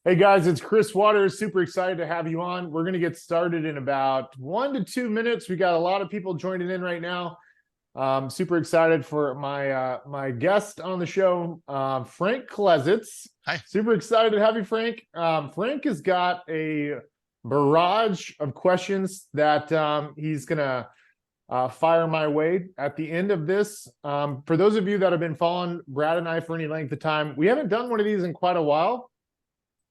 Hey guys, it's Chris Waters. Super excited to have you on. We're going to get started in about 1 to 2 minutes. We got a lot of people joining in right now. Super excited for my guest on the show, Frank Klesitz. Hi. Super excited to have you, Frank. Frank has got a barrage of questions that he's going to fire my way at the end of this. For those of you that have been following Brad and I for any length of time, we haven't done one of these in quite a while.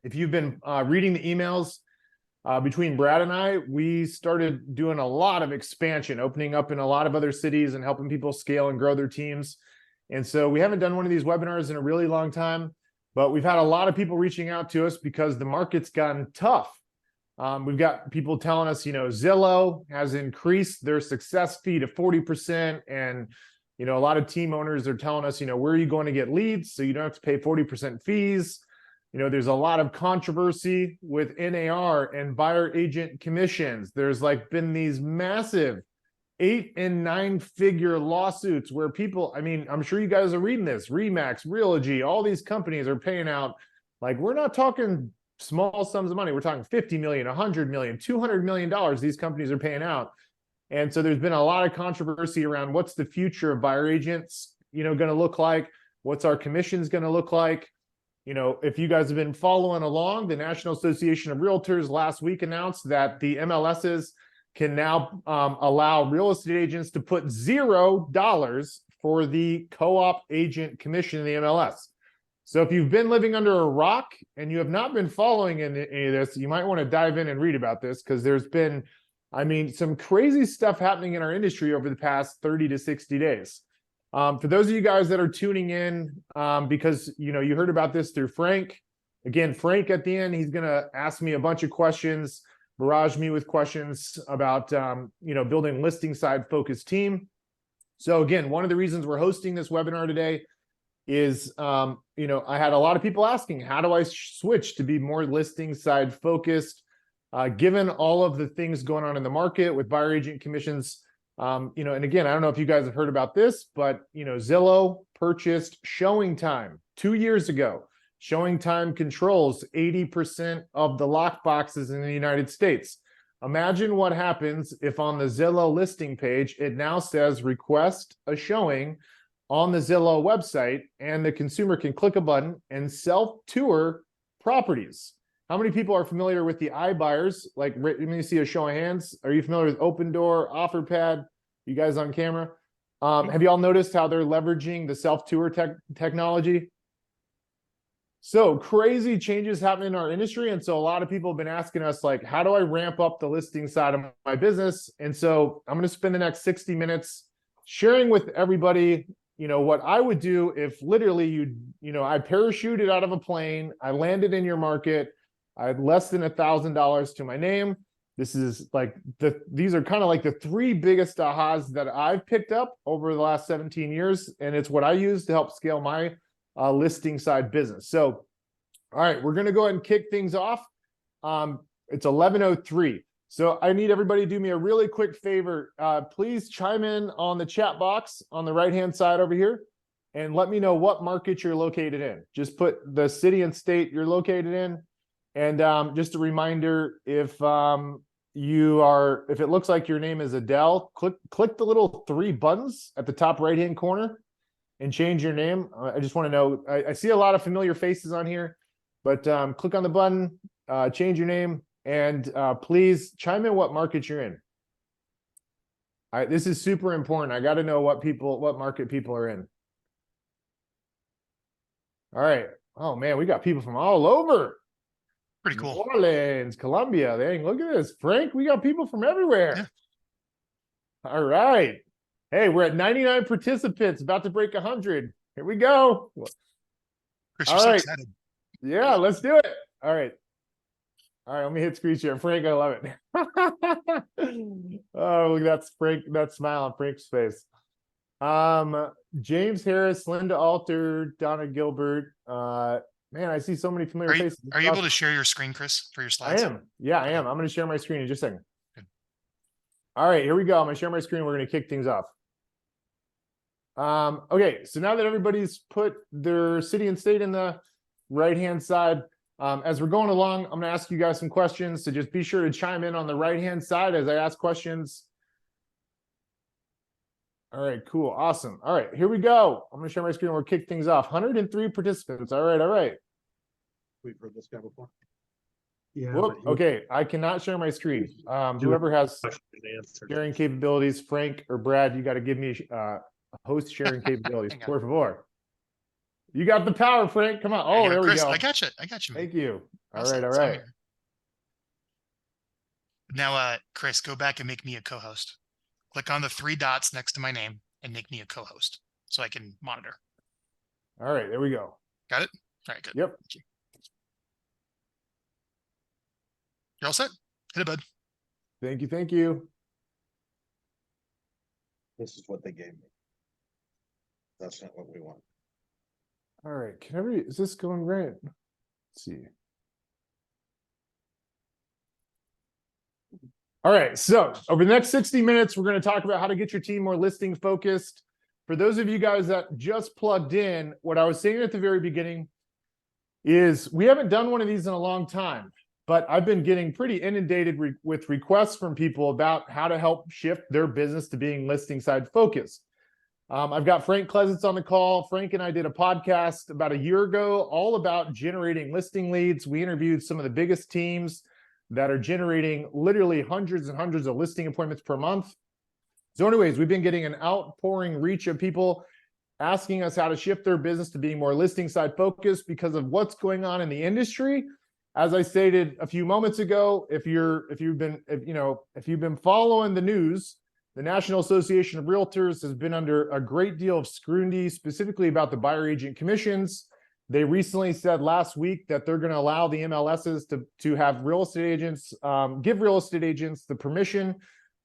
If you've been reading the emails between Brad and I, we started doing a lot of expansion, opening up in a lot of other cities and helping people scale and grow their teams. And so we haven't done one of these webinars in a really long time, but we've had a lot of people reaching out to us because the market's gotten tough. We've got people telling us, Zillow has increased their success fee to 40%. And, a lot of team owners are telling us, where are you going to get leads so you don't have to pay 40% fees? There's a lot of controversy with NAR and buyer agent commissions. There's been these massive 8 and 9 figure lawsuits where people, I'm sure you guys are reading this, Remax, Realogy, all these companies are paying out, we're not talking small sums of money. We're talking 50 million, 100 million, $200 million these companies are paying out. And so there's been a lot of controversy around what's the future of buyer agents, going to look like, what's our commissions going to look like. If you guys have been following along, the National Association of Realtors last week announced that the MLSs can now allow real estate agents to put $0 for the co-op agent commission in the MLS. So if you've been living under a rock and you have not been following any of this, you might want to dive in and read about this because there's been, some crazy stuff happening in our industry over the past 30 to 60 days. For those of you guys that are tuning in, because you heard about this through Frank. Again, Frank at the end, he's gonna ask me a bunch of questions, barrage me with questions about building listing side focused team. So again, one of the reasons we're hosting this webinar today is I had a lot of people asking, how do I switch to be more listing side focused, given all of the things going on in the market with buyer agent commissions. And again, I don't know if you guys have heard about this, but Zillow purchased Showing Time 2 years ago. Showing Time controls 80% of the lock boxes in the United States. Imagine what happens if on the Zillow listing page, it now says request a showing on the Zillow website, and the consumer can click a button and self-tour properties. How many people are familiar with the iBuyers? Let me see a show of hands. Are you familiar with Open Door, OfferPad? You guys on camera? Have you all noticed how they're leveraging the self-tour technology? So crazy changes happening in our industry. And so a lot of people have been asking us, how do I ramp up the listing side of my business? And so I'm going to spend the next 60 minutes sharing with everybody, what I would do if literally I parachuted out of a plane, I landed in your market, I had less than $1,000 to my name. This is these are kind of like the 3 biggest ahas that I've picked up over the last 17 years. And it's what I use to help scale my listing side business. So, all right, we're going to go ahead and kick things off. It's 11:03. So I need everybody to do me a really quick favor. Please chime in on the chat box on the right-hand side over here and let me know what market you're located in. Just put the city and state you're located in. And just a reminder, if it looks like your name is Adele, click the little 3 buttons at the top right-hand corner and change your name. I just want to know, I see a lot of familiar faces on here, but click on the button, change your name, and please chime in what market you're in. All right, this is super important. I got to know what market people are in. All right. Oh man, we got people from all over. Pretty cool. New Orleans, Colombia. Dang, look at this. Frank, we got people from everywhere. Yeah. All right. Hey, we're at 99 participants, about to break 100. Here we go. Chris, you're so excited. Yeah, let's do it. All right. All right, let me hit screen share. Frank, I love it. Oh, look, that's Frank, that smile on Frank's face. James Harris, Linda Alter, Donna Gilbert, man, I see so many familiar faces. Are you able to share your screen, Chris, for your slides? I am. Yeah, I am. I'm going to share my screen in just a second. Good. All right, here we go. I'm going to share my screen. We're going to kick things off. Okay, so now that everybody's put their city and state in the right-hand side, As we're going along, I'm going to ask you guys some questions, so just be sure to chime in on the right-hand side as I ask questions. All right, cool, awesome. All right, here we go. I'm going to share my screen and we'll kick things off. 103 participants. All right. We've heard this guy before. Yeah. Whoop, okay, I cannot share my screen. Whoever has sharing capabilities, Frank or Brad, you got to give me host sharing capabilities, por favor. You got the power, Frank. Come on. Oh, there we Chris, go. I got you. Man. Thank you. All set, right. so I'm here. Now, Chris, go back and make me a co-host. Click on the 3 dots next to my name and make me a co-host so I can monitor. All right, there we go. Got it? All right, good. Yep. Thank you. You're all set. Hit it, bud. Thank you. This is what they gave me. That's not what we want. All right, is this going great? Let's see. All right, so over the next 60 minutes, we're going to talk about how to get your team more listing focused. For those of you guys that just plugged in, what I was saying at the very beginning is we haven't done one of these in a long time, but I've been getting pretty inundated with requests from people about how to help shift their business to being listing side focused. I've got Frank Klesitz on the call. Frank and I did a podcast about a year ago all about generating listing leads. We interviewed some of the biggest teams that are generating literally hundreds and hundreds of listing appointments per month. So anyways, we've been getting an outpouring reach of people asking us how to shift their business to being more listing side focused because of what's going on in the industry. As I stated a few moments ago, if you've been following the news, the National Association of Realtors has been under a great deal of scrutiny, specifically about the buyer agent commissions. They recently said last week that they're going to allow the MLSs to have real estate agents, give real estate agents the permission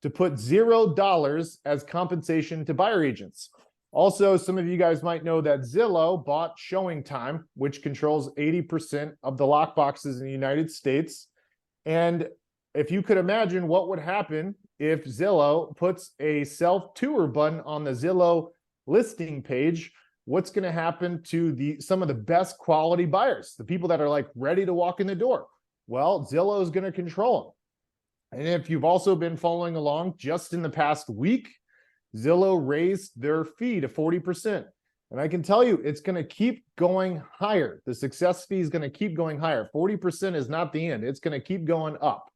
to put $0 as compensation to buyer agents. Also, some of you guys might know that Zillow bought Showing Time, which controls 80% of the lockboxes in the United States. And if you could imagine what would happen if Zillow puts a self-tour button on the Zillow listing page, what's going to happen to some of the best quality buyers, the people that are like ready to walk in the door? Well, Zillow is going to control them. And if you've also been following along, just in the past week, Zillow raised their fee to 40%. And I can tell you, it's going to keep going higher. The success fee is going to keep going higher. 40% is not the end. It's going to keep going up.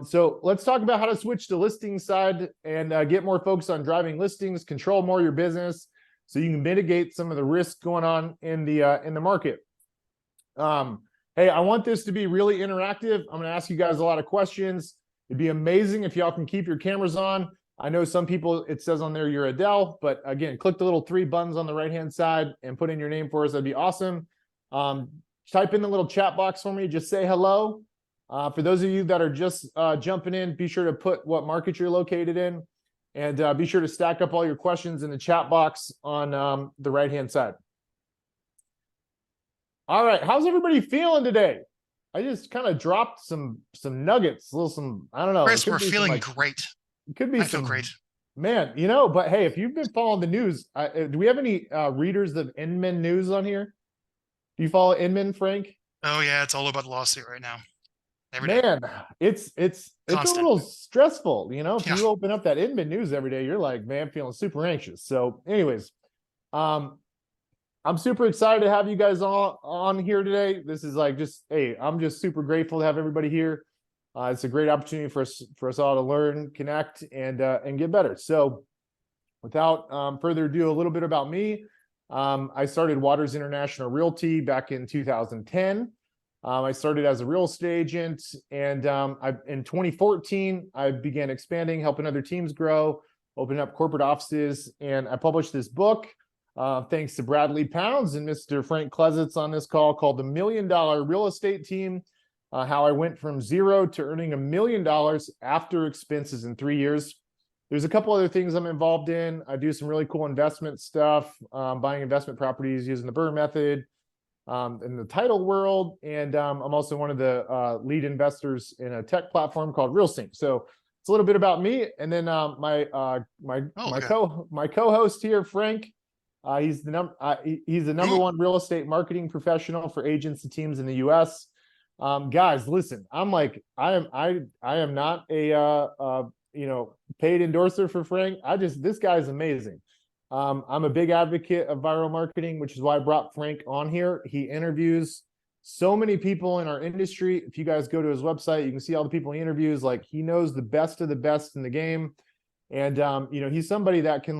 So let's talk about how to switch to listing side and get more focused on driving listings, control more of your business, so you can mitigate some of the risk going on in the market. Hey, I want this to be really interactive. I'm going to ask you guys a lot of questions. It'd be amazing if y'all can keep your cameras on. I know some people, it says on there you're Adele, but again, click the little 3 buttons on the right-hand side and put in your name for us. That'd be awesome. Type in the little chat box for me. Just say hello. For those of you that are just jumping in, be sure to put what market you're located in, and be sure to stack up all your questions in the chat box on the right-hand side. All right, how's everybody feeling today? I just kind of dropped some nuggets, I don't know. Chris, we're feeling great. It could be I feel great. Man, but hey, if you've been following the news, do we have any readers of Inman News on here? Do you follow Inman, Frank? Oh yeah, it's all about the lawsuit right now. Every day. Man, it's a little stressful, If Yeah. you open up that Inman News every day, you're like, man, feeling super anxious. So anyways, I'm super excited to have you guys all on here today. This is like I'm just super grateful to have everybody here. It's a great opportunity for us all to learn, connect, and get better. So without further ado, a little bit about me. I started Waters International Realty back in 2010. I started as a real estate agent, and in 2014, I began expanding, helping other teams grow, opening up corporate offices, and I published this book, thanks to Bradley Pounds and Mr. Frank Klesitz on this call, called The $1 Million Real Estate Team, how I went from zero to earning $1 million after expenses in 3 years. There's a couple other things I'm involved in. I do some really cool investment stuff, buying investment properties using the BRRRR method, in the title world, and I'm also one of the lead investors in a tech platform called RealSync. So it's a little bit about me, and then my co-host here, Frank. He's the number Ooh. one real estate marketing professional for agents and teams in the U.S. Guys, listen, I am not a paid endorser for Frank. This guy's amazing. I'm a big advocate of viral marketing, which is why I brought Frank on here. He interviews so many people in our industry. If you guys go to his website, you can see all the people he interviews. Like, he knows the best of the best in the game. And he's somebody that can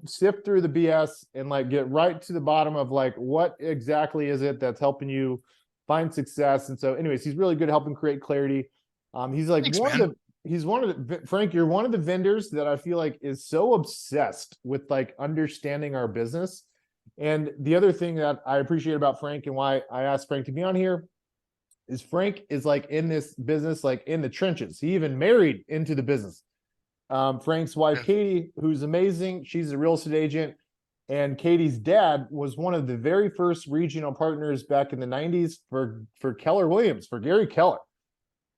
sift through the BS and get right to the bottom of what exactly is it that's helping you find success. And so anyways, he's really good at helping create clarity. He's Thanks, man. Frank, you're one of the vendors that I feel like is so obsessed with understanding our business. And the other thing that I appreciate about Frank and why I asked Frank to be on here is Frank is in this business, in the trenches. He even married into the business. Frank's wife, Katie, who's amazing. She's a real estate agent. And Katie's dad was one of the very first regional partners back in the 90s for Keller Williams, for Gary Keller.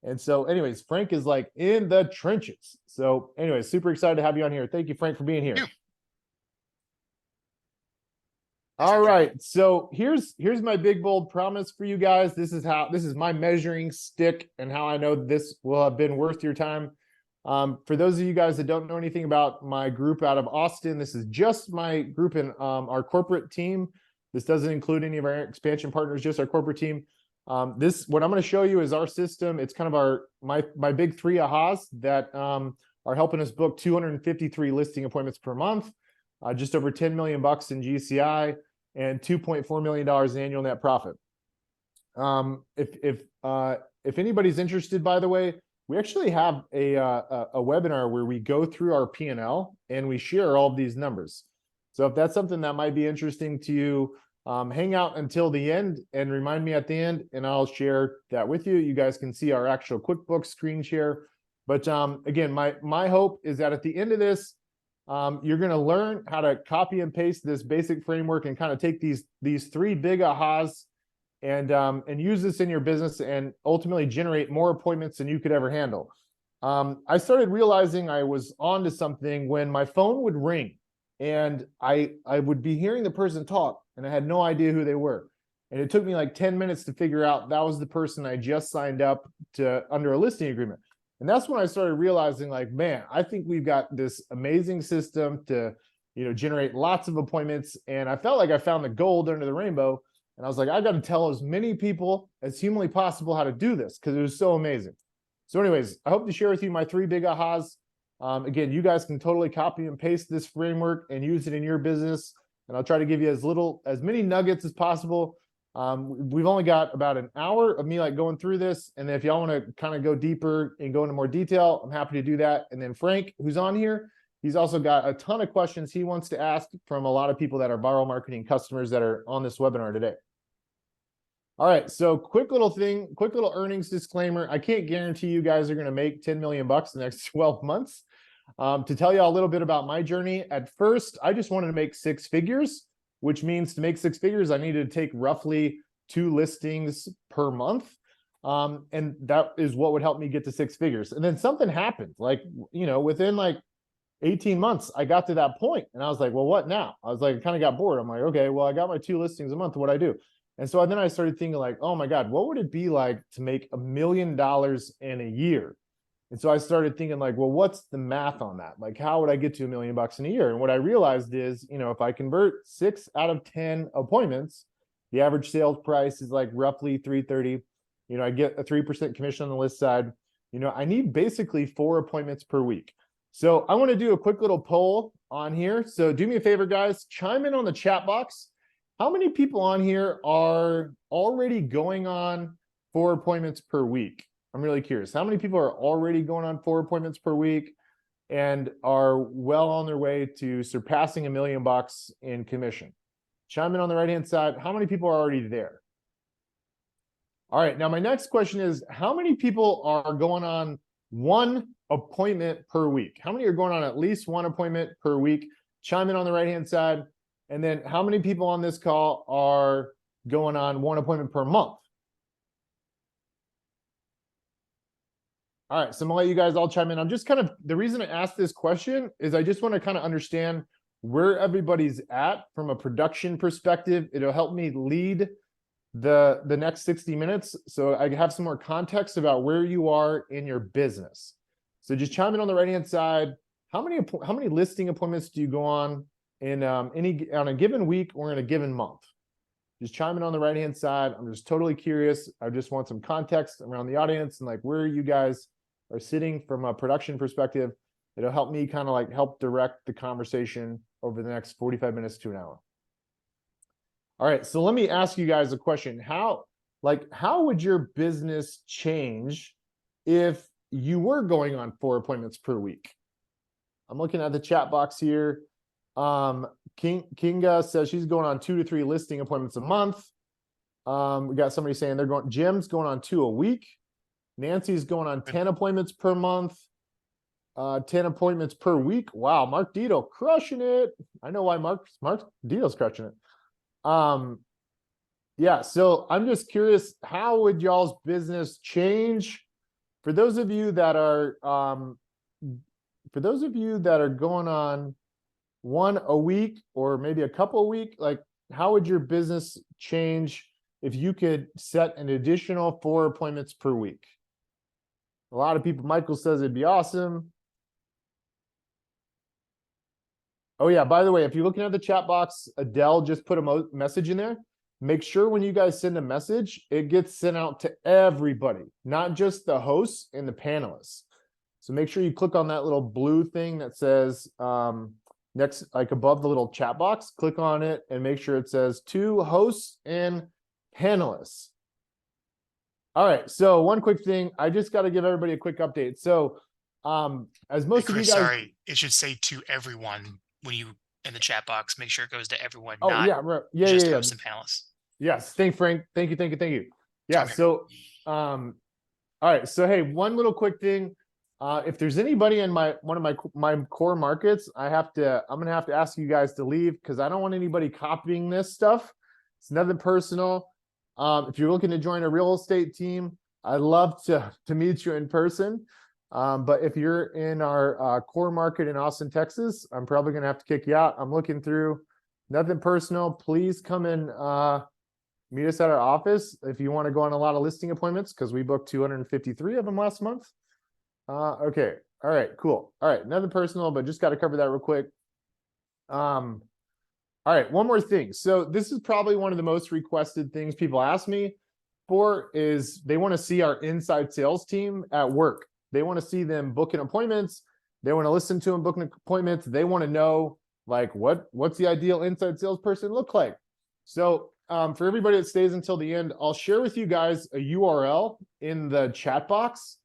And so anyways, Frank is in the trenches. So anyways, super excited to have you on here. Thank you, Frank, for being here. Thank you. All right. So here's my big, bold promise for you guys. This is my measuring stick and how I know this will have been worth your time. For those of you guys that don't know anything about my group out of Austin, this is just my group in our corporate team. This doesn't include any of our expansion partners, just our corporate team. What I'm going to show you is our system. It's kind of my big three ahas that are helping us book 253 listing appointments per month, just over 10 million bucks in GCI, and $2.4 million in annual net profit. If anybody's interested, by the way, we actually have a webinar where we go through our P&L and we share all of these numbers. So if that's something that might be interesting to you, hang out until the end and remind me at the end, and I'll share that with you. You guys can see our actual QuickBooks screen share. But again, my hope is that at the end of this, you're going to learn how to copy and paste this basic framework and kind of take these three big ahas and use this in your business and ultimately generate more appointments than you could ever handle. I started realizing I was onto something when my phone would ring and I would be hearing the person talk and I had no idea who they were. And it took me 10 minutes to figure out that was the person I just signed up to under a listing agreement. And that's when I started realizing man, I think we've got this amazing system to, generate lots of appointments. And I felt like I found the gold under the rainbow. And I was I got to tell as many people as humanly possible how to do this because it was so amazing. So anyways, I hope to share with you my three big ahas. Again, you guys can totally copy and paste this framework and use it in your business. And I'll try to give you as many nuggets as possible. We've only got about an hour of me going through this. And then if y'all want to kind of go deeper and go into more detail, I'm happy to do that. And then Frank, who's on here, he's also got a ton of questions he wants to ask from a lot of people that are Vyral Marketing customers that are on this webinar today. All right, so quick little earnings disclaimer. I can't guarantee you guys are going to make 10 million bucks in the next 12 months. To tell you a little bit about my journey, at first, I just wanted to make six figures, which means to make six figures, I needed to take roughly 2 listings per month. And that is what would help me get to 6 figures. And then something happened, within 18 months, I got to that point and I was well, what now? I was I kind of got bored. I'm okay, well, I got my 2 listings a month. What do I do? And so then I started thinking oh my God, what would it be like to make $1 million in a year? And so I started thinking well, what's the math on that? How would I get to $1 million in a year? And what I realized is, if I convert 6 out of 10 appointments, the average sales price is roughly $330. I get a 3% commission on the list side. I need basically 4 appointments per week. So I want to do a quick little poll on here. So do me a favor, guys, chime in on the chat box. How many people on here are already going on 4 appointments per week? I'm really curious. How many people are already going on 4 appointments per week and are well on their way to surpassing $1 million in commission? Chime in on the right-hand side. How many people are already there? All right. Now, my next question is, how many people are going on 1 appointment per week? How many are going on at least 1 appointment per week? Chime in on the right-hand side. And then how many people on this call are going on 1 appointment per month? All right, so I'm gonna let you guys all chime in. I'm just the reason I asked this question is I just want to kind of understand where everybody's at from a production perspective. It'll help me lead the next 60 minutes. So I have some more context about where you are in your business. So just chime in on the right-hand side. How many listing appointments do you go on in on a given week or in a given month? Just chime in on the right-hand side. I'm just totally curious. I just want some context around the audience and like where you guys are sitting from a production perspective. It'll help me kind of like help direct the conversation over the next 45 minutes to an hour. All right, so let me ask you guys a question. How would your business change if you were going on 4 appointments per week? I'm looking at the chat box here. Kinga says she's going on 2 to 3 listing appointments a month. We got somebody saying Jim's going on 2 a week. Nancy's going on 10 appointments per month. 10 appointments per week. Wow, Mark Dito crushing it. I know why Mark Dito's crushing it. Yeah, so I'm just curious, how would y'all's business change for those of you that are going on 1 a week or maybe a couple a week? Like, how would your business change if you could set an additional 4 appointments per week? A lot of people, Michael says it'd be awesome. Oh yeah, by the way, if you're looking at the chat box, Adele just put a message in there. Make sure when you guys send a message, it gets sent out to everybody, not just the hosts and the panelists. So make sure you click on that little blue thing that says next, like above the little chat box, click on it and make sure it says to hosts and panelists. All right, so one quick thing, I just got to give everybody a quick update. So as most of you guys, sorry, it should say to everyone when you in the chat box. Make sure it goes to everyone. Oh not yeah, right. Yeah, just yeah, hosts and panelists. Yes, thank Frank. Thank you. Yeah, so all right, so hey, one little quick thing. If there's anybody in one of my core markets, I'm gonna have to ask you guys to leave because I don't want anybody copying this stuff. It's nothing personal. If you're looking to join a real estate team, I'd love to meet you in person. But if you're in our core market in Austin, Texas, I'm probably gonna have to kick you out. I'm looking through, nothing personal. Please come and meet us at our office if you want to go on a lot of listing appointments, because we booked 253 of them last month. Okay, all right, cool. All right, nothing personal, but just got to cover that real quick. All right, one more thing. So this is probably one of the most requested things people ask me for is they want to see our inside sales team at work. They want to see them booking appointments. They want to listen to them booking appointments. They want to know like what's the ideal inside salesperson look like. So for everybody that stays until the end, I'll share with you guys a URL in the chat box.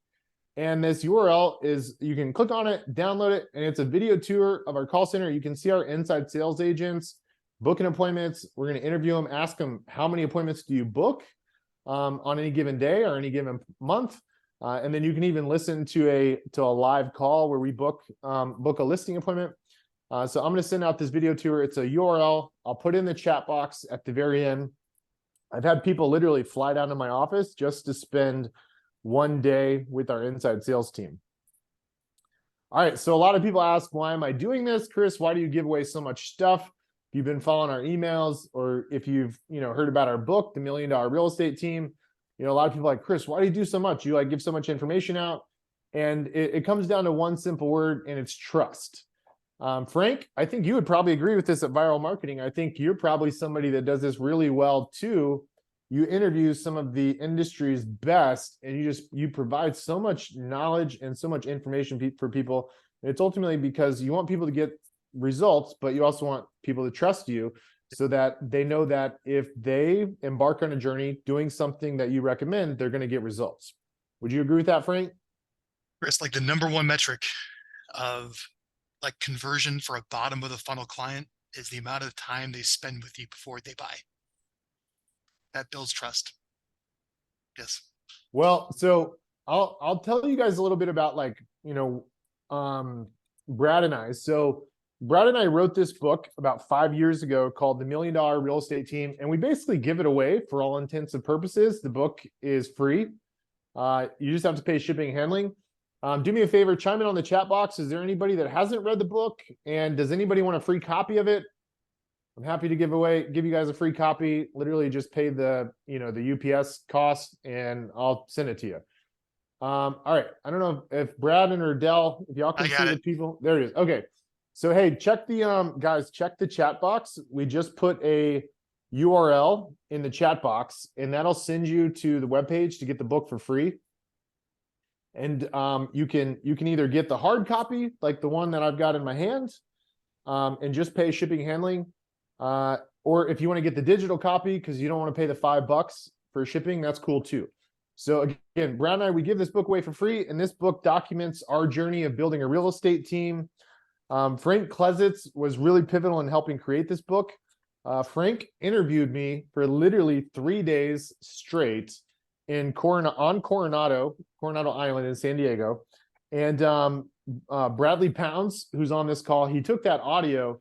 And this URL is, you can click on it, download it, and it's a video tour of our call center. You can see our inside sales agents booking appointments. We're going to interview them, ask them, how many appointments do you book on any given day or any given month? And then you can even listen to a live call where we book a listing appointment. So I'm going to send out this video tour. It's a URL. I'll put in the chat box at the very end. I've had people literally fly down to my office just to spend 1 day with our inside sales team. All right, so a lot of people ask, why am I doing this? Chris, why do you give away so much stuff? If you've been following our emails, or if you've heard about our book, The $1 Million Real Estate Team, a lot of people are like, Chris, why do you do so much? You give so much information out. And it comes down to one simple word, and it's trust. Frank, I think you would probably agree with this at Vyral Marketing. I think you're probably somebody that does this really well too. You interview some of the industry's best, and you provide so much knowledge and so much information for people. And it's ultimately because you want people to get results, but you also want people to trust you so that they know that if they embark on a journey doing something that you recommend, they're going to get results. Would you agree with that, Frank? Chris, like the #1 metric of like conversion for a bottom of the funnel client is the amount of time they spend with you before they buy. That builds trust. Yes. Well, so I'll tell you guys a little bit about Brad and I. So Brad and I wrote this book about 5 years ago called The $1 Million Real Estate Team, and we basically give it away for all intents and purposes. The book is free. You just have to pay shipping and handling. Do me a favor, chime in on the chat box. Is there anybody that hasn't read the book? And does anybody want a free copy of it? I'm happy to give you guys a free copy. Literally just pay the, the UPS cost and I'll send it to you. All right. I don't know if Brad and or Dell, if y'all can see the people. There it is. Okay. So, hey, check the, guys, check the chat box. We just put a URL in the chat box and that'll send you to the webpage to get the book for free. And you can either get the hard copy, like the one that I've got in my hand, and just pay shipping handling. Or if you want to get the digital copy because you don't want to pay the $5 for shipping, that's cool too. So again, Brad and I, we give this book away for free, and this book documents our journey of building a real estate team. Frank Klesitz was really pivotal in helping create this book. Frank interviewed me for literally 3 days straight in Coronado Island in San Diego. And Bradley Pounds, who's on this call, he took that audio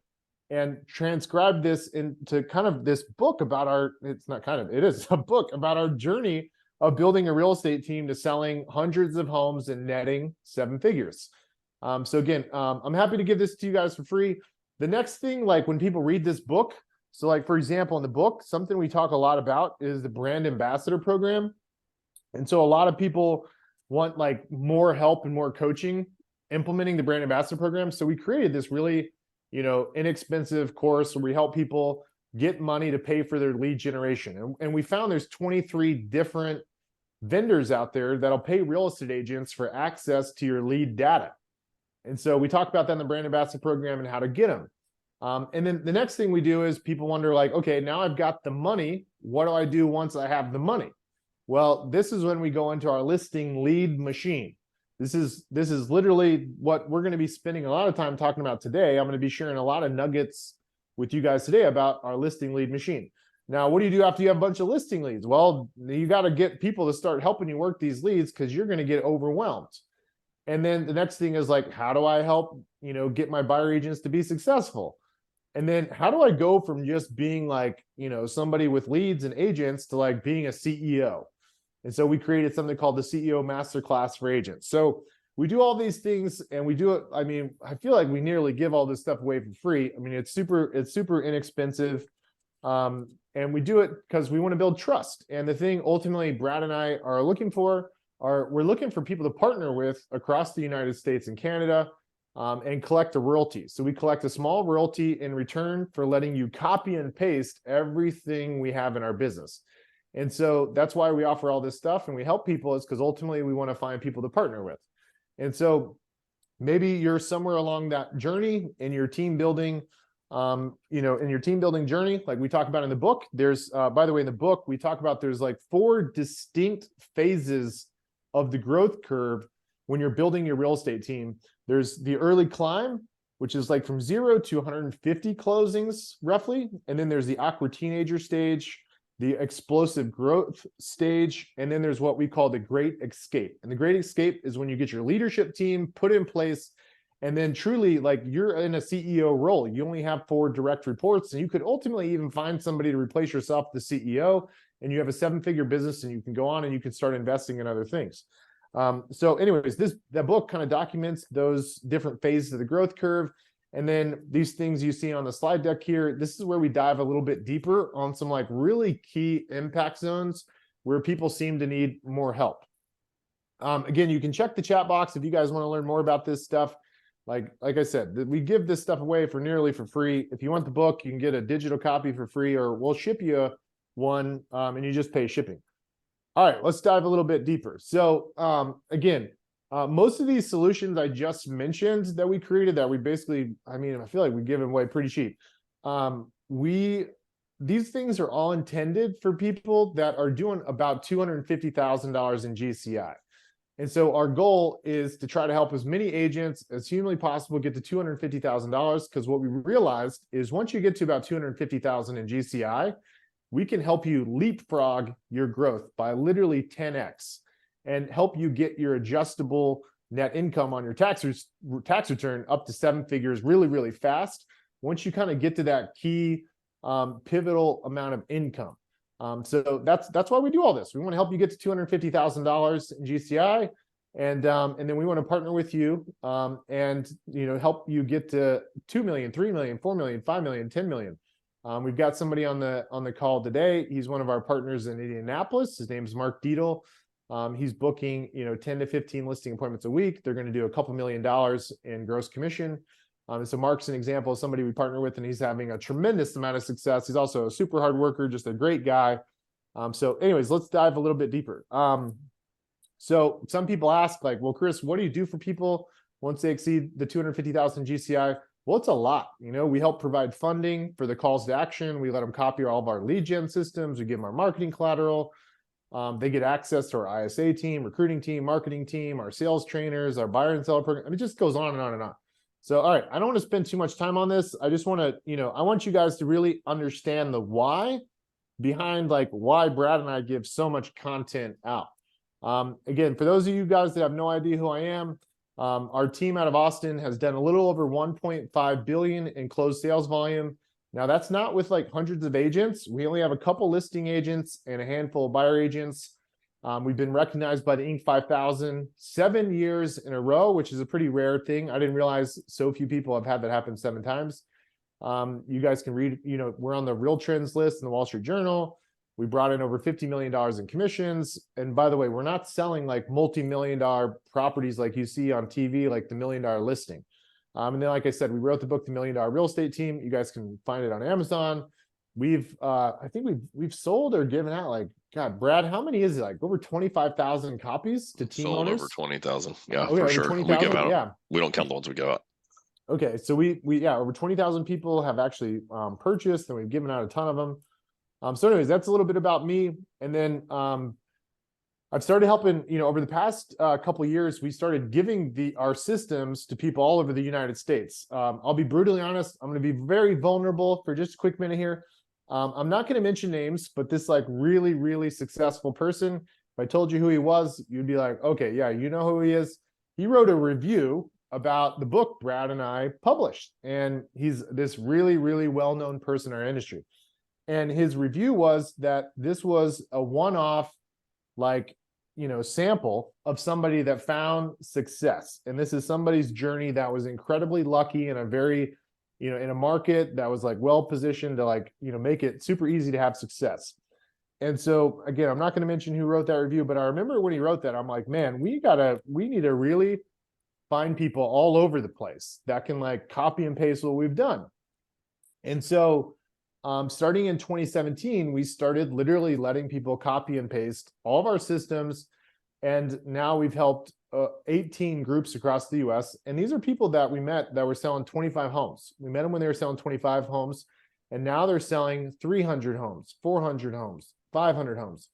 and transcribed this into kind of this book about it is a book about our journey of building a real estate team to selling hundreds of homes and netting 7 figures. So again, I'm happy to give this to you guys for free. The next thing, like when people read this book, so like, for example, in the book, something we talk a lot about is the brand ambassador program. And so a lot of people want like more help and more coaching implementing the brand ambassador program. So we created this really, inexpensive course where we help people get money to pay for their lead generation. And we found there's 23 different vendors out there that'll pay real estate agents for access to your lead data. And so we talk about that in the brand ambassador program and how to get them. And then the next thing we do is people wonder like, okay, now I've got the money. What do I do once I have the money? Well, this is when we go into our listing lead machine. This is literally what we're going to be spending a lot of time talking about today. I'm going to be sharing a lot of nuggets with you guys today about our listing lead machine. Now, what do you do after you have a bunch of listing leads? Well, you got to get people to start helping you work these leads because you're going to get overwhelmed. And then the next thing is like, how do I help, get my buyer agents to be successful? And then how do I go from just being like, somebody with leads and agents to like being a CEO? And so we created something called the CEO Masterclass for agents. So we do all these things and we do it. I mean, I feel like we nearly give all this stuff away for free. I mean, it's super inexpensive. And we do it because we want to build trust. And the thing ultimately Brad and I are looking for we're looking for people to partner with across the United States and Canada and collect a royalty. So we collect a small royalty in return for letting you copy and paste everything we have in our business. And so that's why we offer all this stuff and we help people is because ultimately we want to find people to partner with. And so maybe you're somewhere along that journey in your team building, in your team building journey, like we talk about in the book. There's, by the way, in the book, we talk about there's like 4 distinct phases of the growth curve when you're building your real estate team. There's the early climb, which is like from 0 to 150 closings roughly. And then there's the awkward teenager stage, the explosive growth stage, and then there's what we call the great escape. And the great escape is when you get your leadership team put in place, and then truly like you're in a CEO role. You only have 4 direct reports, and you could ultimately even find somebody to replace yourself, the CEO, and you have a 7-figure business, and you can go on and you can start investing in other things. So anyways, that book kind of documents those different phases of the growth curve. And then these things you see on the slide deck here, this is where we dive a little bit deeper on some like really key impact zones where people seem to need more help. Again, you can check the chat box if you guys want to learn more about this stuff. Like I said, we give this stuff away for nearly for free. If you want the book, you can get a digital copy for free, or we'll ship you one and you just pay shipping. All right, let's dive a little bit deeper. So again, most of these solutions I just mentioned that we created, that we basically, I feel like we give them away pretty cheap. These things are all intended for people that are doing about $250,000 in GCI. And so our goal is to try to help as many agents as humanly possible get to $250,000, because what we realized is once you get to about $250,000 in GCI, we can help you leapfrog your growth by literally 10x and help you get your adjustable net income on your tax return up to 7 figures really, really fast once you kind of get to that key pivotal amount of income. So that's why we do all this. We want to help you get to $250,000 in GCI. And then we want to partner with you and, you know, help you get to 2 million, 3 million, 4 million, 5 million, 10 million. We've got somebody on the call today. He's one of our partners in Indianapolis. His name is Mark Dietl. He's booking, you know, 10 to 15 listing appointments a week. They're going to do a couple $1 million in gross commission. And so Mark's an example of somebody we partner with, and he's having a tremendous amount of success. He's also a super hard worker, just a great guy. So anyways, let's dive a little bit deeper. So some people ask, like, well, Chris, what do you do for people once they exceed the 250,000 GCI? Well, it's a lot. You know, we help provide funding for the calls to action. We let them copy all of our lead gen systems. We give them our marketing collateral. They get access to our ISA team, recruiting team, marketing team, our sales trainers, our buyer and seller program. I mean, it just goes on and on and on. So, all right, I don't want to spend too much time on this. I just want to, you know, I want you guys to really understand the why behind, like, why Brad and I give so much content out. Again, for those of you guys that have no idea who I am, our team out of Austin has done a little over 1.5 billion in closed sales volume. Now, that's not with like hundreds of agents. We only have a couple listing agents and a handful of buyer agents. We've been recognized by the Inc. 5000 7 years in a row, which is a pretty rare thing. I didn't realize so few people have had that happen 7 times. You guys can read, you know, we're on the Real Trends list in the Wall Street Journal. We brought in over $50 million in commissions. And by the way, we're not selling like multi-million-dollar properties like you see on TV, like the $1 million listing. And then, like I said, we wrote the book, The $1 Million Real Estate Team. You guys can find it on Amazon. We've, I think we've sold or given out, like, God, Brad, how many is it? Like over 25,000 copies to team Sold owners? over 20,000. Yeah, Okay, for over sure. 20,000? We give out. Yeah. We don't count the ones we give out. Okay, so we yeah, over 20,000 people have actually purchased, and we've given out a ton of them. So anyways, that's a little bit about me. And then I've started helping, you know, over the past couple of years, we started giving our systems to people all over the United States. I'll be brutally honest. I'm going to be very vulnerable for just a quick minute here. I'm not going to mention names, but this like really, really successful person, if I told you who he was, you'd be like, okay, yeah, you know who he is. He wrote a review about the book Brad and I published. And he's this really, really well-known person in our industry. And his review was that this was a one-off, like, you know, sample of somebody that found success. And this is somebody's journey that was incredibly lucky in a very, you know, in a market that was like well-positioned to, like, you know, make it super easy to have success. And so again, I'm not going to mention who wrote that review, but I remember when he wrote that, I'm like, man, we need to really find people all over the place that can like copy and paste what we've done. And so starting in 2017, we started literally letting people copy and paste all of our systems. And now we've helped 18 groups across the US. And these are people that we met that were selling 25 homes. We met them when they were selling 25 homes. And now they're selling 300 homes, 400 homes, 500 homes.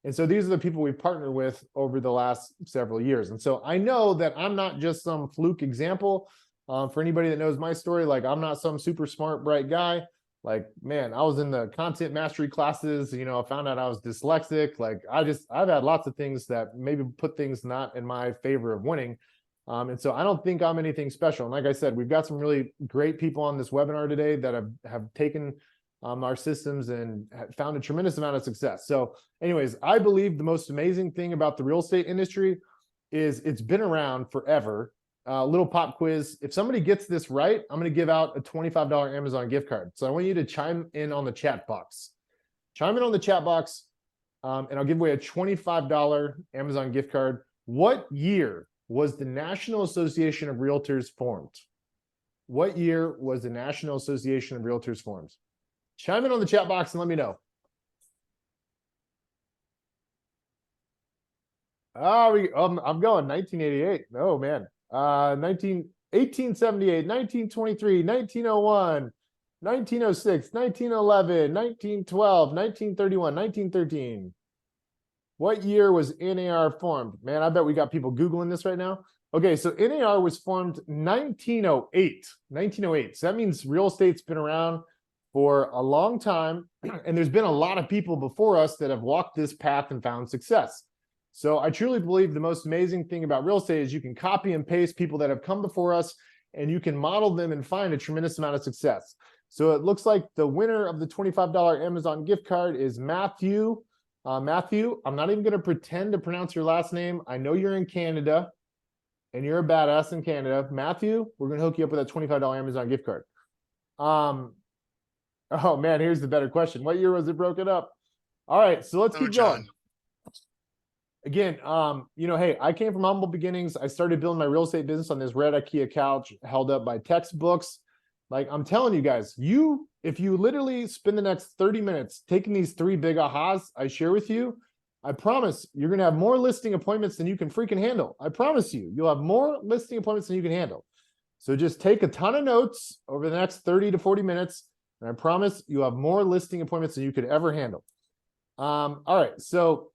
And so these are the people we've partnered with over the last several years. And so I know that I'm not just some fluke example. For anybody that knows my story, like, I'm not some super smart, bright guy. Like, man, I was in the content mastery classes, you know, I found out I was dyslexic. Like, I've had lots of things that maybe put things not in my favor of winning. And so I don't think I'm anything special. And like I said, we've got some really great people on this webinar today that have taken our systems and found a tremendous amount of success. So anyways, I believe the most amazing thing about the real estate industry is it's been around forever. Little pop quiz. If somebody gets this right, I'm going to give out a $25 Amazon gift card. So I want you to chime in on the chat box. Chime in on the chat box, and I'll give away a $25 Amazon gift card. What year was the National Association of Realtors formed? What year was the National Association of Realtors formed? Chime in on the chat box and let me know. I'm going 1988. Oh man. 1878, 1923, 1901, 1906, 1911, 1912, 1931, 1913. What year was NAR formed? Man, I bet we got people Googling this right now. Okay, so NAR was formed 1908. 1908. So that means real estate's been around for a long time, and there's been a lot of people before us that have walked this path and found success. So I truly believe the most amazing thing about real estate is you can copy and paste people that have come before us, and you can model them and find a tremendous amount of success. So it looks like the winner of the $25 Amazon gift card is Matthew. Matthew, I'm not even going to pretend to pronounce your last name. I know you're in Canada and you're a badass in Canada. Matthew, we're going to hook you up with that $25 Amazon gift card. Oh man, here's the better question. What year was it broken up? All right, so let's keep going. Again, hey, I came from humble beginnings. I started building my real estate business on this red IKEA couch held up by textbooks. Like I'm telling you guys, if you literally spend the next 30 minutes taking these 3 big ahas I share with you, I promise you're going to have more listing appointments than you can freaking handle. I promise you, you'll have more listing appointments than you can handle. So just take a ton of notes over the next 30 to 40 minutes, and I promise you'll have more listing appointments than you could ever handle. All right, so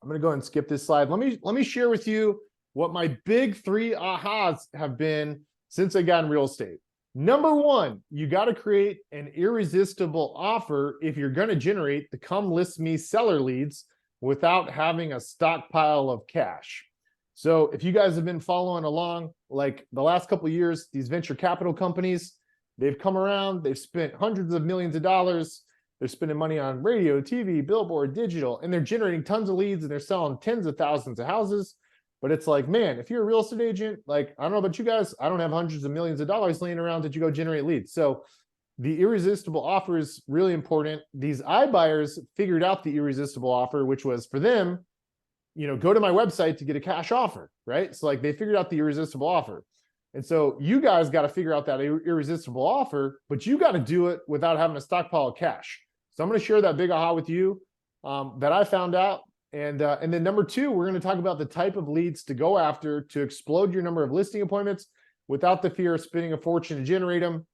I'm going to go ahead and skip this slide. Let me share with you what my big 3 ahas have been since I got in real estate. Number 1, you got to create an irresistible offer if you're going to generate the come list me seller leads without having a stockpile of cash. So if you guys have been following along, like the last couple of years, these venture capital companies, they've come around, they've spent hundreds of millions of dollars. They're spending money on radio, TV, billboard, digital, and they're generating tons of leads and they're selling tens of thousands of houses. But it's like, man, if you're a real estate agent, like, I don't know about you guys, I don't have hundreds of millions of dollars laying around that you go generate leads. So the irresistible offer is really important. These iBuyers figured out the irresistible offer, which was for them, go to my website to get a cash offer, right? So like they figured out the irresistible offer. And so you guys got to figure out that irresistible offer, but you got to do it without having a stockpile of cash. So I'm going to share that big aha with you that I found out. And then number 2, we're going to talk about the type of leads to go after to explode your number of listing appointments without the fear of spending a fortune to generate them.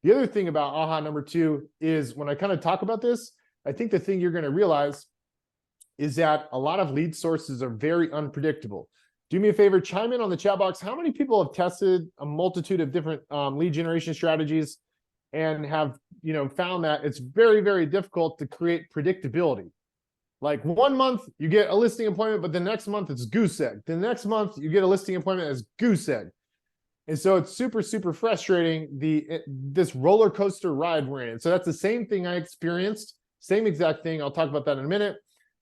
The other thing about aha number 2 is when I kind of talk about this, I think the thing you're going to realize is that a lot of lead sources are very unpredictable. Do me a favor, chime in on the chat box. How many people have tested a multitude of different lead generation strategies and have found that it's very, very difficult to create predictability? Like 1 month you get a listing appointment, but the next month it's goose egg. The next month you get a listing appointment as goose egg. And so it's super, super frustrating, this roller coaster ride we're in. So that's the same thing I experienced, same exact thing. I'll talk about that in a minute.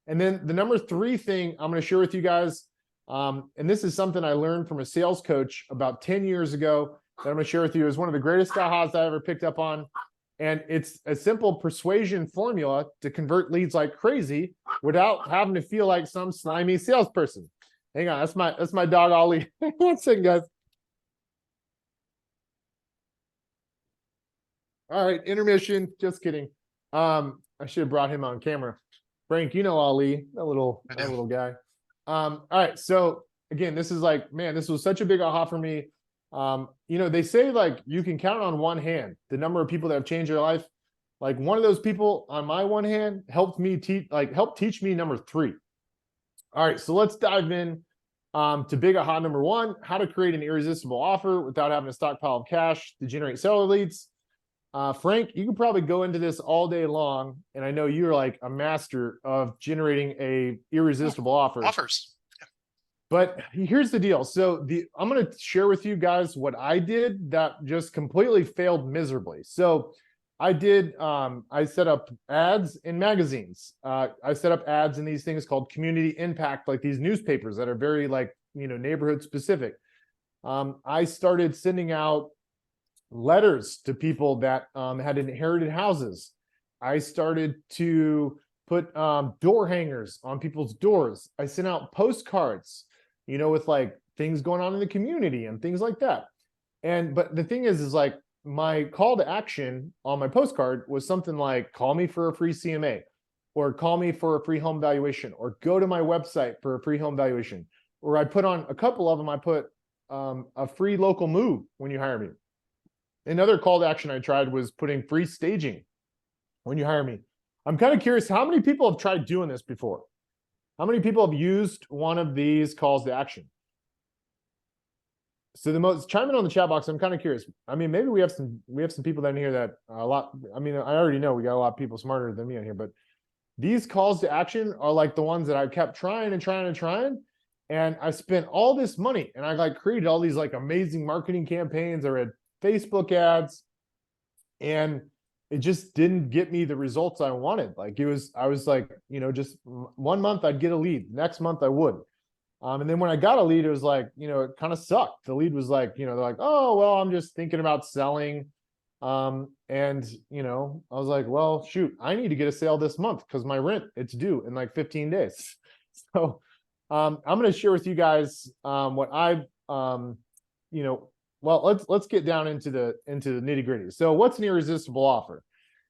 And then the number 3 thing I'm going to share with you guys, and this is something I learned from a sales coach about 10 years ago that I'm going to share with you, is one of the greatest ahas I ever picked up on. And it's a simple persuasion formula to convert leads like crazy without having to feel like some slimy salesperson. Hang on, that's my dog Ollie. 1 second, guys. All right, intermission. Just kidding. I should have brought him on camera. Frank, you know Ali, that little guy. All right, so again, this is like, man, this was such a big aha for me. They say like you can count on one hand the number of people that have changed their life. Like one of those people on my one hand helped teach me number 3. All right, so let's dive in to big aha number 1, how to create an irresistible offer without having a stockpile of cash to generate seller leads. Frank, you can probably go into this all day long, and I know you're like a master of generating a irresistible offer. Offers. But here's the deal. So I'm going to share with you guys what I did that just completely failed miserably. So I set up ads in magazines. I set up ads in these things called community impact, like these newspapers that are very neighborhood specific. I started sending out letters to people that had inherited houses. I started to put door hangers on people's doors. I sent out postcards, with like things going on in the community and things like that. But the thing is like my call to action on my postcard was something like, call me for a free CMA, or call me for a free home valuation, or go to my website for a free home valuation. Or I put on a couple of them, I put a free local move when you hire me. Another call to action I tried was putting free staging when you hire me. I'm kind of curious, how many people have tried doing this before? How many people have used one of these calls to action? So chime in on the chat box. I'm kind of curious. I mean, maybe we have some people down here that a lot. I mean, I already know we got a lot of people smarter than me on here, but these calls to action are like the ones that I kept trying and trying and trying. And I spent all this money and I created all these amazing marketing campaigns. I read Facebook ads, and it just didn't get me the results I wanted. Like I was like, just 1 month I'd get a lead, next month I would. And then when I got a lead, it was like, it kind of sucked. The lead was like, they're like, oh, well, I'm just thinking about selling. And I was like, well, shoot, I need to get a sale this month because my rent, it's due in like 15 days. So, I'm going to share with you guys, what I've, well, let's get down into the nitty gritty. So what's an irresistible offer?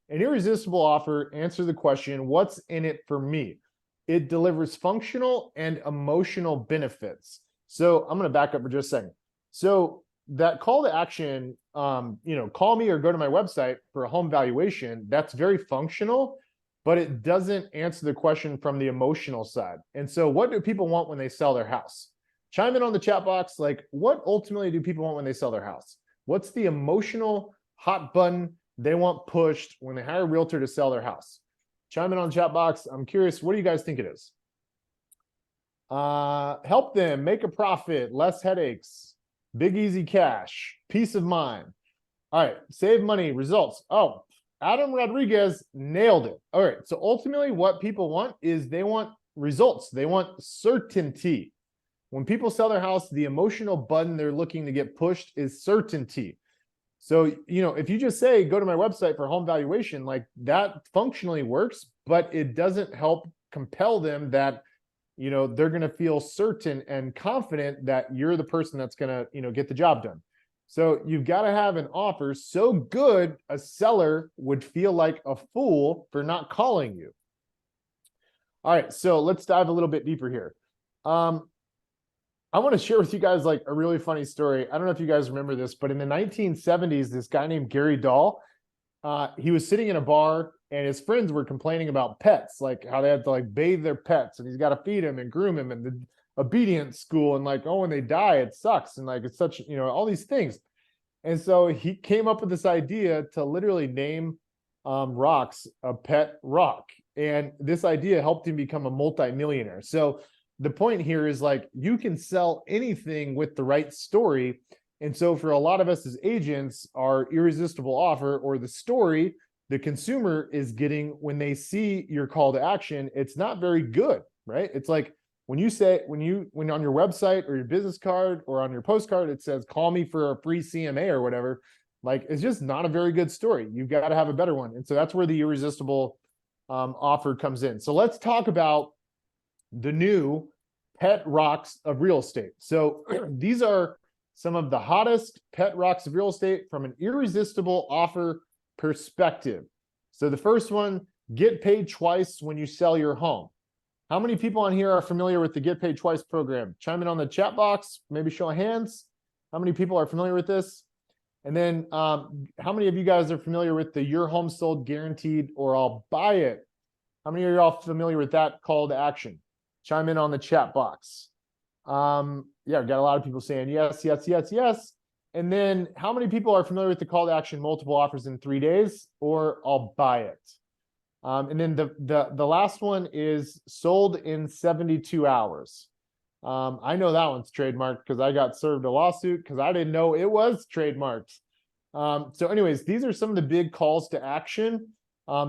An irresistible offer, answer the question, what's in it for me? It delivers functional and emotional benefits. So I'm going to back up for just a second. So that call to action, call me or go to my website for a home valuation, that's very functional, but it doesn't answer the question from the emotional side. And so what do people want when they sell their house? Chime in on the chat box. Like, what ultimately do people want when they sell their house? What's the emotional hot button they want pushed when they hire a realtor to sell their house? Chime in on the chat box. I'm curious, what do you guys think it is? Help them make a profit, less headaches, big easy cash, peace of mind. All right, save money, results. Oh, Adam Rodriguez nailed it. All right, so ultimately what people want is they want results. They want certainty. When people sell their house, the emotional button they're looking to get pushed is certainty. So, if you just say, go to my website for home valuation, like that functionally works, but it doesn't help compel them that, they're going to feel certain and confident that you're the person that's going to, get the job done. So you've got to have an offer so good, a seller would feel like a fool for not calling you. All right, so let's dive a little bit deeper here. I want to share with you guys like a really funny story. I don't know if you guys remember this, but in the 1970s, this guy named Gary Dahl, he was sitting in a bar and his friends were complaining about pets, like how they had to like bathe their pets and he's got to feed them and groom them and the obedience school. And like, oh, when they die, it sucks. And like, it's such, all these things. And so he came up with this idea to literally name rocks a pet rock. And this idea helped him become a multimillionaire. So the point here is like, you can sell anything with the right story. And so for a lot of us as agents, our irresistible offer or the story the consumer is getting when they see your call to action, it's not very good, right? It's like when you say, when on your website or your business card or on your postcard, it says, call me for a free CMA or whatever, like it's just not a very good story. You've got to have a better one. And so that's where the irresistible offer comes in. So let's talk about the new pet rocks of real estate. So these are some of the hottest pet rocks of real estate from an irresistible offer perspective. So the first one, get paid twice when you sell your home. How many people on here are familiar with the Get Paid Twice program? Chime in on the chat box, maybe show of hands. How many people are familiar with this? And then how many of you guys are familiar with the Your Home Sold Guaranteed or I'll buy it? How many of y'all familiar with that call to action? Chime in on the chat box. Yeah, I've got a lot of people saying yes, yes, yes, yes. And then how many people are familiar with the call to action, multiple offers in 3 days or I'll buy it? And then the last one is sold in 72 hours. I know that one's trademarked because I got served a lawsuit because I didn't know it was trademarked. So anyways, these are some of the big calls to action.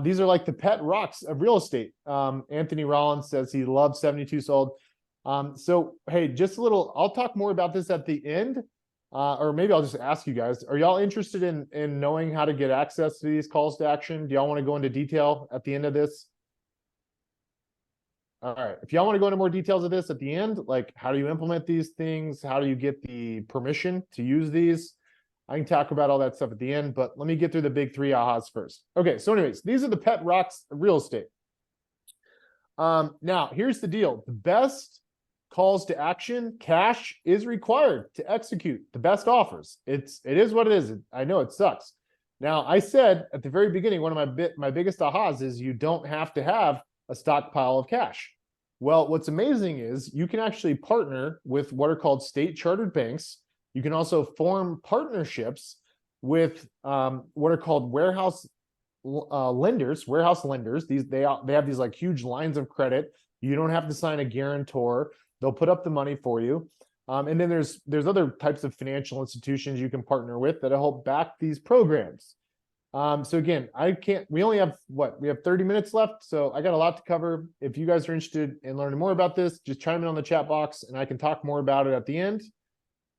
These are like the pet rocks of real estate. Anthony Rollins says he loves 72 sold. So, hey, just a little, I'll talk more about this at the end, or maybe I'll just ask you guys, are y'all interested in knowing how to get access to these calls to action? Do y'all want to go into detail at the end of this? All right, if y'all want to go into more details of this at the end, like how do you implement these things? How do you get the permission to use these? I can talk about all that stuff at the end, but let me get through the big three ahas first. Okay, so anyways, these are the pet rocks of real estate. Now, here's the deal. The best calls to action, cash is required to execute the best offers. It is what it is. I know it sucks. Now, I said at the very beginning, one of my biggest ahas is you don't have to have a stockpile of cash. Well, what's amazing is you can actually partner with what are called state chartered banks. You can also form partnerships with what are called warehouse lenders. They have these like huge lines of credit. You don't have to sign a guarantor. They'll put up the money for you. And then there's other types of financial institutions you can partner with that help back these programs. So again, we only have we have 30 minutes left. So I got a lot to cover. If you guys are interested in learning more about this, just chime in on the chat box and I can talk more about it at the end.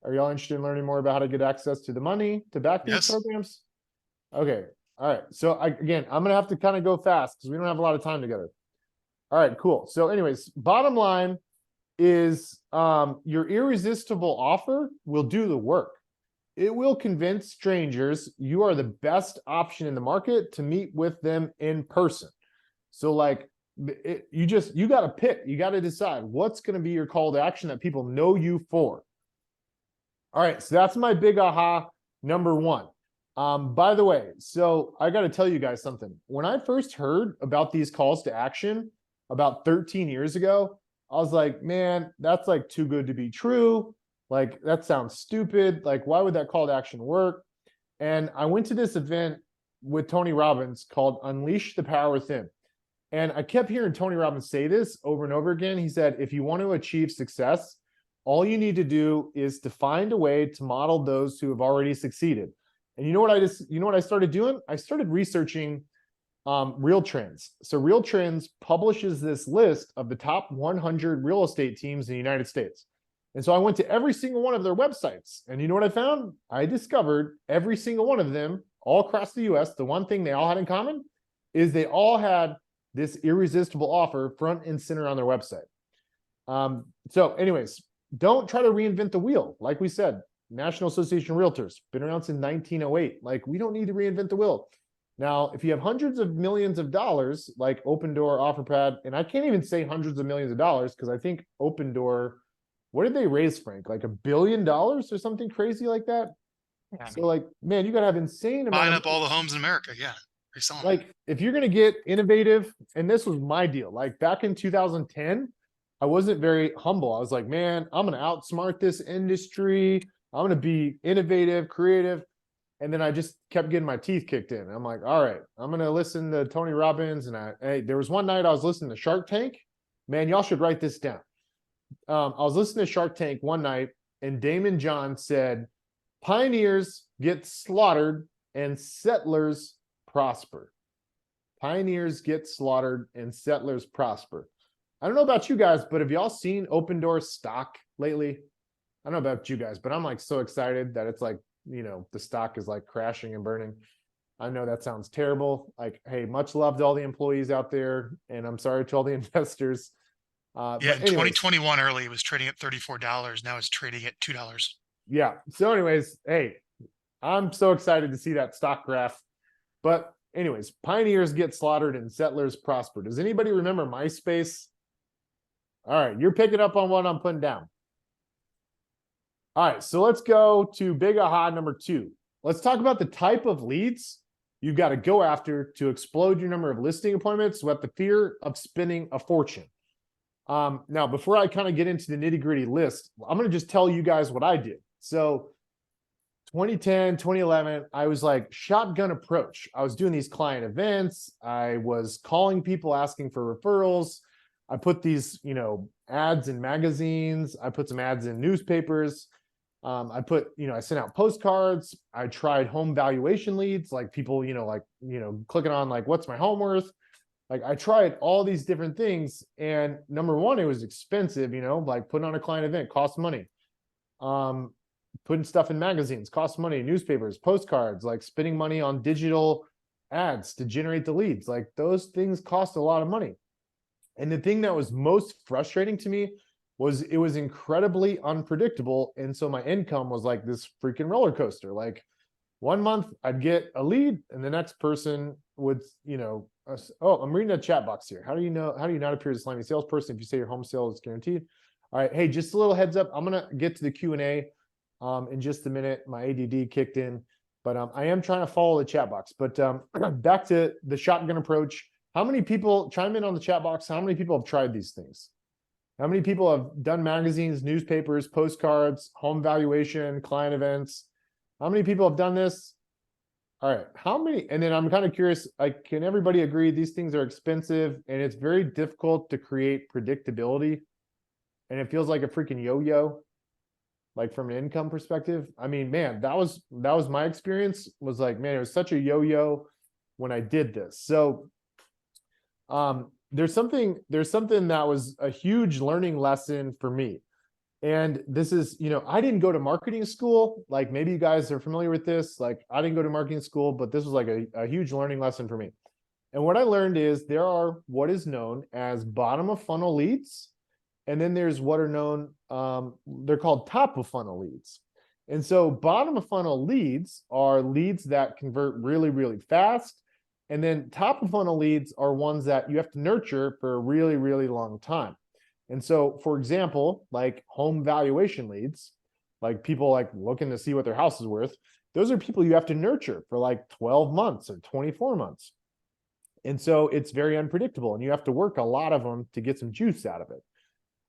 Are y'all interested in learning more about how to get access to the money to back these Yes. programs? Okay. All right. So again, I'm going to have to kind of go fast because we don't have a lot of time together. All right, cool. So anyways, bottom line is your irresistible offer will do the work. It will convince strangers you are the best option in the market to meet with them in person. So like you got to pick, you got to decide what's going to be your call to action that people know you for. All right, so that's my big aha number one. By the way, so I got to tell you guys something. When I first heard about these calls to action about 13 years ago, I was like, man, that's like too good to be true. Like, that sounds stupid. Like, why would that call to action work? And I went to this event with Tony Robbins called Unleash the Power Within. And I kept hearing Tony Robbins say this over and over again. He said, if you want to achieve success, all you need to do is to find a way to model those who have already succeeded. And you know what I started doing? I started researching Real Trends. So Real Trends publishes this list of the top 100 real estate teams in the United States. And so I went to every single one of their websites. And you know what I found? I discovered every single one of them all across the US, the one thing they all had in common is they all had this irresistible offer front and center on their website. So anyways, don't try to reinvent the wheel. Like we said, National Association of Realtors, been around since 1908. Like, we don't need to reinvent the wheel. Now, if you have hundreds of millions of dollars, like Open Door, OfferPad, and I can't even say hundreds of millions of dollars because I think Open Door, what did they raise, Frank? Like $1 billion or something crazy like that? Yeah, So like, man, you gotta have insane amount buying of up all the homes in America. Yeah. Reselling. like, if you're gonna get innovative, and this was my deal, like back in 2010, I wasn't very humble. I was like, man, I'm gonna outsmart this industry. I'm gonna be innovative, creative. And then I just kept getting my teeth kicked in. I'm like, all right, I'm gonna listen to Tony Robbins. And there was one night I was listening to Shark Tank. Man, y'all should write this down. I was listening to Shark Tank one night, and Damon John said, pioneers get slaughtered and settlers prosper. Pioneers get slaughtered and settlers prosper. I don't know about you guys, but have y'all seen Open Door stock lately? I don't know about you guys, but I'm like so excited that it's like, you know, the stock is like crashing and burning. I know that sounds terrible. Like, hey, much love to all the employees out there, and I'm sorry to all the investors. Yeah, But in anyways, 2021 early, it was trading at $34. Now it's trading at $2. yeah. So anyways, hey, I'm so excited to see that stock graph. But anyways, pioneers get slaughtered and settlers prosper. Does anybody remember MySpace? All right, you're picking up on what I'm putting down. All right, so let's go to big aha number 2. Let's talk about the type of leads you've got to go after to explode your number of listing appointments without the fear of spending a fortune. Now, before I kind of get into the nitty-gritty list, I'm going to just tell you guys what I did. So 2010, 2011, I was like shotgun approach. I was doing these client events. I was calling people asking for referrals. I put these, you know, ads in magazines. I put some ads in newspapers. I sent out postcards. I tried home valuation leads, like people, clicking on like, what's my home worth? Like, I tried all these different things. And number one, it was expensive, like putting on a client event costs money. Putting stuff in magazines costs money, newspapers, postcards, like spending money on digital ads to generate the leads. Like, those things cost a lot of money. And the thing that was most frustrating to me was it was incredibly unpredictable. And so my income was like this freaking roller coaster. Like, one month I'd get a lead and the next person would, I'm reading a chat box here. How do you not appear as a slimy salesperson if you say your home sale is guaranteed? All right. Hey, just a little heads up. I'm going to get to the Q&A in just a minute. My ADD kicked in, but I am trying to follow the chat box. But back to the shotgun approach. How many people, chime in on the chat box, how many people have tried these things? How many people have done magazines, newspapers, postcards, home valuation, client events? How many people have done this? All right, how many? And then I'm kind of curious, like, can everybody agree these things are expensive and it's very difficult to create predictability? And it feels like a freaking yo-yo. like from an income perspective. I mean, man, that was my experience, was like, man, it was such a yo-yo when I did this. So there's something that was a huge learning lesson for me. And this is, I didn't go to marketing school. Like maybe you guys are familiar with this. Like I didn't go to marketing school, but this was like a huge learning lesson for me. And what I learned is there are what is known as bottom of funnel leads. And then there's what are known, they're called top of funnel leads. And so bottom of funnel leads are leads that convert really, really fast. And then top of funnel leads are ones that you have to nurture for a really, really long time. And so, for example, like home valuation leads, like people like looking to see what their house is worth, those are people you have to nurture for like 12 months or 24 months. And so it's very unpredictable and you have to work a lot of them to get some juice out of it.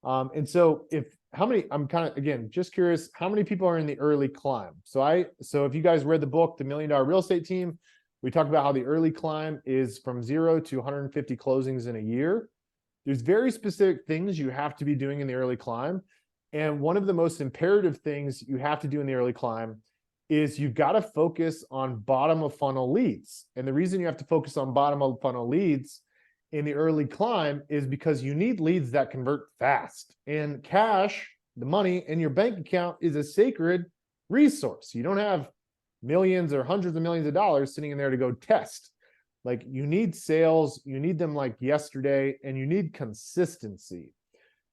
And so I'm kind of, again, just curious, how many people are in the early climb? So if you guys read the book, The $1 Million Real Estate Team, we talked about how the early climb is from 0 to 150 closings in a year. There's very specific things you have to be doing in the early climb. And one of the most imperative things you have to do in the early climb is you've got to focus on bottom of funnel leads. And the reason you have to focus on bottom of funnel leads in the early climb is because you need leads that convert fast. And cash, the money in your bank account, is a sacred resource. You don't have millions or hundreds of millions of dollars sitting in there to go test. Like you need sales, you need them like yesterday, and you need consistency.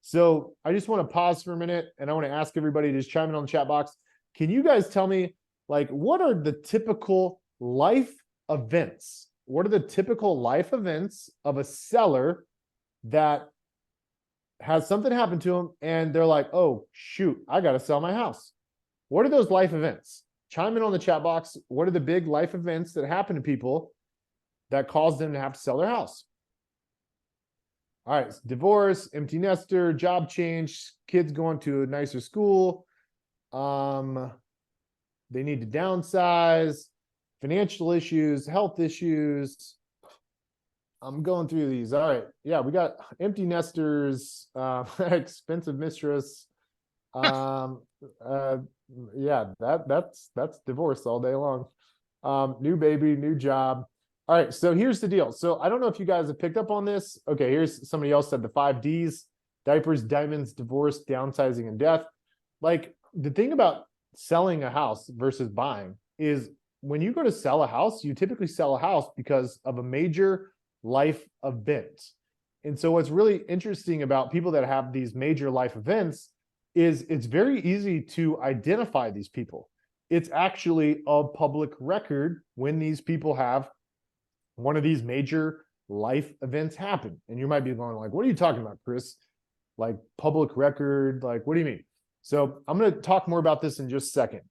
So I just want to pause for a minute and I want to ask everybody to just chime in on the chat box. Can you guys tell me, like, what are the typical life events? What are the typical life events of a seller that has something happen to them and they're like, oh, shoot, I got to sell my house? What are those life events? Chime in on the chat box. What are the big life events that happen to people that cause them to have to sell their house? All right, divorce, empty nester, job change, kids going to a nicer school. They need to downsize, financial issues, health issues. I'm going through these. All right. Yeah, we got empty nesters, expensive mistress. Yeah, that's divorce all day long. New baby, new job. All right, so here's the deal. So I don't know if you guys have picked up on this. Okay, here's somebody else said the 5 Ds: diapers, diamonds, divorce, downsizing, and death. Like the thing about selling a house versus buying is when you go to sell a house, you typically sell a house because of a major life event. And so what's really interesting about people that have these major life events is it's very easy to identify these people. It's actually a public record when these people have one of these major life events happen. And you might be going like, what are you talking about, Chris? Like public record, like, what do you mean? So I'm going to talk more about this in just a second,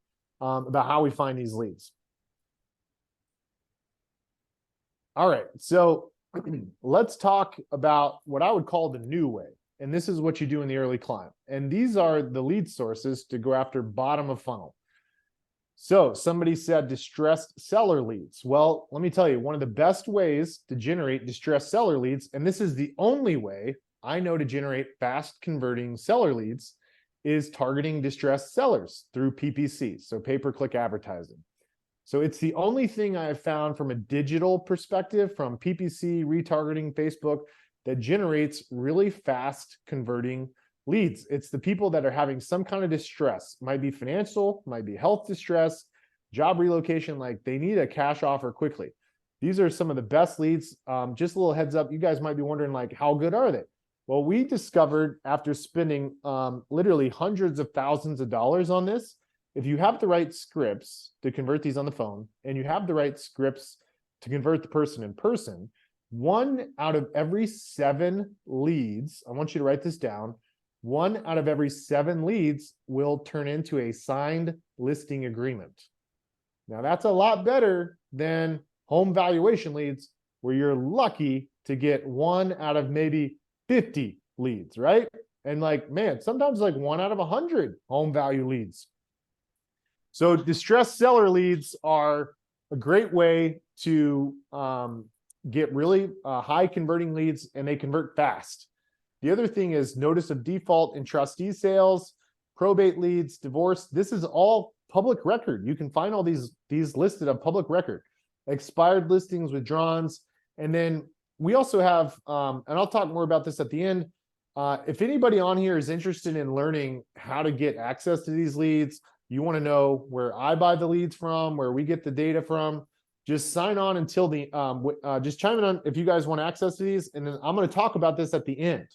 about how we find these leads. All right, so let's talk about what I would call the new way. And this is what you do in the early climb. And these are the lead sources to go after bottom of funnel. So somebody said distressed seller leads. Well, let me tell you, one of the best ways to generate distressed seller leads, and this is the only way I know to generate fast converting seller leads, is targeting distressed sellers through PPC, so pay-per-click advertising. So it's the only thing I have found from a digital perspective, from PPC, retargeting, Facebook, that generates really fast converting leads. It's the people that are having some kind of distress. Might be financial, might be health distress, job relocation, like they need a cash offer quickly. These are some of the best leads. Just a little heads up, you guys might be wondering like, how good are they? Well, we discovered after spending literally hundreds of thousands of dollars on this, if you have the right scripts to convert these on the phone, and you have the right scripts to convert the person in person, 1 out of every 7 leads, I want you to write this down, 1 out of every 7 leads will turn into a signed listing agreement. Now that's a lot better than home valuation leads, where you're lucky to get 1 out of maybe 50 leads, right? And like, man, sometimes like 1 out of 100 home value leads. So distressed seller leads are a great way to get really high converting leads, and they convert fast. The other thing is notice of default and trustee sales. probate leads, divorce. This is all public record. You can find all these listed on public record. Expired listings, withdrawns, and then we also have, and I'll talk more about this at the end. If anybody on here is interested in learning how to get access to these leads, you want to know where I buy the leads from, where we get the data from, just sign on until the, just chime in on if you guys want access to these, and then I'm going to talk about this at the end.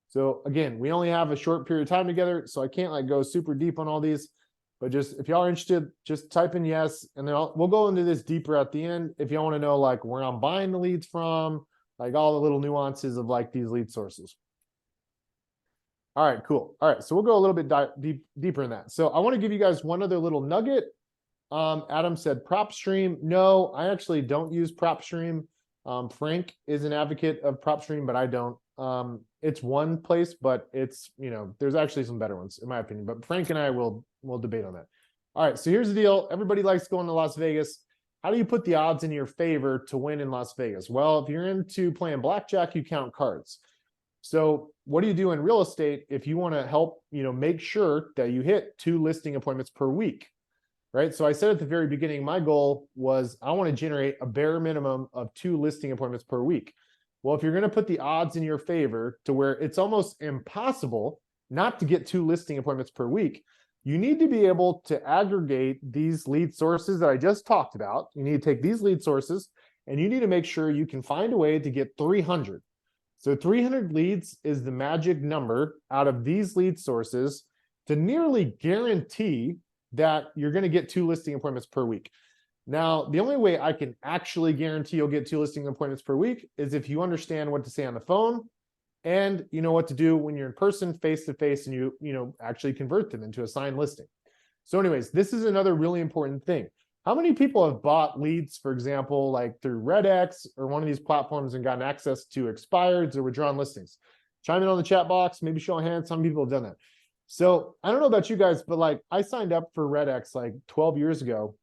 So again, we only have a short period of time together, so I can't like go super deep on all these, but just if y'all are interested, just type in yes, and then we'll go into this deeper at the end. If y'all want to know like where I'm buying the leads from, like all the little nuances of like these lead sources. All right, cool. All right, so we'll go a little bit deeper in that. So I want to give you guys one other little nugget. Adam said prop stream. No, I actually don't use prop stream. Frank is an advocate of prop stream, but I don't. It's one place, but it's, you know, there's actually some better ones in my opinion, but Frank and I will debate on that. All right, so here's the deal. Everybody likes going to Las Vegas. How do you put the odds in your favor to win in Las Vegas? Well, if you're into playing blackjack, you count cards. So what do you do in real estate if you want to help, you know, make sure that you hit 2 listing appointments per week, right? So I said at the very beginning, my goal was I want to generate a bare minimum of 2 listing appointments per week. Well, if you're going to put the odds in your favor to where it's almost impossible not to get 2 listing appointments per week, you need to be able to aggregate these lead sources that I just talked about. You need to take these lead sources and you need to make sure you can find a way to get 300. So 300 leads is the magic number out of these lead sources to nearly guarantee that you're going to get 2 listing appointments per week. Now, the only way I can actually guarantee you'll get 2 listing appointments per week is if you understand what to say on the phone and you know what to do when you're in person, face to face, and you actually convert them into a signed listing. So anyways, this is another really important thing. How many people have bought leads, for example, like through RedX or one of these platforms and gotten access to expireds or withdrawn listings? Chime in on the chat box, maybe show a hand. Some people have done that. So I don't know about you guys, but like I signed up for RedX like 12 years ago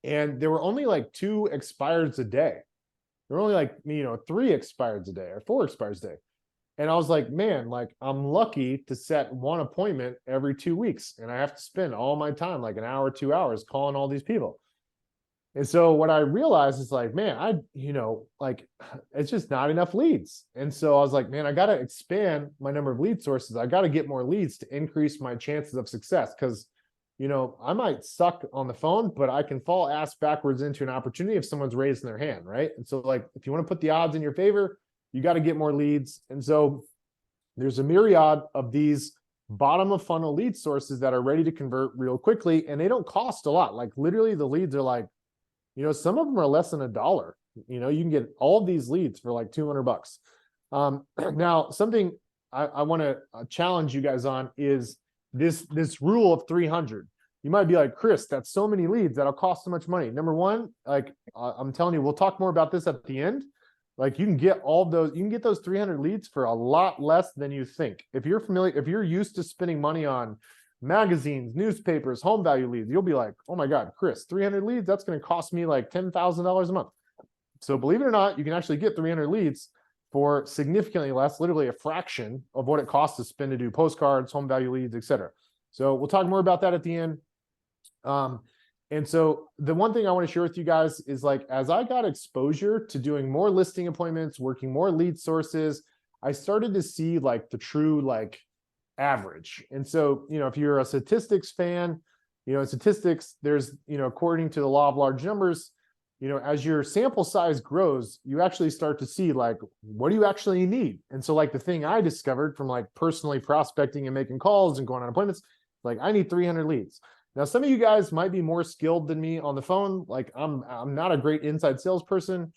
and there were only like 2 expireds a day. There were only like, 3 expireds a day or 4 expireds a day. And I was like, man, like I'm lucky to set 1 appointment every 2 weeks. And I have to spend all my time, like an hour, 2 hours calling all these people. And so what I realized is like, man, like it's just not enough leads. And so I was like, man, I got to expand my number of lead sources. I got to get more leads to increase my chances of success. Cause I might suck on the phone, but I can fall ass backwards into an opportunity if someone's raising their hand. Right. And so like, if you want to put the odds in your favor, you got to get more leads. And so there's a myriad of these bottom of funnel lead sources that are ready to convert real quickly. And they don't cost a lot. Like literally the leads are like, some of them are less than $1. You can get all of these leads for like $200. Now, something I want to challenge you guys on is this rule of 300. You might be like, Chris, that's so many leads that'll cost so much money. Number one, like I'm telling you, we'll talk more about this at the end. Like you can get all of those, you can get those 300 leads for a lot less than you think. If you're used to spending money on magazines, newspapers, home value leads, you'll be like, oh my God, Chris, 300 leads, that's going to cost me like $10,000 a month. So believe it or not, you can actually get 300 leads for significantly less, literally a fraction of what it costs to spend to do postcards, home value leads, etc. So we'll talk more about that at the end. And so the one thing I want to share with you guys is like, as I got exposure to doing more listing appointments, working more lead sources, I started to see like the true like average. And so, if you're a statistics fan, in statistics, there's, according to the law of large numbers, as your sample size grows, you actually start to see like, what do you actually need? And so like the thing I discovered from like personally prospecting and making calls and going on appointments, like I need 300 leads. Now, some of you guys might be more skilled than me on the phone. Like I'm not a great inside salesperson.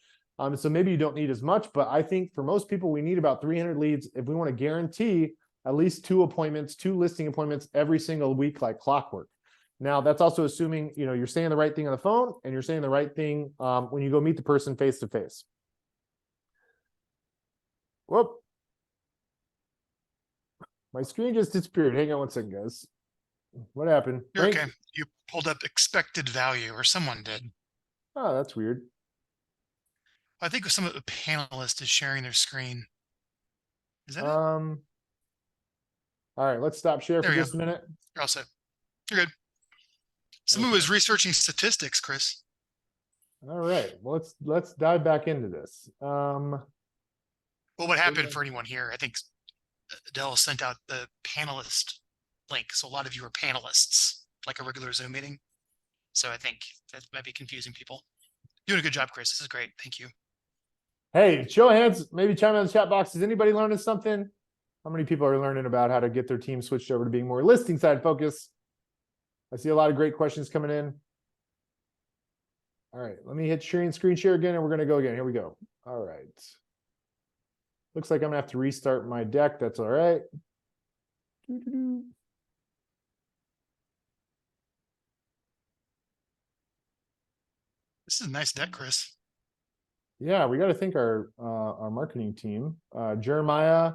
So maybe you don't need as much, but I think for most people, we need about 300 leads if we want to guarantee at least 2 appointments, 2 listing appointments every single week, like clockwork. Now, that's also assuming, you're saying the right thing on the phone and you're saying the right thing when you go meet the person face to face. Whoop. My screen just disappeared. Hang on one second, guys. What happened? You're okay. You pulled up expected value, or someone did. Oh, that's weird. I think some of the panelists is sharing their screen. Is that it? All right, let's stop share There for we just a minute. You're all set. You're good. Someone was researching statistics, Chris. All right, well, let's dive back into this. Well, what happened for anyone here? I think Adele sent out the panelist link, so a lot of you are panelists, like a regular Zoom meeting. So I think that might be confusing people. Doing a good job, Chris. This is great. Thank you. Hey, show of hands, maybe chime in the chat box. Is anybody learning something? How many people are learning about how to get their team switched over to being more listing side focused? I see a lot of great questions coming in. All right, let me hit sharing screen share again, and we're gonna go again. Here we go. All right. Looks like I'm gonna have to restart my deck. That's all right. This is a nice deck, Chris. Yeah, we got to thank our marketing team, Jeremiah,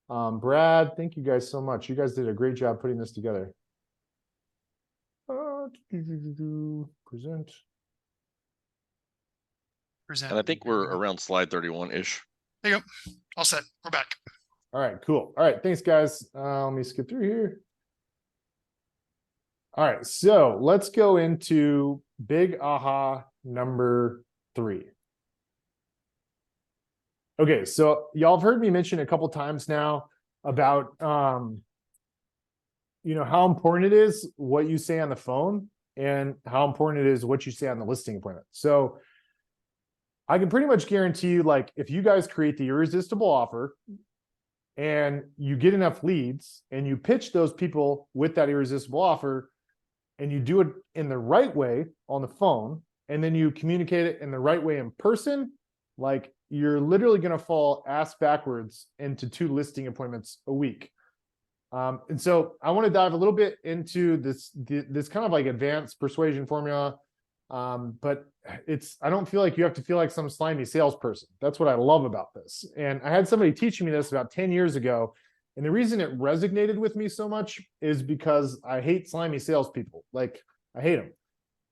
Brad. Thank you guys so much. You guys did a great job putting this together. Present. Present. And I think we're around slide 31-ish. There you go. All set. We're back. All right, cool. All right, thanks, guys. Let me skip through here. All right, so let's go into big aha number 3. Okay, so y'all have heard me mention a couple times now about you know, how important it is what you say on the phone and how important it is what you say on the listing appointment. So I can pretty much guarantee you, like, if you guys create the irresistible offer and you get enough leads and you pitch those people with that irresistible offer and you do it in the right way on the phone, and then you communicate it in the right way in person, like, you're literally going to fall ass backwards into 2 listing appointments a week. And so I want to dive a little bit into this kind of like advanced persuasion formula. But I don't feel like you have to feel like some slimy salesperson. That's what I love about this. And I had somebody teaching me this about 10 years ago. And the reason it resonated with me so much is because I hate slimy salespeople. Like, I hate them.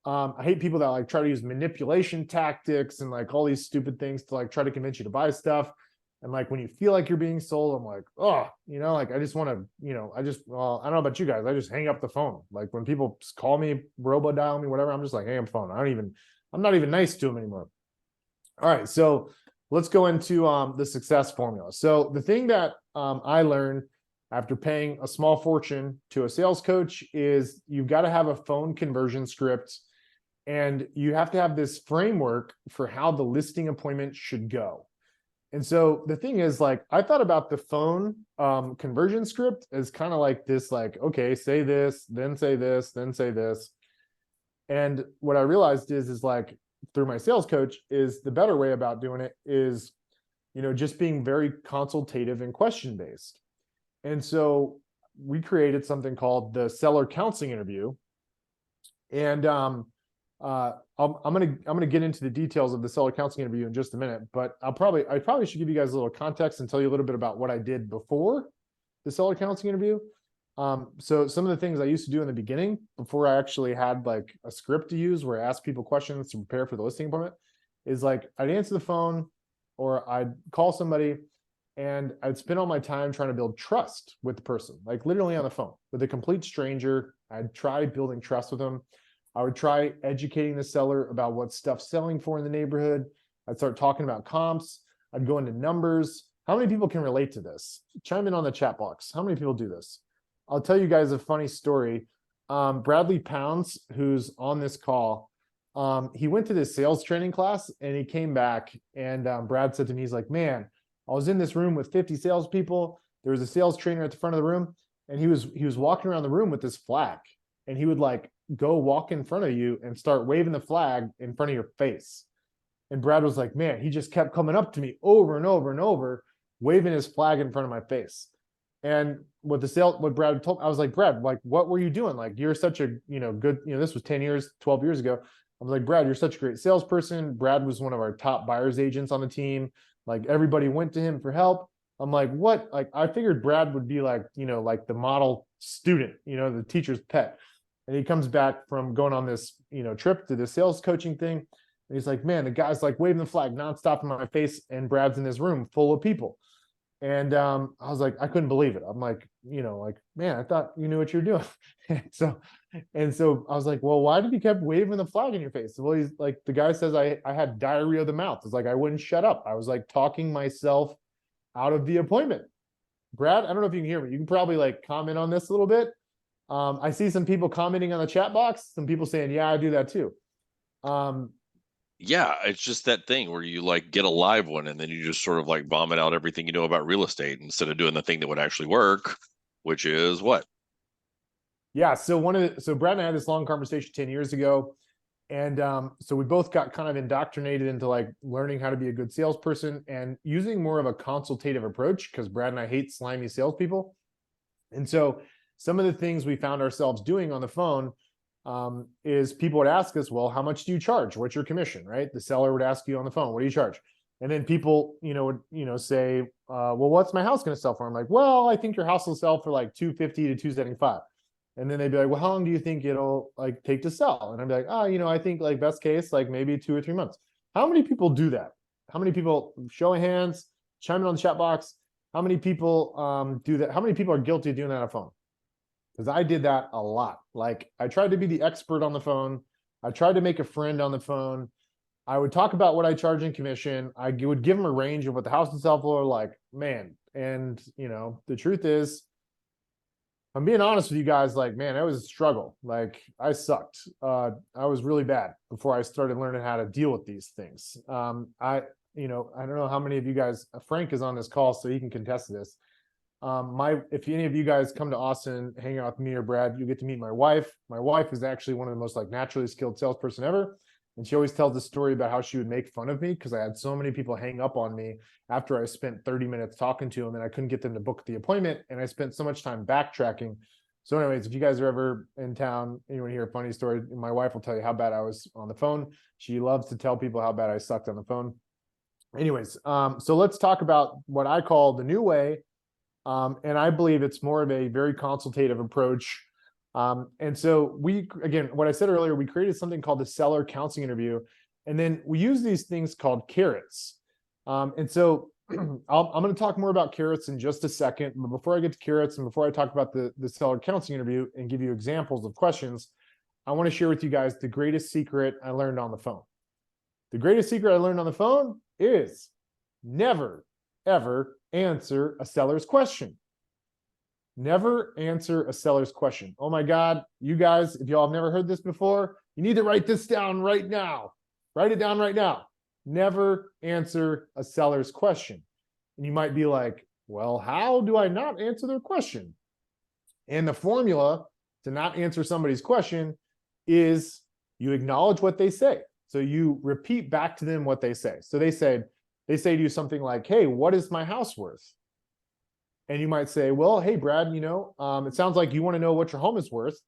I hate people that like try to use manipulation tactics and like all these stupid things to like try to convince you to buy stuff. And like, when you feel like you're being sold, I'm like, oh, you know, like, I just want to, you know, well, I don't know about you guys. I just hang up the phone. Like, when people call me, robo dial me, whatever, I'm just like, hang up the phone. I'm not even nice to them anymore. All right. So let's go into the success formula. So the thing that I learned after paying a small fortune to a sales coach is you've got to have a phone conversion script, and you have to have this framework for how the listing appointment should go. And so the thing is, like, I thought about the phone conversion script as kind of like this, like, okay, say this, then say this, then say this. And what I realized is like, through my sales coach, is the better way about doing it is, you know, just being very consultative and question based. And so we created something called the seller counseling interview. And I'm gonna get into the details of the seller counseling interview in just a minute, but I probably should give you guys a little context and tell you a little bit about what I did before the seller counseling interview. So some of the things I used to do in the beginning, before I actually had like a script to use where I asked people questions to prepare for the listing appointment, is like, I'd answer the phone or I'd call somebody and I'd spend all my time trying to build trust with the person, like literally on the phone with a complete stranger. I'd try building trust with them. I would try educating the seller about what stuff's selling for in the neighborhood. I'd start talking about comps. I'd go into numbers. How many people can relate to this? Chime in on the chat box. How many people do this? I'll tell you guys a funny story. Bradley Pounds, who's on this call, he went to this sales training class and he came back, and Brad said to me, he's like, man, I was in this room with 50 salespeople. There was a sales trainer at the front of the room, and he was walking around the room with this flag, and he would like go walk in front of you and start waving the flag in front of your face. And Brad was like, man, he just kept coming up to me over and over and over, waving his flag in front of my face. And what Brad told me, I was like, Brad, like, what were you doing? Like, you're such a, good, this was 10 years, 12 years ago. I was like, Brad, you're such a great salesperson. Brad was one of our top buyer's agents on the team. Like, everybody went to him for help. I'm like, what? Like, I figured Brad would be like, like the model student, the teacher's pet. And he comes back from going on this, trip to the sales coaching thing. And he's like, man, the guy's like waving the flag nonstop in my face, and Brad's in this room full of people. And I was like, I couldn't believe it. I'm like, like, man, I thought you knew what you're doing. and so I was like, well, why did you kept waving the flag in your face? Well, he's like, the guy says I had diarrhea of the mouth. It's like I wouldn't shut up. I was like talking myself out of the appointment. Brad, I don't know if you can hear me. You can probably like comment on this a little bit. I see some people commenting on the chat box, some people saying, yeah, I do that too. Yeah, it's just that thing where you like get a live one and then you just sort of like vomit out everything you know about real estate instead of doing the thing that would actually work, which is what? Yeah, so Brad and I had this long conversation 10 years ago. And so we both got kind of indoctrinated into like learning how to be a good salesperson and using more of a consultative approach, because Brad and I hate slimy salespeople. And so some of the things we found ourselves doing on the phone is people would ask us, well, how much do you charge? What's your commission, right? The seller would ask you on the phone, what do you charge? And then people, would, say, well, what's my house going to sell for? I'm like, well, I think your house will sell for like 250 to 275. And then they'd be like, well, how long do you think it'll like take to sell? And I'd be like, oh, I think like best case, like maybe 2 or 3 months. How many people do that? How many people, show of hands, chime in on the chat box? How many people do that? How many people are guilty of doing that on a phone? Because I did that a lot. Like I tried to be the expert on the phone. I tried to make a friend on the phone. I would talk about what I charge in commission. I would give them a range of what the house would sell for, like, man. And, the truth is, I'm being honest with you guys, like, man, it was a struggle. Like I sucked. I was really bad before I started learning how to deal with these things. I don't know how many of you guys, Frank is on this call, so he can contest this. If any of you guys come to Austin, hang out with me or Brad, you get to meet my wife. My wife is actually one of the most like naturally skilled salesperson ever. And she always tells the story about how she would make fun of me because I had so many people hang up on me after I spent 30 minutes talking to them and I couldn't get them to book the appointment. And I spent so much time backtracking. So anyways, if you guys are ever in town and you want to hear a funny story, my wife will tell you how bad I was on the phone. She loves to tell people how bad I sucked on the phone. Anyways, so let's talk about what I call the new way. And I believe it's more of a very consultative approach. And so again, what I said earlier, we created something called the seller counseling interview. And then we use these things called carrots. And so I'm going to talk more about carrots in just a second. But before I get to carrots and before I talk about the seller counseling interview and give you examples of questions, I want to share with you guys the greatest secret I learned on the phone. The greatest secret I learned on the phone is never, ever answer a seller's question. Never answer a seller's question. Oh my God, you guys, if y'all have never heard this before, you need to write this down right now. Write it down right now. Never answer a seller's question. And you might be like, well, how do I not answer their question? And the formula to not answer somebody's question is you acknowledge what they say. So you repeat back to them what they say. So they say to you something like, hey, what is my house worth? And you might say, well, hey, Brad, it sounds like you want to know what your home is worth.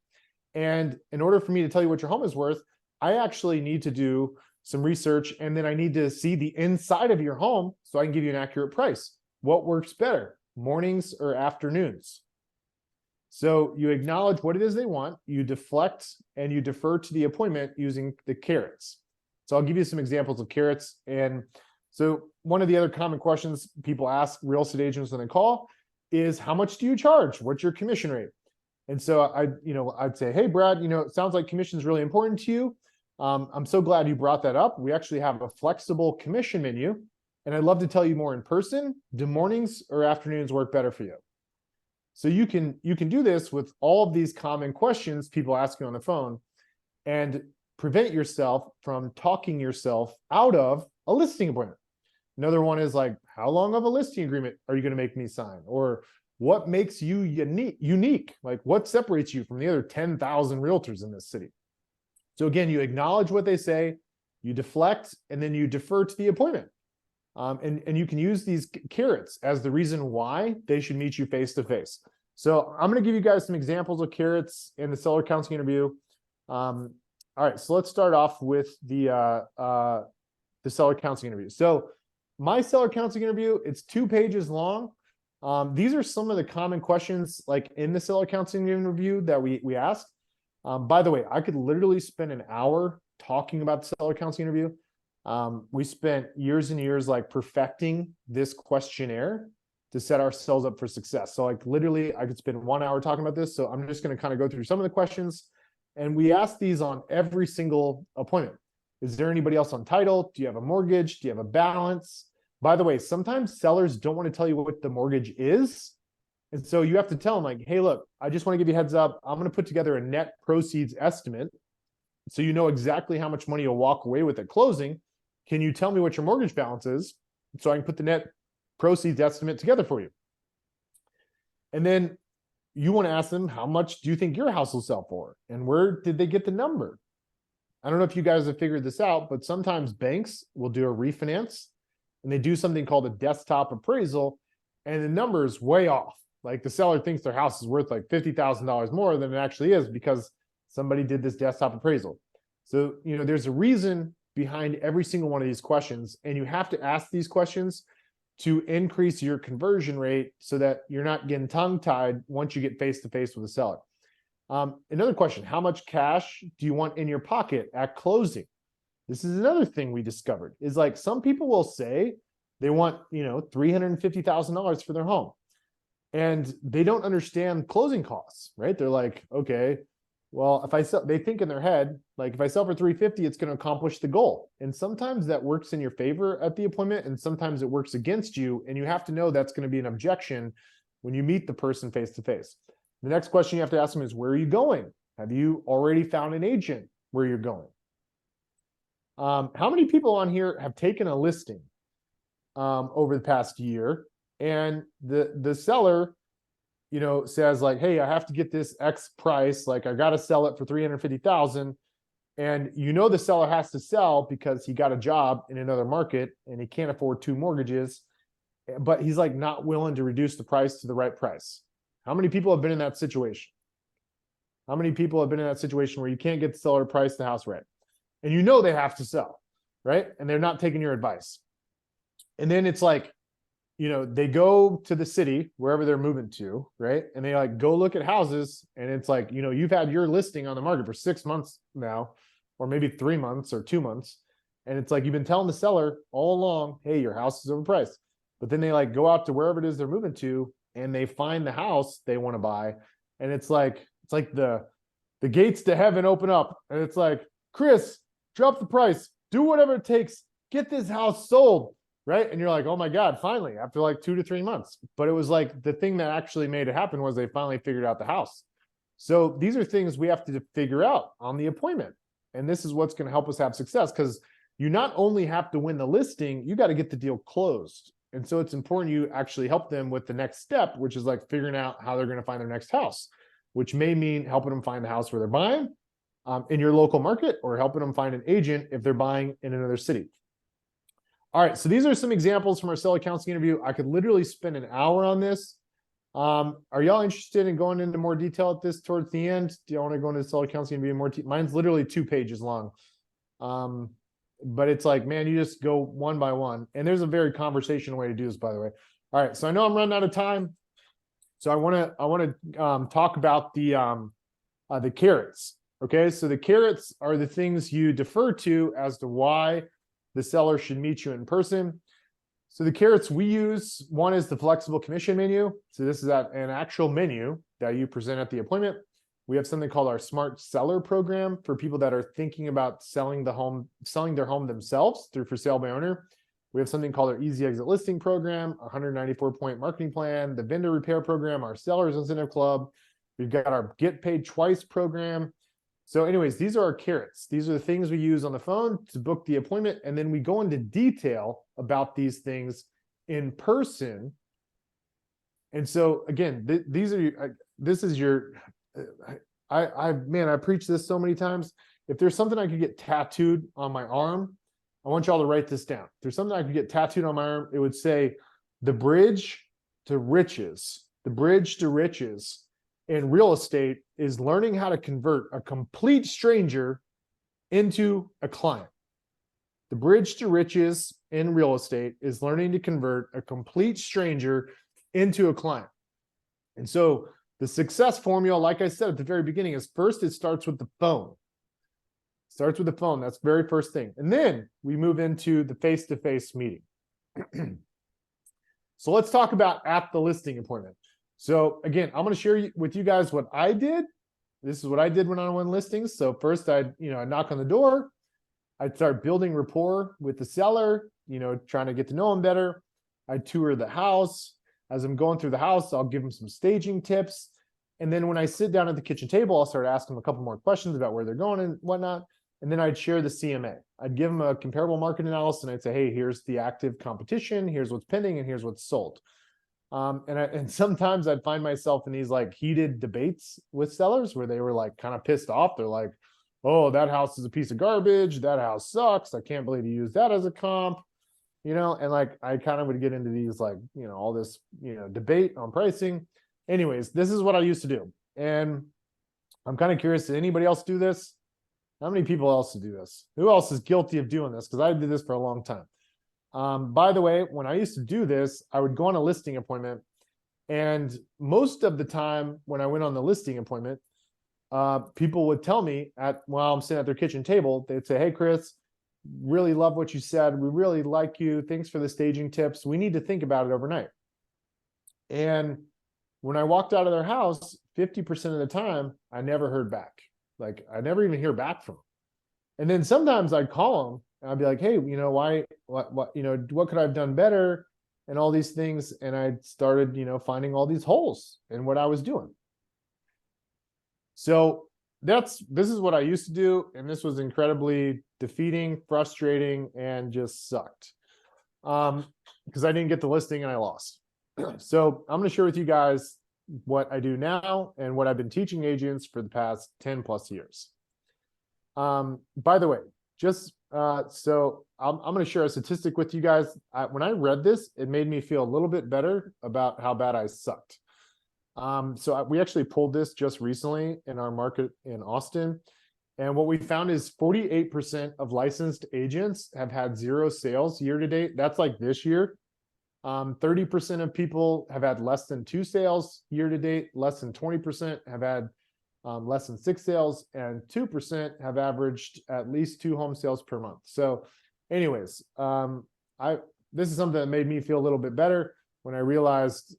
And in order for me to tell you what your home is worth, I actually need to do some research. And then I need to see the inside of your home so I can give you an accurate price. What works better, mornings or afternoons? So you acknowledge what it is they want, you deflect, and you defer to the appointment using the carrots. So I'll give you some examples of carrots. And so one of the other common questions people ask real estate agents when they call is, how much do you charge? What's your commission rate? And so I'd say, hey, Brad, it sounds like commission is really important to you. I'm so glad you brought that up. We actually have a flexible commission menu, and I'd love to tell you more in person. Do mornings or afternoons work better for you? So you can do this with all of these common questions people ask you on the phone and prevent yourself from talking yourself out of a listing appointment. Another one is like, how long of a listing agreement are you going to make me sign? Or what makes you unique? Like what separates you from the other 10,000 realtors in this city? So again, you acknowledge what they say, you deflect, and then you defer to the appointment. And you can use these carrots as the reason why they should meet you face to face. So I'm going to give you guys some examples of carrots in the seller counseling interview. All right, so let's start off with the seller counseling interview. So my seller counseling interview, it's 2 pages long. These are some of the common questions like in the seller counseling interview that we asked. By the way, I could literally spend an hour talking about the seller counseling interview. We spent years and years like perfecting this questionnaire. to set ourselves up for success. So like literally I could spend 1 hour talking about this. So I'm just going to kind of go through some of the questions, and we ask these on every single appointment. Is there anybody else on title? Do you have a mortgage? Do you have a balance? By the way, sometimes sellers don't want to tell you what the mortgage is. And so you have to tell them like, hey, look, I just want to give you a heads up. I'm going to put together a net proceeds estimate so you know exactly how much money you'll walk away with at closing. Can you tell me what your mortgage balance is so I can put the net proceeds estimate together for you? And then you want to ask them, how much do you think your house will sell for? And where did they get the number? I don't know if you guys have figured this out, but sometimes banks will do a refinance and they do something called a desktop appraisal, and the number is way off. Like the seller thinks their house is worth like $50,000 more than it actually is because somebody did this desktop appraisal. So, you know, there's a reason behind every single one of these questions, and you have to ask these questions to increase your conversion rate so that you're not getting tongue-tied once you get face-to-face with a seller. Another question, how much cash do you want in your pocket at closing? This is another thing we discovered, is like some people will say they want, you know, $350,000 for their home, and they don't understand closing costs, right? They're like, okay, well, if I sell, they think in their head, like if I sell for 350, it's going to accomplish the goal. And sometimes that works in your favor at the appointment, and sometimes it works against you. And you have to know that's going to be an objection when you meet the person face to face. The next question you have to ask them is, where are you going? Have you already found an agent where you're going? How many people on here have taken a listing over the past year, and the seller, you know, says like, hey, I have to get this X price, like I got to sell it for 350,000. And you know, the seller has to sell because he got a job in another market and he can't afford 2 mortgages, but he's like not willing to reduce the price to the right price. How many people have been in that situation? How many people have been in that situation where you can't get the seller to price the house right? And you know they have to sell, right? And they're not taking your advice. And then it's like, you know, they go to the city, wherever they're moving to, right? And they like go look at houses, and it's like, you know, you've had your listing on the market for 6 months now, or maybe 3 months or 2 months. And it's like, you've been telling the seller all along, hey, your house is overpriced. But then they like go out to wherever it is they're moving to, and they find the house they want to buy. And it's like the gates to heaven open up. And it's like, Chris, drop the price, do whatever it takes, get this house sold. Right? And you're like, oh my God, finally, after like 2 to 3 months. But it was like the thing that actually made it happen was they finally figured out the house. So these are things we have to figure out on the appointment. And this is what's going to help us have success, because you not only have to win the listing, you got to get the deal closed. And so it's important you actually help them with the next step, which is like figuring out how they're going to find their next house, which may mean helping them find the house where they're buying in your local market, or helping them find an agent if they're buying in another city. All right, so these are some examples from our seller counseling interview. I could literally spend an hour on this. Are y'all interested in going into more detail at this towards the end? Do y'all want to go into the seller counseling interview more? Mine's literally 2 pages long. But it's like, man, you just go one by one. And there's a very conversational way to do this, by the way. All right, so I know I'm running out of time. So I want to talk about the carrots. Okay, so the carrots are the things you defer to as to why the seller should meet you in person. So the carrots we use, one is the flexible commission menu. So this is an actual menu that you present at the appointment. We have something called our Smart Seller program for people that are thinking about selling their home themselves through for sale by owner. We have something called our Easy Exit Listing program, our 194-point marketing plan, the vendor repair program, our Sellers Incentive Club. We've got our Get Paid Twice program. So anyways, these are our carrots. These are the things we use on the phone to book the appointment. And then we go into detail about these things in person. And so again, I preach this so many times. If there's something I could get tattooed on my arm, I want y'all to write this down. If there's something I could get tattooed on my arm, it would say the bridge to riches. The bridge to riches in real estate is learning how to convert a complete stranger into a client. The bridge to riches in real estate is learning to convert a complete stranger into a client. And so the success formula, like I said at the very beginning, is first it starts with the phone. Starts with the phone. That's the very first thing. And then we move into the face-to-face meeting. So let's talk about at the listing appointment. So again, I'm going to share with you guys what I did. This is what I did when I won listings. So first I'd knock on the door. I'd start building rapport with the seller, trying to get to know them better. I'd tour the house. As I'm going through the house, I'll give them some staging tips. And then when I sit down at the kitchen table, I'll start asking them a couple more questions about where they're going and whatnot. And then I'd share the CMA. I'd give them a comparable market analysis and I'd say, hey, here's the active competition, here's what's pending, and here's what's sold. And sometimes I'd find myself in these like heated debates with sellers where they were like kind of pissed off. They're like, oh, that house is a piece of garbage. That house sucks. I can't believe you used that as a comp. And like I kind of would get into these like, all this, debate on pricing. Anyways, this is what I used to do. And I'm kind of curious, did anybody else do this? How many people else do this? Who else is guilty of doing this? Because I did this for a long time. By the way, when I used to do this, I would go on a listing appointment. And most of the time when I went on the listing appointment, people would tell me while I'm sitting at their kitchen table, they'd say, hey, Chris, really love what you said. We really like you. Thanks for the staging tips. We need to think about it overnight. And when I walked out of their house, 50% of the time, I never heard back. Like I never even hear back from them. And then sometimes I'd call them and I'd be like, hey, what could I have done better? And all these things. And I started, finding all these holes in what I was doing. So this is what I used to do. And this was incredibly defeating, frustrating, and just sucked. Because I didn't get the listing and I lost. So I'm going to share with you guys what I do now and what I've been teaching agents for the past 10 plus years. By the way, so I'm going to share a statistic with you guys. When I read this, it made me feel a little bit better about how bad I sucked. We actually pulled this just recently in our market in Austin. And what we found is 48% of licensed agents have had 0 sales year to date. That's like this year. 30% of people have had less than 2 sales year to date. Less than 20% have had less than 6 sales, and 2% have averaged at least 2 home sales per month. So anyways, this is something that made me feel a little bit better when I realized,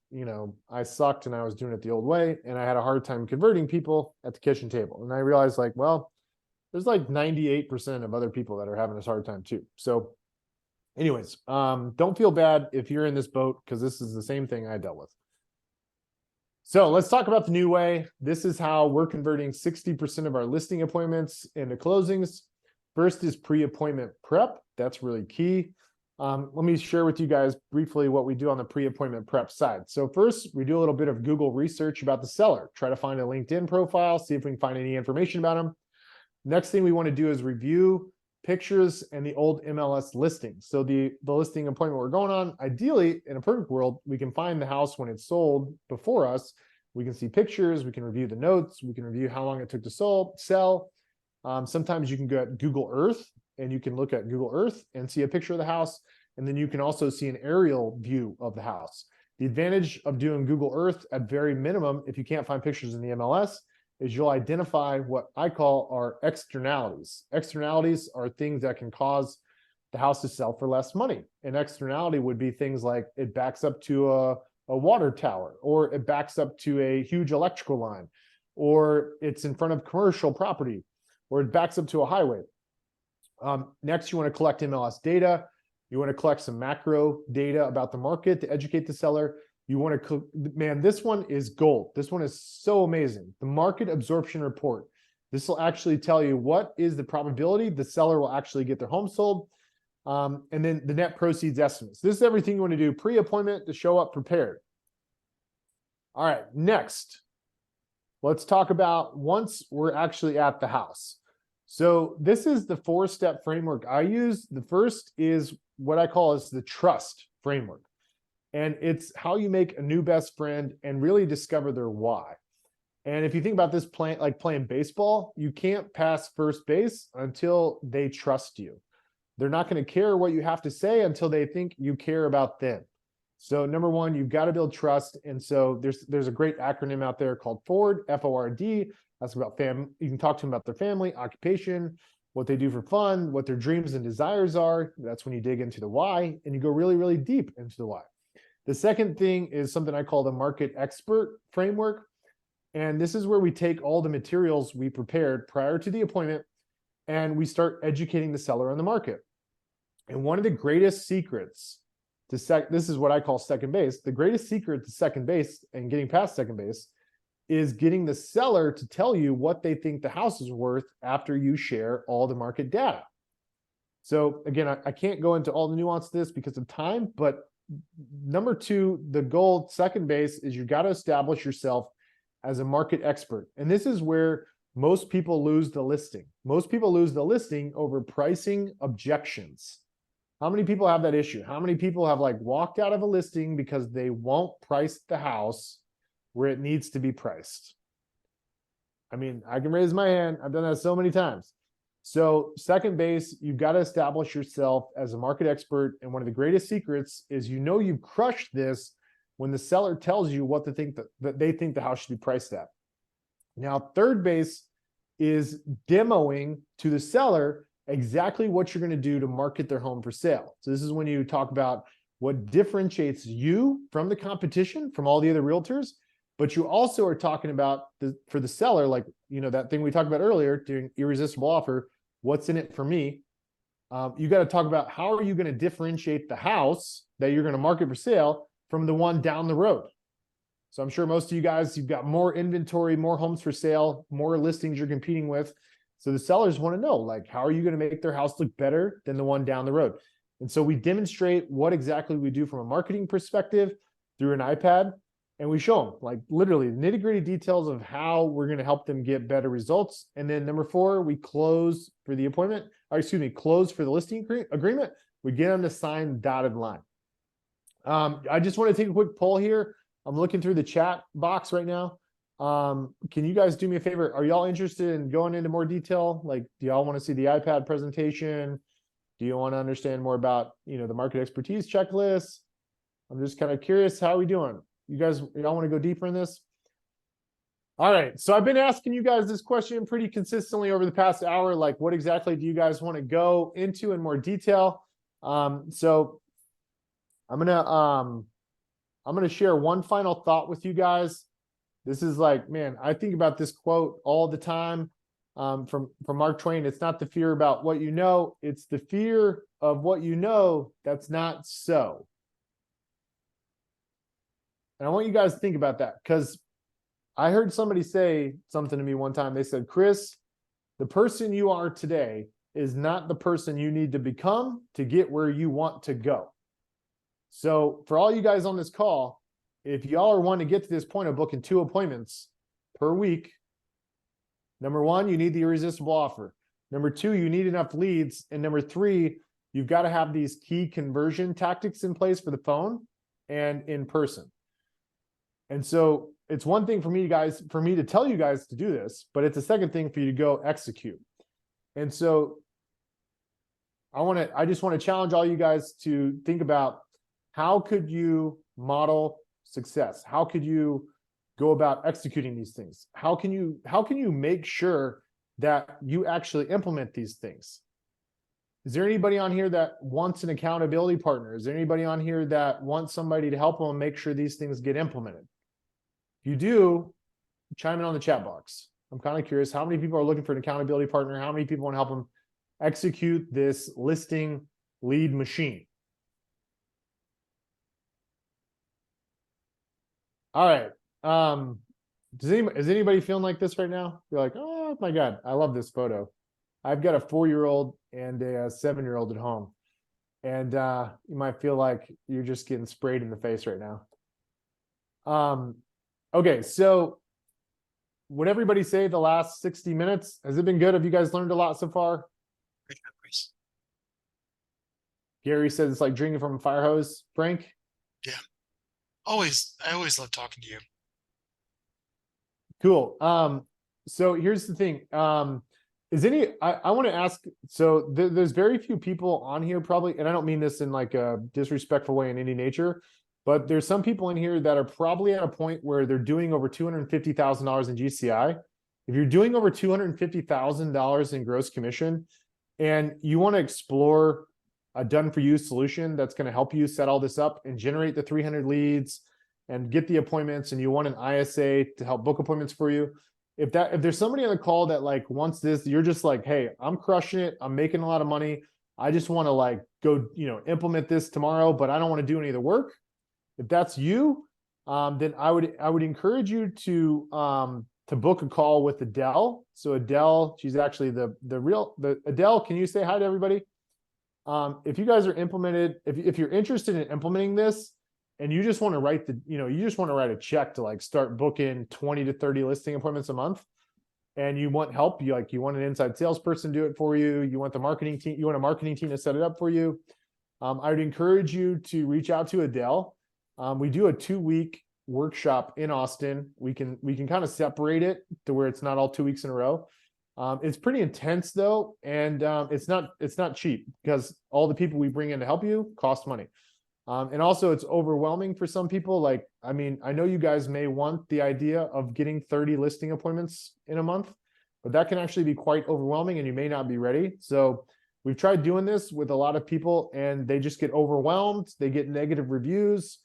I sucked and I was doing it the old way, and I had a hard time converting people at the kitchen table. And I realized like, well, there's like 98% of other people that are having this hard time too. So anyways, don't feel bad if you're in this boat, because this is the same thing I dealt with. So let's talk about the new way. This is how we're converting 60% of our listing appointments into closings. First is pre-appointment prep. That's really key. Let me share with you guys briefly what we do on the pre-appointment prep side. So first, we do a little bit of Google research about the seller. Try to find a LinkedIn profile, see if we can find any information about them. Next thing we want to do is review pictures and the old MLS listings. So the listing appointment we're going on, ideally, in a perfect world, we can find the house when it's sold before us. We can see pictures, we can review the notes, we can review how long it took to sell. Sometimes you can go at Google Earth, and you can look at Google Earth and see a picture of the house. And then you can also see an aerial view of the house. The advantage of doing Google Earth at very minimum, if you can't find pictures in the MLS, is you'll identify what I call our externalities. Externalities are things that can cause the house to sell for less money. An externality would be things like it backs up to a water tower, or it backs up to a huge electrical line, or it's in front of commercial property, or it backs up to a highway. Next, you want to collect MLS data. You want to collect some macro data about the market to educate the seller. You want to, man, this one is gold. This one is so amazing. The market absorption report. This will actually tell you what is the probability the seller will actually get their home sold. And then the net proceeds estimates. This is everything you want to do pre-appointment to show up prepared. All right, next, let's talk about once we're actually at the house. So this is the 4-step framework I use. The first is what I call is the trust framework. And it's how you make a new best friend and really discover their why. And if you think about this like playing baseball, you can't pass first base until they trust you. They're not going to care what you have to say until they think you care about them. So number one, you've got to build trust. And so there's a great acronym out there called FORD, F-O-R-D. That's about family. You can talk to them about their family, occupation, what they do for fun, what their dreams and desires are. That's when you dig into the why, and you go really, really deep into the why. The second thing is something I call the market expert framework. And this is where we take all the materials we prepared prior to the appointment and we start educating the seller on the market. And one of the greatest secrets to this is what I call second base. The greatest secret to second base and getting past second base is getting the seller to tell you what they think the house is worth after you share all the market data. So again, I can't go into all the nuance of this because of time, but number two, the goal, second base, is you got to establish yourself as a market expert. And this is where most people lose the listing. Most people lose the listing over pricing objections. How many people have that issue? How many people have like walked out of a listing because they won't price the house where it needs to be priced? I mean, I can raise my hand. I've done that so many times. So second base, you've got to establish yourself as a market expert. And one of the greatest secrets is, you know, you've crushed this when the seller tells you what to think that they think the house should be priced at. Now, third base is demoing to the seller exactly what you're going to do to market their home for sale. So this is when you talk about what differentiates you from the competition, from all the other realtors, but you also are talking about for the seller, like, you know, that thing we talked about earlier, doing irresistible offer, what's in it for me? You got to talk about how are you going to differentiate the house that you're going to market for sale from the one down the road. So I'm sure most of you guys, you've got more inventory, more homes for sale, more listings you're competing with. So the sellers want to know, like, how are you going to make their house look better than the one down the road? And so we demonstrate what exactly we do from a marketing perspective through an iPad. And we show them, like, literally the nitty-gritty details of how we're going to help them get better results. And then number four, we close for the appointment, or excuse me, close for the listing agreement. We get them to sign the dotted line. I just want to take a quick poll here. I'm looking through the chat box right now. Can you guys do me a favor? Are y'all interested in going into more detail? Like, do y'all want to see the iPad presentation? Do you want to understand more about, you know, the market expertise checklist? I'm just kind of curious, how are we doing? Y'all want to go deeper in this? All right. So I've been asking you guys this question pretty consistently over the past hour. Like, what exactly do you guys want to go into in more detail? So I'm gonna share one final thought with you guys. This is like, man, I think about this quote all the time, from Mark Twain. It's not the fear about what you know, it's the fear of what you know that's not so. And I want you guys to think about that, because I heard somebody say something to me one time. They said, Chris, the person you are today is not the person you need to become to get where you want to go. So for all you guys on this call, if y'all are wanting to get to this point of booking 2 appointments per week, number one, you need the irresistible offer. Number two, you need enough leads. And number three, you've got to have these key conversion tactics in place for the phone and in person. And so it's one thing for me to tell you guys to do this, but it's a second thing for you to go execute. And so I just want to challenge all you guys to think about, how could you model success? How could you go about executing these things? How can you make sure that you actually implement these things? Is there anybody on here that wants an accountability partner? Is there anybody on here that wants somebody to help them make sure these things get implemented? If you do, chime in on the chat box. I'm kind of curious, how many people are looking for an accountability partner? How many people want to help them execute this listing lead machine? All right. Is anybody feeling like this right now? You're like, oh my God, I love this photo. I've got a 4-year-old and a 7-year-old at home. And you might feel like you're just getting sprayed in the face right now. Okay, so would everybody say the last 60 minutes? Has it been good? Have you guys learned a lot so far? Great memories. Gary says it's like drinking from a fire hose. Frank? Yeah. I always love talking to you. Cool. So here's the thing. I want to ask, so there's very few people on here probably, and I don't mean this in like a disrespectful way in any nature, but there's some people in here that are probably at a point where they're doing over $250,000 in GCI. If you're doing over $250,000 in gross commission and you want to explore a done for you solution that's going to help you set all this up and generate the 300 leads and get the appointments, and you want an ISA to help book appointments for you. If there's somebody on the call that like wants this, you're just like, hey, I'm crushing it. I'm making a lot of money. I just want to like go, implement this tomorrow, but I don't want to do any of the work. If that's you, then I would encourage you to book a call with Adele. So Adele, she's actually the Adele. Can you say hi to everybody? If you guys are if you're interested in implementing this, and you just want to write you just want to write a check to like start booking 20 to 30 listing appointments a month, and you want help, you want an inside salesperson to do it for you. You want the marketing team, you want a marketing team to set it up for you. I would encourage you to reach out to Adele. We do a 2-week workshop in Austin. We can kind of separate it to where it's not all 2 weeks in a row. It's pretty intense though, and it's not cheap because all the people we bring in to help you cost money. And also it's overwhelming for some people. Like, I mean, I know you guys may want the idea of getting 30 listing appointments in a month, but that can actually be quite overwhelming and you may not be ready. So we've tried doing this with a lot of people and they just get overwhelmed. They get negative reviews.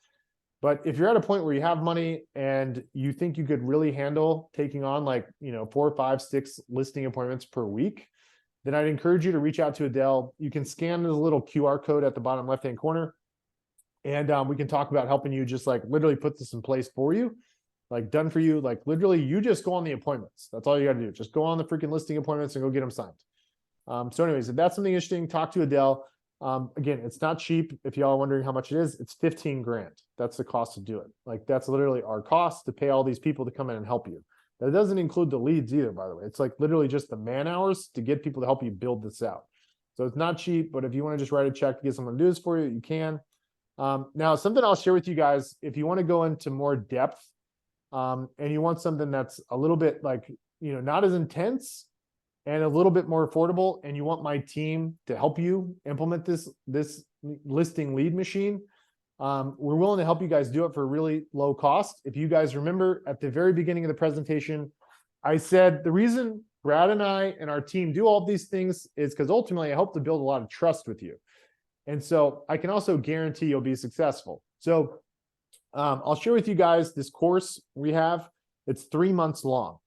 But if you're at a point where you have money and you think you could really handle taking on like, 4, 5, 6 listing appointments per week, then I'd encourage you to reach out to Adele. You can scan the little QR code at the bottom left-hand corner. And we can talk about helping you just like literally put this in place for you, like done for you. Like literally you just go on the appointments. That's all you got to do. Just go on the freaking listing appointments and go get them signed. So anyways, if that's something interesting, talk to Adele. Again, it's not cheap. If y'all are wondering how much it is, it's 15 grand. That's the cost to do it. Like that's literally our cost to pay all these people to come in and help you. That doesn't include the leads either, by the way. It's like literally just the man hours to get people to help you build this out. So it's not cheap, but if you want to just write a check to get someone to do this for you, you can. Now, something I'll share with you guys, if you want to go into more depth, and you want something that's a little bit like, not as intense and a little bit more affordable, and you want my team to help you implement this listing lead machine, we're willing to help you guys do it for really low cost. If you guys remember at the very beginning of the presentation, I said the reason Brad and I and our team do all of these things is because ultimately I hope to build a lot of trust with you. And so I can also guarantee you'll be successful. So I'll share with you guys this course we have. It's 3 months long.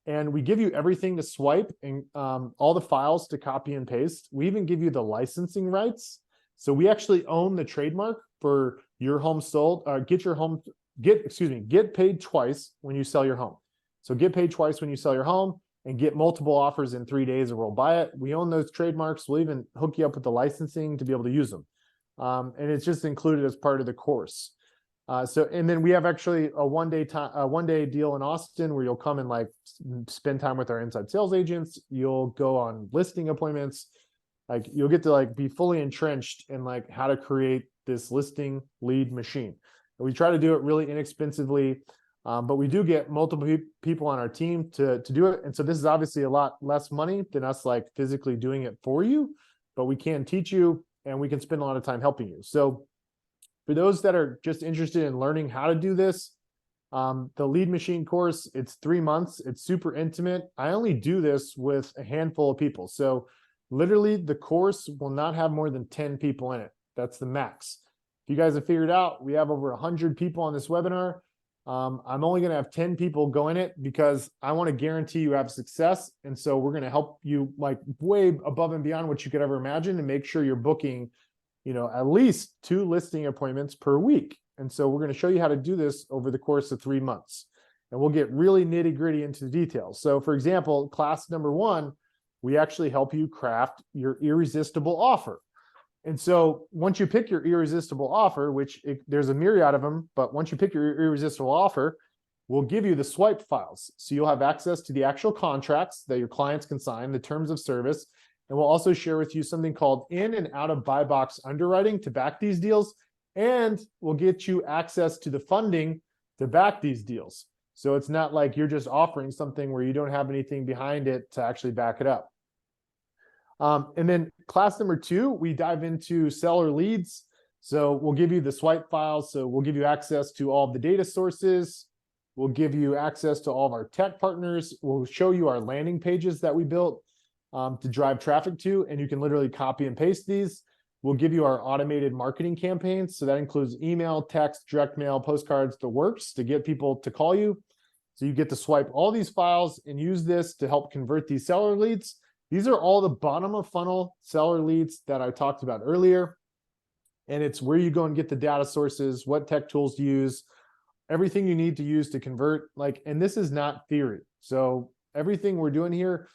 And we give you everything to swipe and all the files to copy and paste. We even give you the licensing rights. So we actually own the trademark for your home sold. Get paid twice when you sell your home. So get paid twice when you sell your home and get multiple offers in 3 days, or we'll buy it. We own those trademarks. We'll even hook you up with the licensing to be able to use them. And it's just included as part of the course. And then we have actually a one-day deal in Austin where you'll come and like spend time with our inside sales agents. You'll go on listing appointments. Like you'll get to like be fully entrenched in like how to create this listing lead machine. And we try to do it really inexpensively. But we do get multiple people on our team to do it. And so this is obviously a lot less money than us like physically doing it for you, but we can teach you and we can spend a lot of time helping you. So for those that are just interested in learning how to do this, the lead machine course, it's 3 months. It's super intimate. I only do this with a handful of people. So literally the course will not have more than 10 people in it. That's the max. If you guys have figured out, we have over 100 people on this webinar. I'm only going to have 10 people go in it because I want to guarantee you have success. And so we're going to help you like way above and beyond what you could ever imagine and make sure you're booking, at least 2 listing appointments per week. And so we're going to show you how to do this over the course of 3 months. And we'll get really nitty gritty into the details. So for example, class number 1, we actually help you craft your irresistible offer. And so once you pick your irresistible offer, there's a myriad of them, but once you pick your irresistible offer, we'll give you the swipe files. So you'll have access to the actual contracts that your clients can sign, the terms of service, and we'll also share with you something called in and out of buy box underwriting to back these deals, and we'll get you access to the funding to back these deals. So it's not like you're just offering something where you don't have anything behind it to actually back it up. And then class number 2, we dive into seller leads. So we'll give you the swipe files. So we'll give you access to all of the data sources. We'll give you access to all of our tech partners. We'll show you our landing pages that we built to drive traffic to, and you can literally copy and paste these. we'll give you our automated marketing campaigns. So that includes email, text, direct mail, postcards, the works to get people to call you. So you get to swipe all these files and use this to help convert these seller leads. These are all the bottom of funnel seller leads that I talked about earlier. And it's where you go and get the data sources, what tech tools to use, everything you need to use to convert. And this is not theory. So everything we're doing here,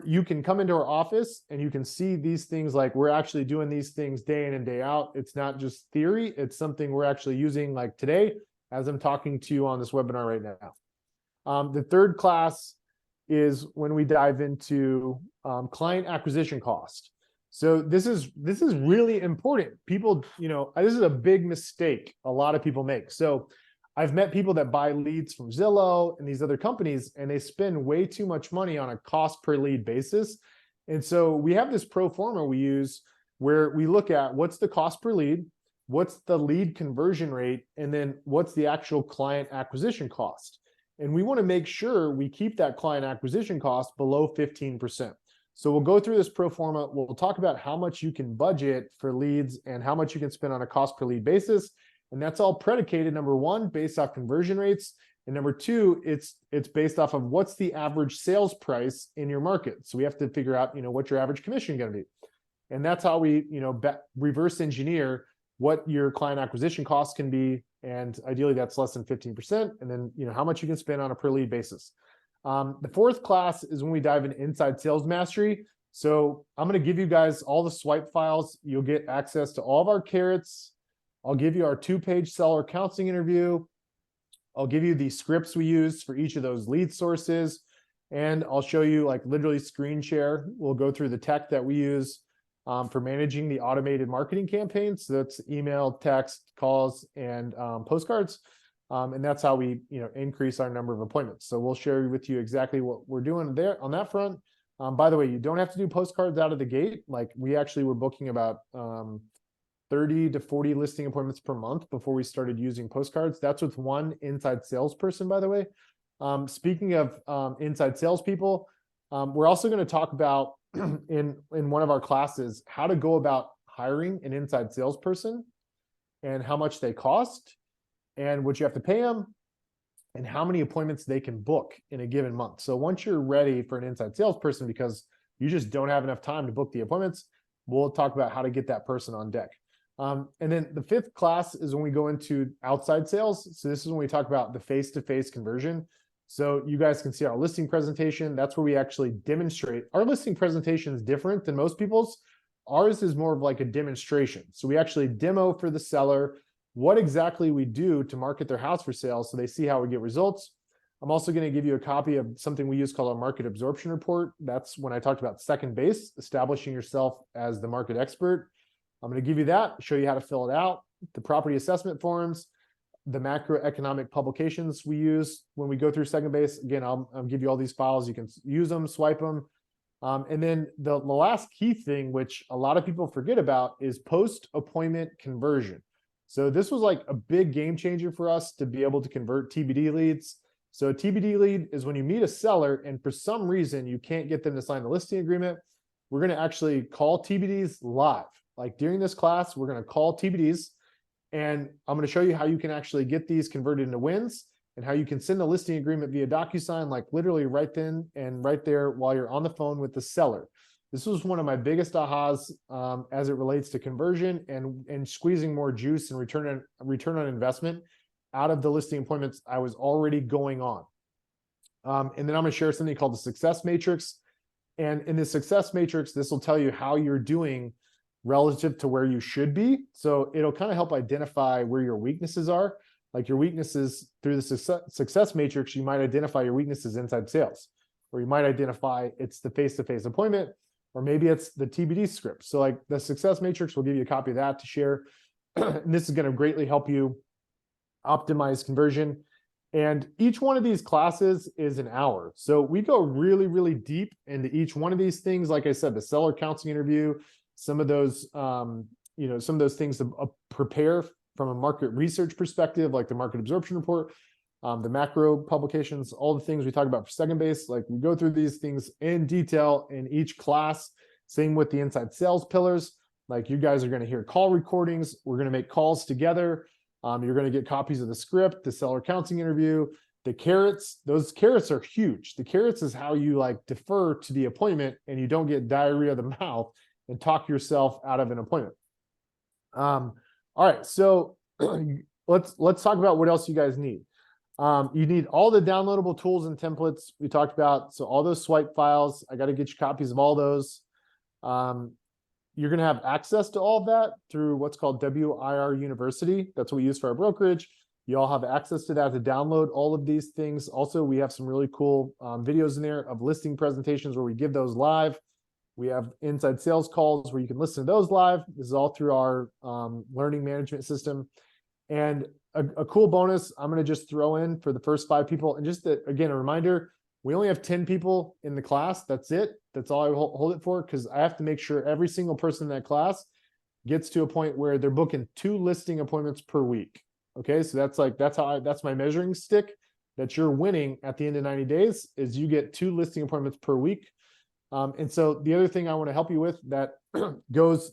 you can come into our office and you can see these things, we're actually doing these things day in and day out. It's not just theory. It's something we're actually using today as I'm talking to you on this webinar right now. The third class is when we dive into client acquisition cost. So this is really important. People, this is a big mistake a lot of people make. So I've met people that buy leads from Zillow and these other companies, and they spend way too much money on a cost per lead basis. And so we have this pro forma we use where we look at what's the cost per lead, what's the lead conversion rate, and then what's the actual client acquisition cost. And we want to make sure we keep that client acquisition cost below 15%. So we'll go through this pro forma. We'll talk about how much you can budget for leads and how much you can spend on a cost per lead basis. And that's all predicated, number one, based off conversion rates. And number two, it's based off of what's the average sales price in your market. So we have to figure out, what's your average commission going to be. And that's how we, reverse engineer what your client acquisition costs can be. And ideally that's less than 15%. And then, how much you can spend on a per lead basis. The fourth class is when we dive into inside sales mastery. So I'm going to give you guys all the swipe files. You'll get access to all of our carrots. I'll give you our 2-page seller counseling interview. I'll give you the scripts we use for each of those lead sources. And I'll show you literally screen share. We'll go through the tech that we use for managing the automated marketing campaigns. So that's email, text, calls, and postcards. And that's how we increase our number of appointments. So we'll share with you exactly what we're doing there on that front. By the way, you don't have to do postcards out of the gate. We actually were booking about 30 to 40 listing appointments per month before we started using postcards. That's with one inside salesperson, by the way. Speaking of inside salespeople, we're also going to talk about in one of our classes how to go about hiring an inside salesperson and how much they cost and what you have to pay them and how many appointments they can book in a given month. So once you're ready for an inside salesperson because you just don't have enough time to book the appointments, we'll talk about how to get that person on deck. And then the fifth class is when we go into outside sales. So this is when we talk about the face-to-face conversion. So you guys can see our listing presentation. That's where we actually demonstrate. Our listing presentation is different than most people's. Ours is more of a demonstration. So we actually demo for the seller what exactly we do to market their house for sale so they see how we get results. I'm also going to give you a copy of something we use called a market absorption report. That's when I talked about second base, establishing yourself as the market expert. I'm going to give you that, show you how to fill it out, the property assessment forms, the macroeconomic publications we use when we go through second base. Again, I'll give you all these files. You can use them, swipe them. And then the last key thing, which a lot of people forget about, is post-appointment conversion. So this was a big game changer for us to be able to convert TBD leads. So a TBD lead is when you meet a seller and for some reason you can't get them to sign the listing agreement. We're going to actually call TBDs live. During this class, we're going to call TBDs and I'm going to show you how you can actually get these converted into wins and how you can send the listing agreement via DocuSign, literally right then and right there while you're on the phone with the seller. This was one of my biggest ahas as it relates to conversion and squeezing more juice and return on investment out of the listing appointments I was already going on. And then I'm going to share something called the success matrix. And in the success matrix, this will tell you how you're doing relative to where you should be. So it'll kind of help identify where your weaknesses are. Your weaknesses through the success matrix, you might identify your weaknesses inside sales, or you might identify it's the face-to-face appointment, or maybe it's the TBD script. So the success matrix will give you a copy of that to share. And this is going to greatly help you optimize conversion. And each one of these classes is an hour. So we go really, really deep into each one of these things. Like I said, the seller counseling interview, some of those, some of those things to prepare from a market research perspective, like the market absorption report, the macro publications, all the things we talk about for second base. We go through these things in detail in each class. Same with the inside sales pillars. Like you guys are going to hear call recordings. We're going to make calls together. You're going to get copies of the script, the seller counseling interview, the carrots. Those carrots are huge. The carrots is how you like defer to the appointment and you don't get diarrhea of the mouth and talk yourself out of an appointment. All right, so let's talk about what else you guys need. You need all the downloadable tools and templates we talked about. So all those swipe files, I got to get you copies of all those. You're going to have access to all of that through what's called WIR University. That's what we use for our brokerage. You all have access to that to download all of these things. Also, we have some really cool videos in there of listing presentations where we give those live. We have inside sales calls where you can listen to those live. This is all through our learning management system. And a cool bonus I'm going to just throw in for the first 5 people. And just again, a reminder, we only have 10 people in the class. That's it. That's all I hold it for, because I have to make sure every single person in that class gets to a point where they're booking 2 listing appointments per week. Okay, so that's my measuring stick that you're winning at the end of 90 days is you get 2 listing appointments per week. And so the other thing I want to help you with that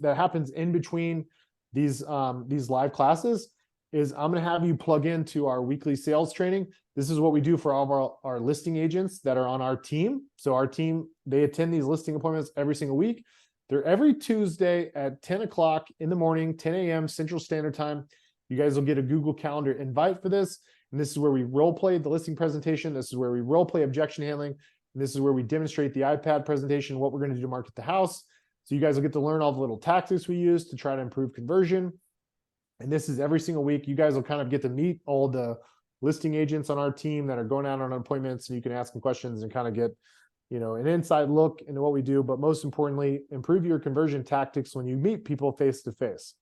happens in between these live classes is I'm going to have you plug into our weekly sales training. This is what we do for all of our listing agents that are on our team. So our team, they attend these listing appointments every single week. They're every Tuesday at 10 o'clock in the morning, 10 a.m. Central Standard Time. You guys will get a Google Calendar invite for this. And this is where we role play the listing presentation. This is where we role play objection handling. And this is where we demonstrate the iPad presentation, what we're going to do to market the house. So you guys will get to learn all the little tactics we use to try to improve conversion. And this is every single week. You guys will kind of get to meet all the listing agents on our team that are going out on appointments, and you can ask them questions and kind of get, an inside look into what we do. But most importantly, improve your conversion tactics when you meet people face to face.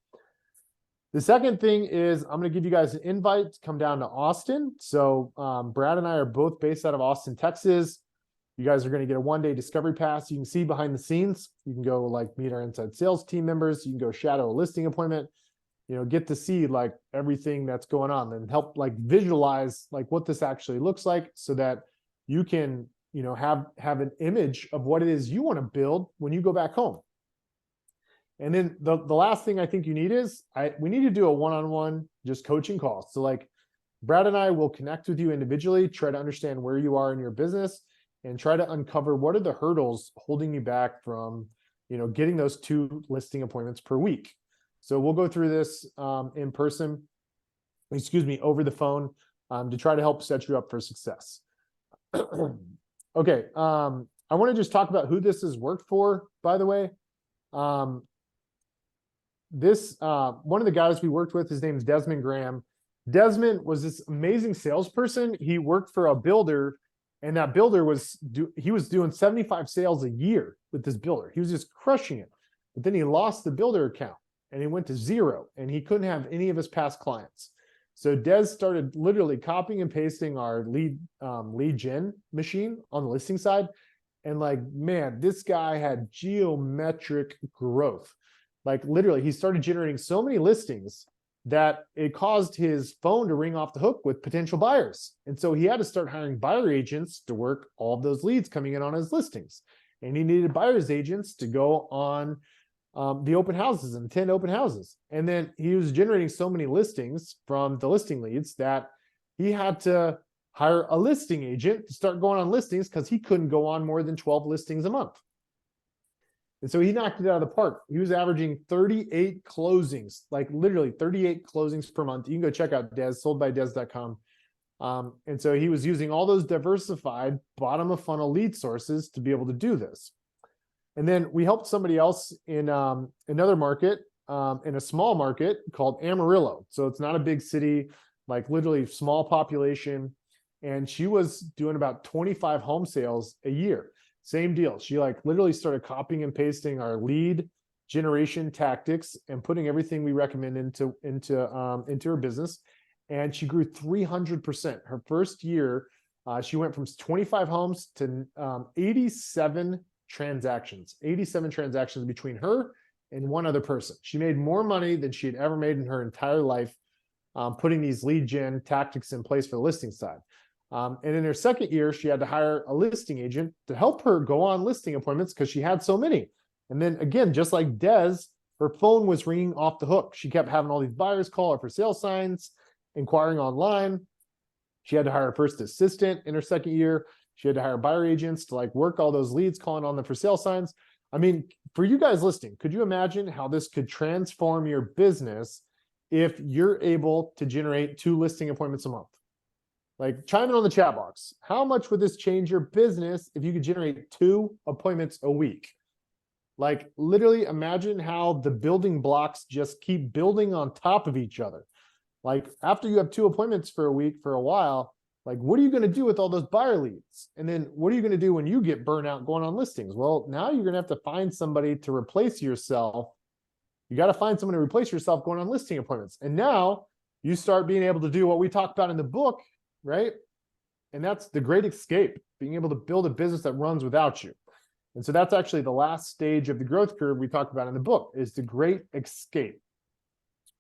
The second thing is I'm going to give you guys an invite to come down to Austin. So Brad and I are both based out of Austin, Texas. You guys are going to get a 1-day discovery pass. You can see behind the scenes. You can go meet our inside sales team members. You can go shadow a listing appointment. Get to see everything that's going on and help visualize what this actually looks like so that you can, have an image of what it is you want to build when you go back home. And then the last thing I think you need is we need to do a one-on-one just coaching call. So Brad and I will connect with you individually, try to understand where you are in your business and try to uncover what are the hurdles holding you back from, getting those 2 listing appointments per week. So we'll go through this in person, over the phone to try to help set you up for success. Okay, I want to just talk about who this has worked for, by the way. One of the guys we worked with, his name is Desmond Graham. Desmond was this amazing salesperson. He worked for a builder, and that builder was doing 75 sales a year with this builder. He was just crushing it. But then he lost the builder account. And he went to 0, and he couldn't have any of his past clients. So Des started literally copying and pasting our lead gen machine on the listing side. And man, this guy had geometric growth. Literally, he started generating so many listings that it caused his phone to ring off the hook with potential buyers. And so he had to start hiring buyer agents to work all of those leads coming in on his listings. And he needed buyer's agents to go on the open houses and 10 open houses. And then he was generating so many listings from the listing leads that he had to hire a listing agent to start going on listings because he couldn't go on more than 12 listings a month. And so he knocked it out of the park. He was averaging 38 closings, literally 38 closings per month. You can go check out Des, soldbydez.com. And so he was using all those diversified bottom of funnel lead sources to be able to do this. And then we helped somebody else in another market, in a small market called Amarillo. So it's not a big city, literally small population. And she was doing about 25 home sales a year. Same deal. She literally started copying and pasting our lead generation tactics and putting everything we recommend into her business. And she grew 300%. Her first year, she went from 25 homes to 87 transactions between her and one other person. She made more money than she had ever made in her entire life, putting these lead gen tactics in place for the listing side. And in her second year, she had to hire a listing agent to help her go on listing appointments because she had so many. And then again, just like Des, Her phone was ringing off the hook. She kept having all these buyers call her for sale signs, inquiring online. She had to hire a first assistant in her second year. She had to hire buyer agents to like work all those leads calling on them for sale signs. I mean, for you guys listening, could you imagine how this could transform your business if you're able to generate 2 listing appointments a month? Like, chime in on the chat box. How much would this change your business if you could generate 2 appointments a week? Like, literally imagine how the building blocks just keep building on top of each other. Like, after you have 2 appointments for a week for a while, like, what are you going to do with all those buyer leads? And then what are you going to do when you get burnt out going on listings? Well, now you're going to have to find somebody to replace yourself. You got to find someone to replace yourself going on listing appointments. And now you start being able to do what we talked about in the book, right? And that's the great escape, being able to build a business that runs without you. And so that's actually the last stage of the growth curve we talked about in the book, is the great escape.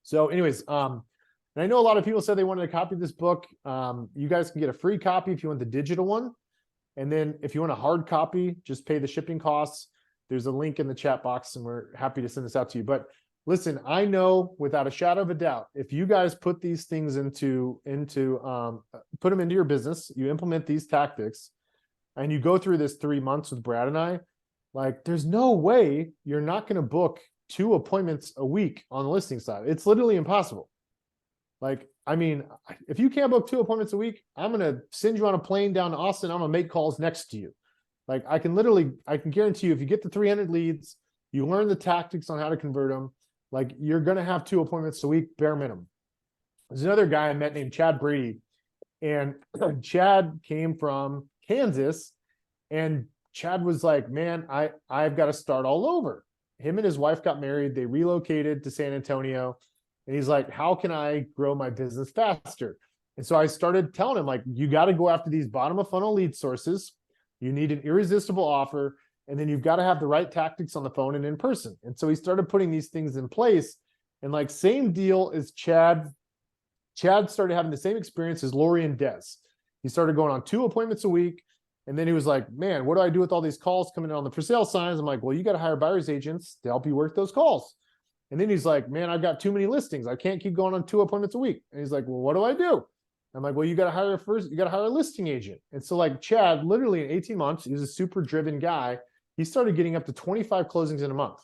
So anyways, and I know a lot of people said they wanted a copy of this book. You guys can get a free copy if you want the digital one. And then if you want a hard copy, just pay the shipping costs. There's a link in the chat box and we're happy to send this out to you. But listen, I know without a shadow of a doubt, if you guys put these things put them into your business, you implement these tactics, and you go through this 3 months with Brad and I, like, there's no way you're not going to book 2 appointments a week on the listing side. It's literally impossible. Like, I mean, if you can't book 2 appointments a week, I'm going to send you on a plane down to Austin. I'm going to make calls next to you. Like, I can guarantee you, if you get the 300 leads, you learn the tactics on how to convert them, like, you're going to have 2 appointments a week, bare minimum. There's another guy I met named Chad Brady, and Chad came from Kansas, and Chad was like, man, I've got to start all over. Him and his wife got married. They relocated to San Antonio, and he's like, how can I grow my business faster? And so I started telling him, like, you got to go after these bottom of funnel lead sources. You need an irresistible offer, and then you've got to have the right tactics on the phone and in person. And so he started putting these things in place, and like, same deal as Chad. Chad started having the same experience as Lori and Des. He started going on 2 appointments a week. And then he was like, man, what do I do with all these calls coming in on the for sale signs? I'm like, well, you got to hire buyer's agents to help you work those calls. And then he's like, man, I've got too many listings. I can't keep going on 2 appointments a week. And he's like, well, what do I do? I'm like, well, you got to hire a listing agent. And so like Chad, literally in 18 months, he was a super driven guy. He started getting up to 25 closings in a month.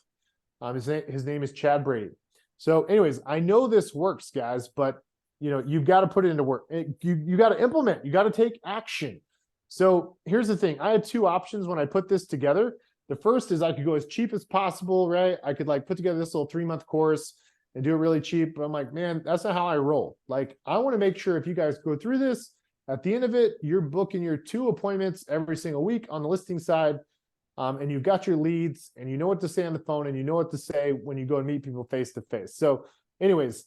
His name is Chad Brady. So anyways, I know this works, guys, but you've got to put it into work. You got to implement, you got to take action. So here's the thing. I had 2 options when I put this together. The first is I could go as cheap as possible, right? I could like put together this little 3-month course and do it really cheap. But I'm like, man, that's not how I roll. Like, I want to make sure if you guys go through this, at the end of it, you're booking your 2 appointments every single week on the listing side. And you've got your leads, and you know what to say on the phone, and you know what to say when you go and meet people face to face. So anyways,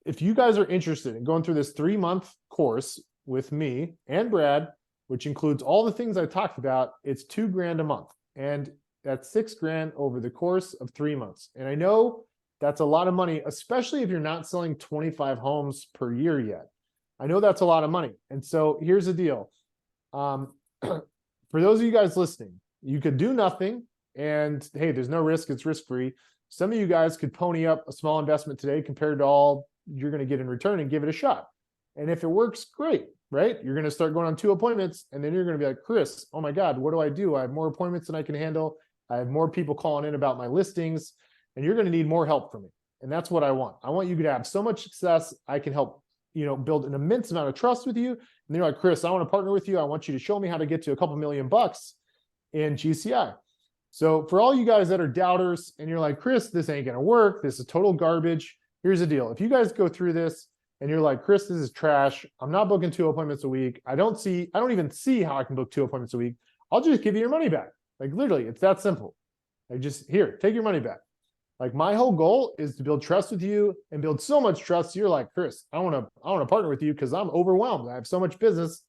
if you guys are interested in going through this 3-month course with me and Brad, which includes all the things I talked about, it's $2,000 a month. And that's $6,000 over the course of 3 months. And I know that's a lot of money, especially if you're not selling 25 homes per year yet. I know that's a lot of money. And so here's the deal. For those of you guys listening, you could do nothing, and hey, there's no risk, it's risk-free. Some of you guys could pony up a small investment today compared to all you're going to get in return and give it a shot. And if it works, great, right? You're going to start going on 2 appointments, and then you're going to be like, Chris, oh my God, what do? I have more appointments than I can handle. I have more people calling in about my listings, and you're going to need more help from me. And that's what I want. I want you to have so much success. I can help, build an immense amount of trust with you. And you're like, Chris, I want to partner with you. I want you to show me how to get to a couple $1 million in GCI. So for all you guys that are doubters and you're like, Chris, this ain't going to work. This is total garbage. Here's the deal. If you guys go through this and you're like, Chris, this is trash. I'm not booking 2 appointments a week. I don't even see how I can book 2 appointments a week. I'll just give you your money back. Like, literally, it's that simple. Like, just here, take your money back. Like, my whole goal is to build trust with you and build so much trust. You're like, Chris, I want to partner with you because I'm overwhelmed. I have so much business.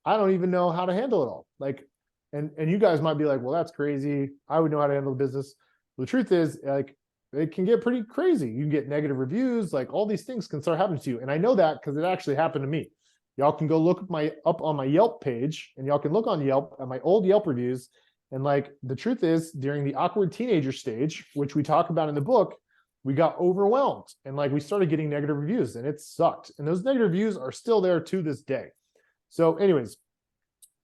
I don't even know how to handle it all. Like, and you guys might be like, well, that's crazy. I would know how to handle the business. The truth is, like, it can get pretty crazy. You can get negative reviews, like all these things can start happening to you. And I know that because it actually happened to me. Y'all can go look up on my Yelp page, and y'all can look on Yelp at my old Yelp reviews. And like the truth is, during the awkward teenager stage, which we talk about in the book, we got overwhelmed and like we started getting negative reviews and it sucked. And those negative reviews are still there to this day. So anyways,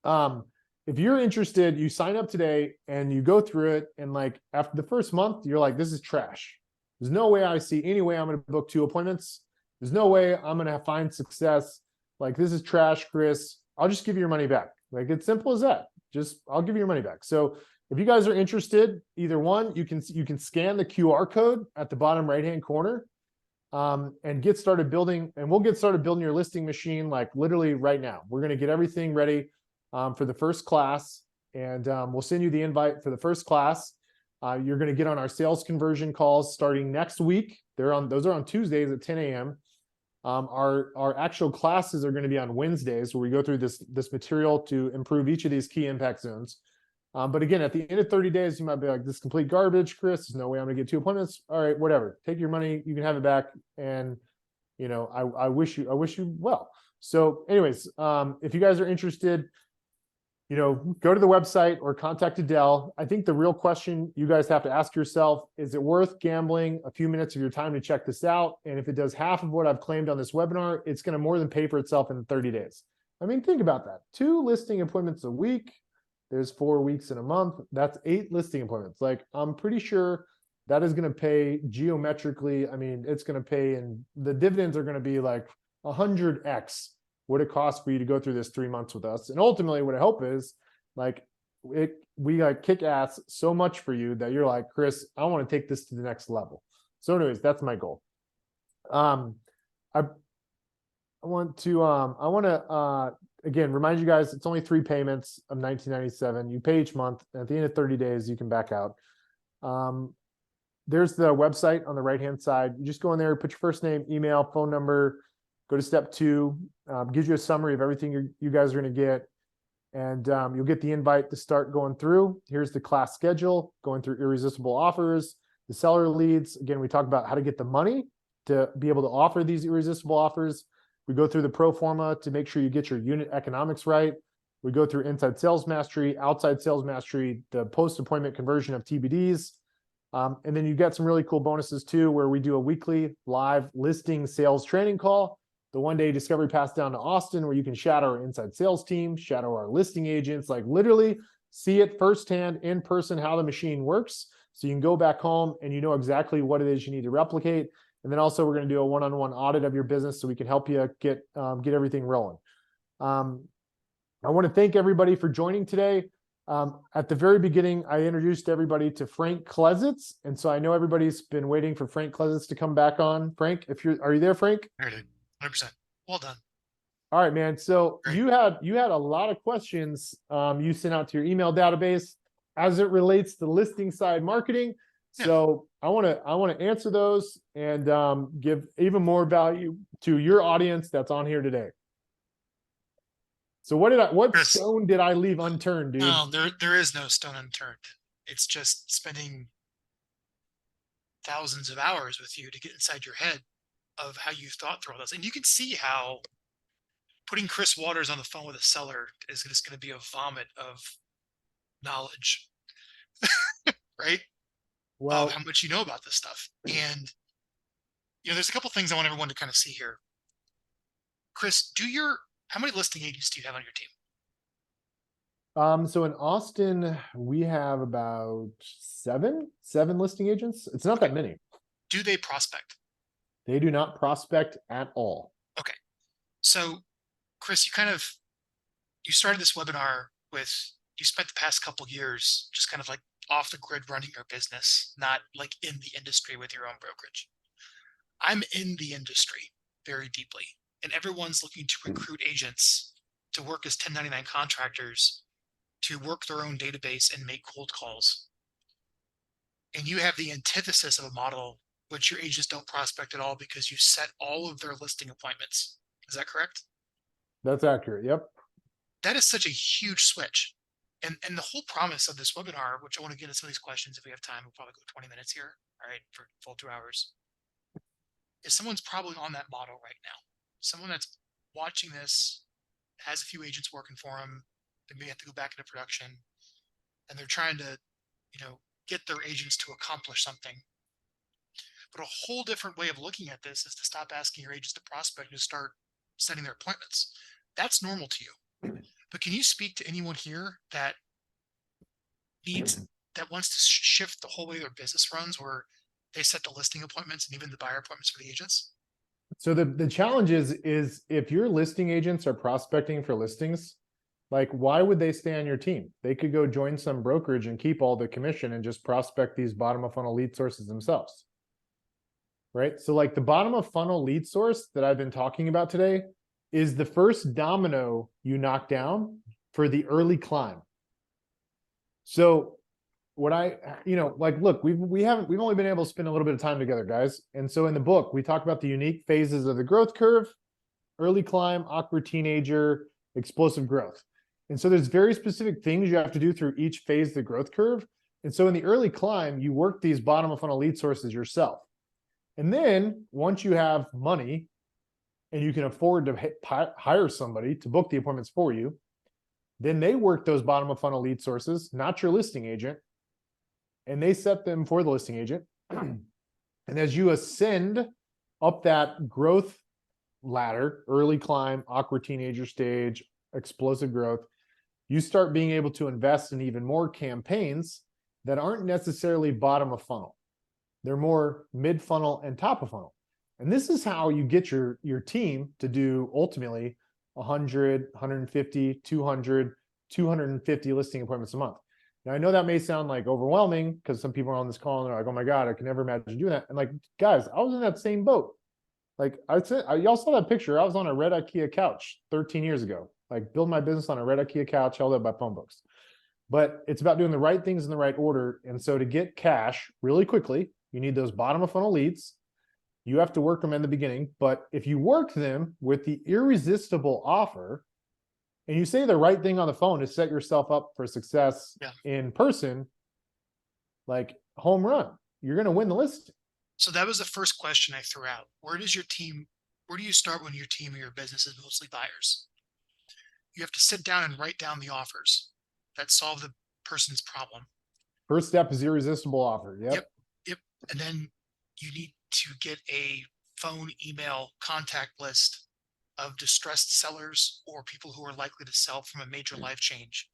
if you're interested, you sign up today and you go through it. And like after the first month, you're like, this is trash. There's no way I see any way I'm going to book 2 appointments. There's no way I'm going to find success. Like, this is trash, Chris. I'll just give you your money back. Like, it's simple as that. I'll give you your money back. So if you guys are interested, either one, you can scan the QR code at the bottom right-hand corner and get started building. And we'll get started building your listing machine like literally right now. We're going to get everything ready for the first class, and we'll send you the invite for the first class. You're going to get on our sales conversion calls starting next week. Those are on Tuesdays at 10 a.m. Our actual classes are going to be on Wednesdays, where we go through this material to improve each of these key impact zones. But again, at the end of 30 days, you might be like, this is complete garbage, Chris. There's no way I'm going to get 2 appointments. All right, whatever. Take your money. You can have it back. And I wish you well. So, anyways, if you guys are interested, go to the website or contact Adele. I think the real question you guys have to ask yourself, is it worth gambling a few minutes of your time to check this out? And if it does half of what I've claimed on this webinar, it's going to more than pay for itself in 30 days. I mean, think about that. 2 listing appointments a week. There's 4 weeks in a month. That's 8 listing appointments. Like, I'm pretty sure that is going to pay geometrically. I mean, it's going to pay, and the dividends are going to be like 100x what it costs for you to go through this 3 months with us. And ultimately what I hope is like we like kick ass so much for you that you're like, Chris, I want to take this to the next level. So anyways, that's my goal. I want to again remind you guys, it's only 3 payments of $19.97. You pay each month, and at the end of 30 days you can back out. There's the website on the right hand side. You just go in there, put your first name, email, phone number, go to step 2, gives you a summary of everything you guys are going to get. And you'll get the invite to start going through. Here's the class schedule, going through irresistible offers, the seller leads. Again, we talk about how to get the money to be able to offer these irresistible offers. We go through the pro forma to make sure you get your unit economics right. We go through inside sales mastery, outside sales mastery, the post-appointment conversion of TBDs. And then you get some really cool bonuses too, where we do a weekly live listing sales training call. The 1-day discovery pass down to Austin, where you can shadow our inside sales team, shadow our listing agents, like literally see it firsthand in person, how the machine works. So you can go back home and you know exactly what it is you need to replicate. And then also we're going to do a one-on-one audit of your business so we can help you get everything rolling. I want to thank everybody for joining today. At the very beginning, I introduced everybody to Frank Klesitz. And so I know everybody's been waiting for Frank Klesitz to come back on. Frank, are you there, Frank? There it is. 100%. Well done. All right, man. So Great. you had a lot of questions you sent out to your email database as it relates to listing side marketing. Yeah. So I want to answer those and give even more value to your audience that's on here today. So what Chris, stone did I leave unturned, dude? No, there is no stone unturned. It's just spending thousands of hours with you to get inside your head of how you thought through all this. And you can see how putting Chris Waters on the phone with a seller is just going to be a vomit of knowledge, right? Well, Of how much you know about this stuff. And, there's a couple things I want everyone to kind of see here. Chris, how many listing agents do you have on your team? so in Austin, we have about seven listing agents. It's not that many. Do they prospect? They do not prospect at all. Okay. So, Chris, you started this webinar with, you spent the past couple years just kind of like off the grid running your business, not like in the industry with your own brokerage. I'm in the industry very deeply, and everyone's looking to recruit agents to work as 1099 contractors to work their own database and make cold calls. And you have the antithesis of a model which your agents don't prospect at all because you set all of their listing appointments. Is that correct? That's accurate. Yep. That is such a huge switch. And the whole promise of this webinar, which I want to get into some of these questions if we have time, we'll probably go 20 minutes here, all right, for full 2 hours, is someone's probably on that model right now. Someone that's watching this, has a few agents working for them, they may have to go back into production, and they're trying to, get their agents to accomplish something. But a whole different way of looking at this is to stop asking your agents to prospect and start setting their appointments. That's normal to you. But can you speak to anyone here that wants to shift the whole way their business runs, where they set the listing appointments and even the buyer appointments for the agents? So the challenge is if your listing agents are prospecting for listings, like why would they stay on your team? They could go join some brokerage and keep all the commission and just prospect these bottom of funnel lead sources themselves. Right? So like the bottom of funnel lead source that I've been talking about today is the first domino you knock down for the early climb. So what look, we've only been able to spend a little bit of time together, guys. And so in the book, we talk about the unique phases of the growth curve: early climb, awkward teenager, explosive growth. And so there's very specific things you have to do through each phase of the growth curve. And so in the early climb, you work these bottom of funnel lead sources yourself. And then once you have money and you can afford to hire somebody to book the appointments for you, then they work those bottom of funnel lead sources, not your listing agent, and they set them for the listing agent. And as you ascend up that growth ladder, early climb, awkward teenager stage, explosive growth, you start being able to invest in even more campaigns that aren't necessarily bottom of funnel. They're more mid funnel and top of funnel. And this is how you get your team to do ultimately 100, 150, 200, 250 listing appointments a month. Now, I know that may sound like overwhelming because some people are on this call and they're like, oh my God, I can never imagine doing that. And like, guys, I was in that same boat. Like y'all saw that picture. I was on a red IKEA couch 13 years ago, like build my business on a red IKEA couch held up by phone books. But it's about doing the right things in the right order. And so to get cash really quickly, you need those bottom of funnel leads. You have to work them in the beginning. But if you work them with the irresistible offer, and you say the right thing on the phone to set yourself up for success in person, like home run, you're going to win the list. So that was the first question I threw out. Where do you start when your team or your business is mostly buyers? You have to sit down and write down the offers that solve the person's problem. First step is irresistible offer. Yep. And then you need to get a phone, email, contact list of distressed sellers or people who are likely to sell from a major life change.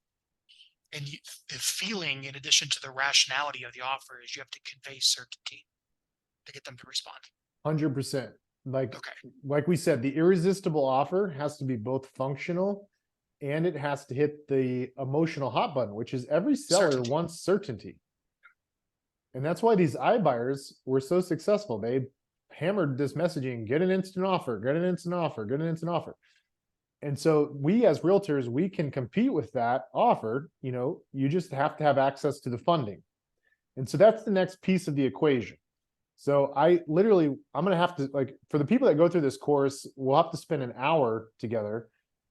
And the feeling, in addition to the rationality of the offer, is you have to convey certainty to get them to respond. 100%. Like we said, the irresistible offer has to be both functional and it has to hit the emotional hot button, which is every seller wants certainty. And that's why these iBuyers were so successful. They hammered this messaging: get an instant offer, get an instant offer, get an instant offer. And so we as realtors, we can compete with that offer. You just have to have access to the funding. And so that's the next piece of the equation. So I'm going to have to, for the people that go through this course, we'll have to spend an hour together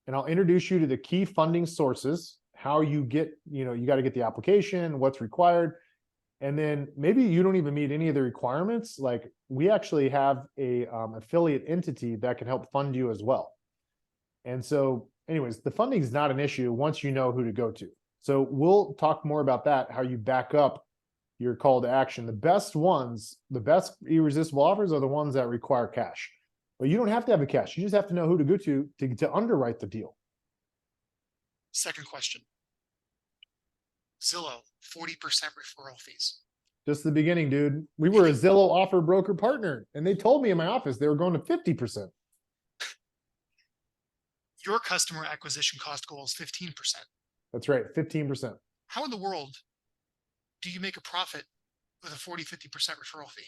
and I'll introduce you to the key funding sources, how you get, you got to get the application, what's required. And then maybe you don't even meet any of the requirements. Like we actually have a affiliate entity that can help fund you as well. And so anyways, the funding is not an issue once you know who to go to. So we'll talk more about that, how you back up your call to action. The best irresistible offers are the ones that require cash. But you don't have to have the cash. You just have to know who to go to underwrite the deal. Second question. Zillow, 40% referral fees. Just the beginning, dude. We were a Zillow offer broker partner, and they told me in my office they were going to 50%. Your customer acquisition cost goal is 15%. That's right, 15%. How in the world do you make a profit with a 40, 50% referral fee?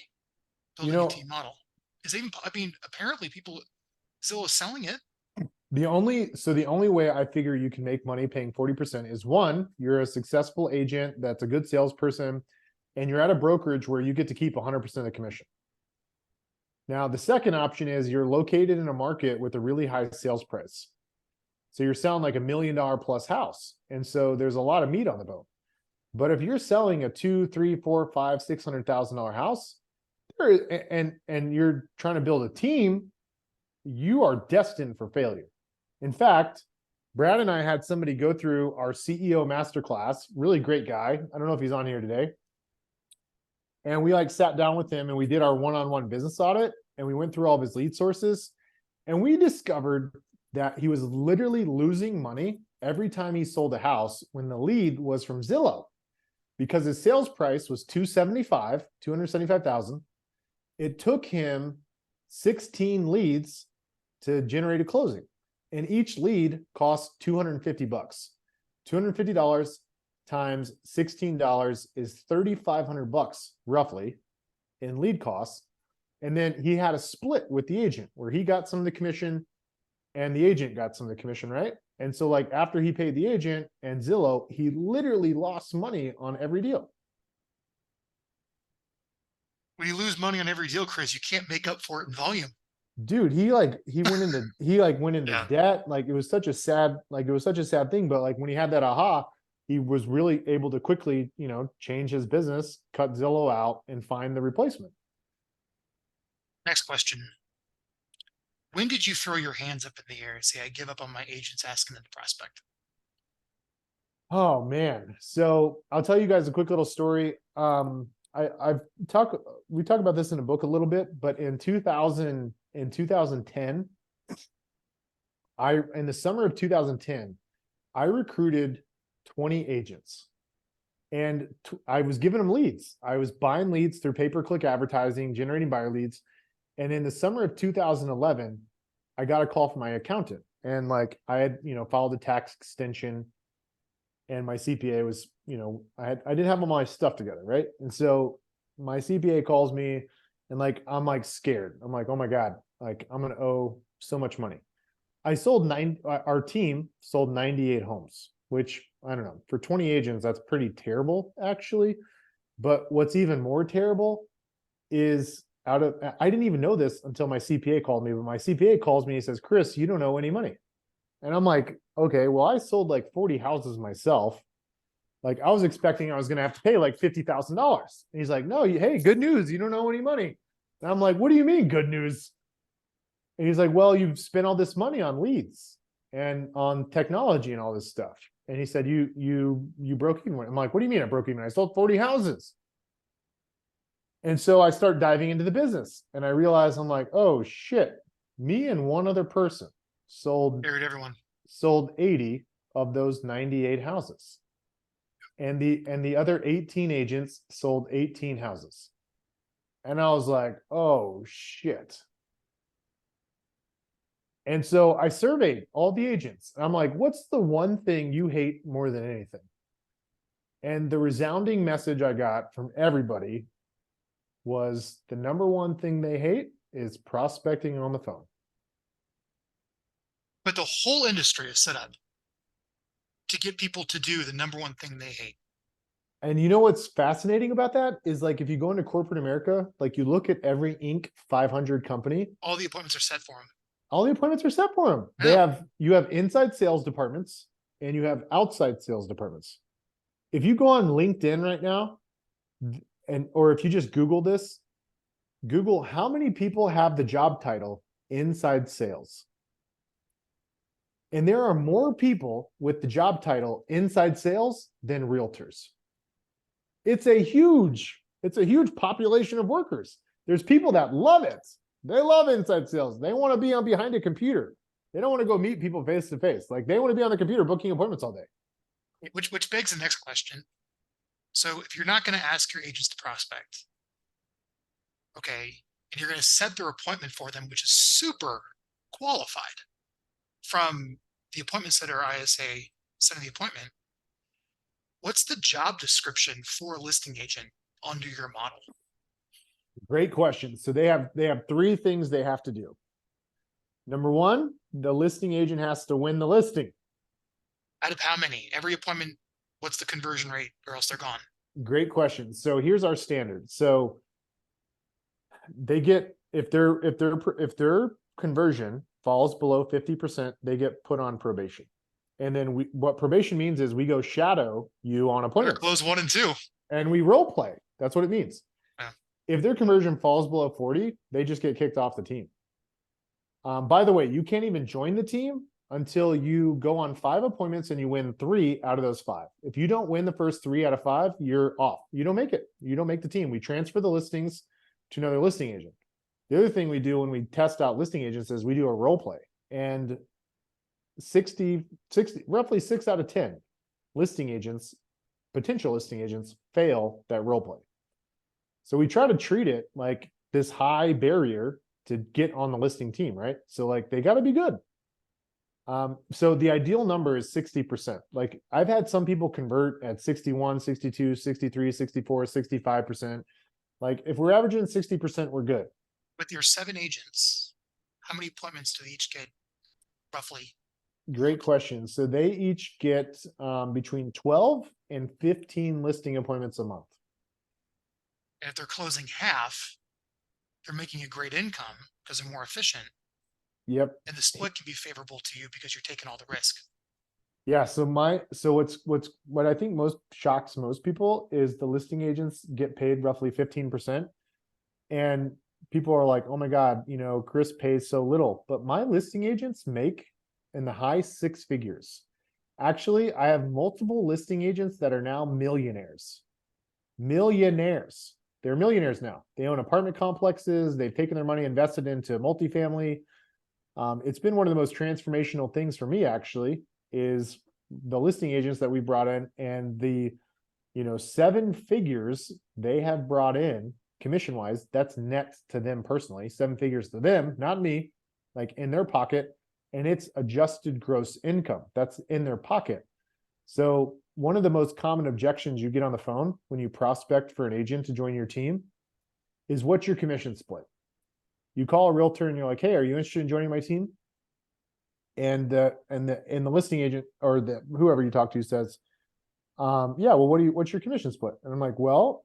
Building a team model. Apparently Zillow is selling it. The only way I figure you can make money paying 40% is one, you're a successful agent that's a good salesperson, and you're at a brokerage where you get to keep 100% of the commission. Now, the second option is you're located in a market with a really high sales price. So you're selling like $1 million plus house. And so there's a lot of meat on the bone. But if you're selling a $200,000, $300,000, $400,000, $600,000 house, and you're trying to build a team, you are destined for failure. In fact, Brad and I had somebody go through our CEO masterclass, really great guy. I don't know if he's on here today. And we like sat down with him and we did our one-on-one business audit and we went through all of his lead sources. And we discovered that he was literally losing money every time he sold a house when the lead was from Zillow, because his sales price was $275,000. It took him 16 leads to generate a closing, and each lead costs $250. $250 times $16 is $3,500 roughly in lead costs. And then he had a split with the agent where he got some of the commission and the agent got some of the commission, right? And so like after he paid the agent and Zillow, he literally lost money on every deal. When you lose money on every deal, Chris, you can't make up for it in volume. Dude, he went into Yeah. debt. Like it was such a sad thing. But like when he had that aha, he was really able to quickly, change his business, cut Zillow out, and find the replacement. Next question. When did you throw your hands up in the air and say, I give up on my agents asking them to prospect? Oh man. So I'll tell you guys a quick little story. We talk about this in a book a little bit, but in 2010, in the summer of 2010, I recruited 20 agents and I was giving them leads. I was buying leads through pay-per-click advertising, generating buyer leads. And in the summer of 2011, I got a call from my accountant and like I had, filed a tax extension and my CPA was, I didn't have all my stuff together. Right. And so my CPA calls me and like, I'm like scared. I'm like, oh my God, like I'm going to owe so much money. Our team sold 98 homes, which I don't know, for 20 agents, that's pretty terrible actually. But what's even more terrible is I didn't even know this until my CPA called me, but my CPA calls me and he says, Chris, you don't owe any money. And I'm like, okay, well, I sold like 40 houses myself. Like I was expecting I was going to have to pay like $50,000. And he's like, no, hey, good news. You don't owe any money. And I'm like, what do you mean good news? And he's like, well, you've spent all this money on leads and on technology and all this stuff. And he said, you broke even. I'm like, what do you mean I broke even? I sold 40 houses. And so I start diving into the business and I realize I'm like, oh shit, me and one other person Buried everyone. sold 80 of those 98 houses. And the other 18 agents sold 18 houses. And I was like, oh shit. And so I surveyed all the agents. And I'm like, what's the one thing you hate more than anything? And the resounding message I got from everybody was the number one thing they hate is prospecting on the phone. But the whole industry is set up to get people to do the number one thing they hate. And you know what's fascinating about that is like if you go into corporate America, like you look at every Inc. 500 company, All the appointments are set for them. all the appointments are set for them. You have inside sales departments and you have outside sales departments. If you go on LinkedIn right now, or if you just Google this, Google how many people have the job title inside sales. And there are more people with the job title inside sales than realtors. It's a huge population of workers. There's people that love it. They love inside sales. They want to be behind a computer. They don't want to go meet people face to face. Like they want to be on the computer booking appointments all day. Which begs the next question. So if you're not going to ask your agents to prospect, okay, and you're going to set their appointment for them, which is super qualified from the appointment setter ISA setting the appointment, what's the job description for a listing agent under your model? Great question. So they have 3 things they have to do. Number 1, the listing agent has to win the listing. Out of how many? Every appointment, what's the conversion rate or else they're gone? Great question. So here's our standard. So they get, if their conversion falls below 50%, they get put on probation. And then what probation means is we go shadow you on appointments. Close 1 and 2. And we role play. That's what it means. Yeah. If their conversion falls below 40, they just get kicked off the team. By the way, you can't even join the team until you go on 5 appointments and you win 3 out of those 5. If you don't win the first 3 out of 5, you're off. You don't make it. You don't make the team. We transfer the listings to another listing agent. The other thing we do when we test out listing agents is we do a role play, and 60, roughly 6 out of 10 listing agents, potential listing agents, fail that role play. So we try to treat it like this high barrier to get on the listing team, right? So like they got to be good. So the ideal number is 60%. Like I've had some people convert at 61, 62, 63, 64, 65%. Like if we're averaging 60%, we're good. With your 7 agents, how many appointments do they each get roughly? Great question. So they each get between 12 and 15 listing appointments a month. And if they're closing half, they're making a great income because they're more efficient. Yep. And the split can be favorable to you because you're taking all the risk. Yeah. So what I think most shocks most people is the listing agents get paid roughly 15%. And people are like, oh my God, you know, Chris pays so little, but my listing agents make in the high 6 figures. Actually, I have multiple listing agents that are now millionaires. Millionaires. They're millionaires now. They own apartment complexes. They've taken their money, invested into multifamily. It's been one of the most transformational things for me, actually, is the listing agents that we brought in, and the, 7 figures they have brought in commission wise. That's net to them personally, 7 figures to them, not me, like in their pocket. And it's adjusted gross income that's in their pocket. So one of the most common objections you get on the phone when you prospect for an agent to join your team is, what's your commission split? You call a realtor and you're like, hey, are you interested in joining my team? And the listing agent or whoever you talk to says, yeah, well, what's your commission split? And I'm like, well,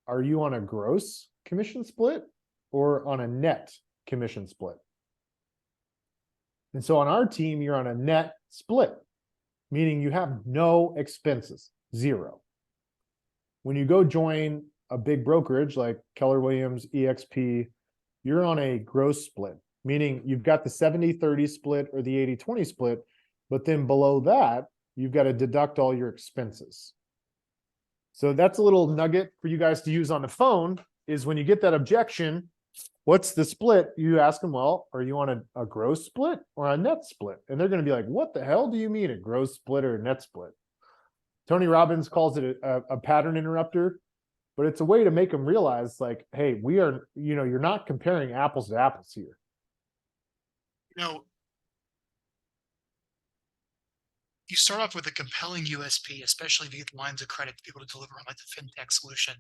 are you on a gross commission split or on a net commission split? And so on our team, you're on a net split, meaning you have no expenses, 0. When you go join a big brokerage like Keller Williams, EXP, you're on a gross split, meaning you've got the 70-30 split or the 80-20 split, but then below that, you've got to deduct all your expenses. So that's a little nugget for you guys to use on the phone, is when you get that objection, what's the split? You ask them, well, are you on a gross split or a net split? And they're going to be like, what the hell do you mean a gross split or a net split? Tony Robbins calls it a pattern interrupter, but it's a way to make them realize, like, hey, we are, you're not comparing apples to apples here. You start off with a compelling USP, especially if you get lines of credit to be able to deliver on like the fintech solution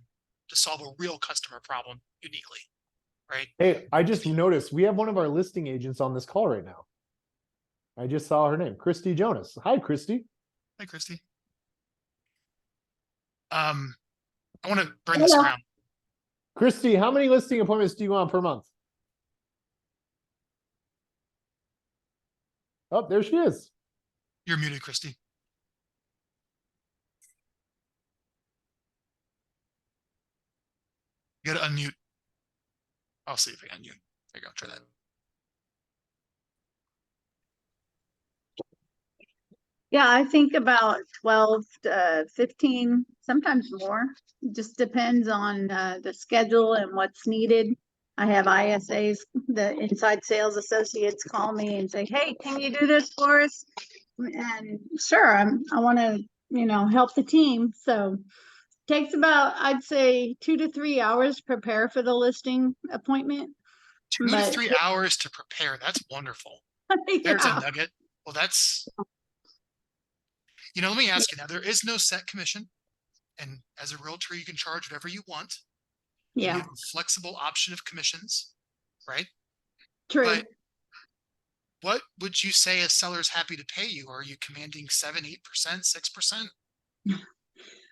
to solve a real customer problem uniquely, right? Hey, I just noticed we have one of our listing agents on this call right now. I just saw her name, Christy Jonas. Hi, Christy. Hi, Christy. I want to bring this around. Christy, how many listing appointments do you want per month? Oh, there she is. You're muted, Christy. You gotta unmute. I'll see if I can unmute. There you go. Try that. Yeah, I think about 12 to 15, sometimes more. It just depends on the schedule and what's needed. I have ISAs, the inside sales associates, call me and say, hey, can you do this for us? And sure, I want to, help the team. So takes about, I'd say, 2 to 3 hours to prepare for the listing appointment. 2 to 3 hours to prepare. That's wonderful. There's a nugget. Well, that's, let me ask you now, there is no set commission. And as a realtor, you can charge whatever you want. Yeah. You have a flexible option of commissions, right? True. But what would you say a seller's happy to pay you? Are you commanding 7, 8%, 6%?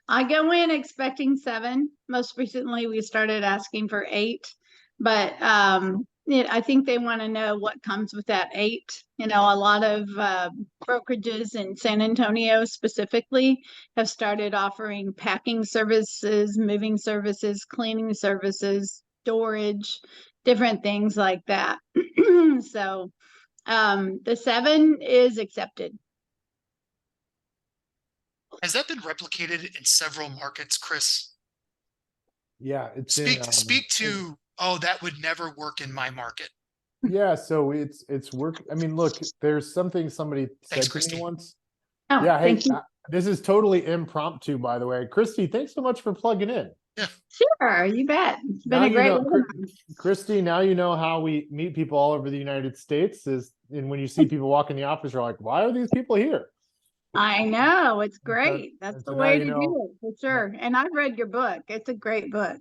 I go in expecting 7. Most recently, we started asking for 8, but I think they want to know what comes with that 8. A lot of brokerages in San Antonio specifically have started offering packing services, moving services, cleaning services, storage, different things like that. So The 7 is accepted. Has that been replicated in several markets, Chris? Yeah, it's Speak to, oh, that would never work in my market. yeah, so it's work. I mean, look, there's something somebody Thanks, said to Christy. me once. Oh, Yeah, hey, thank you. this is totally impromptu, by the way. Christy, thanks so much for plugging in. Sure, you bet. It's been Now a you great know, webinar. Christy, now you know how we meet people all over the United States and when you see people walk in the office, you're like, why are these people here? I know, it's And so- great. That's and the so now way you to know- do it, for sure. And I've read your book. It's a great book.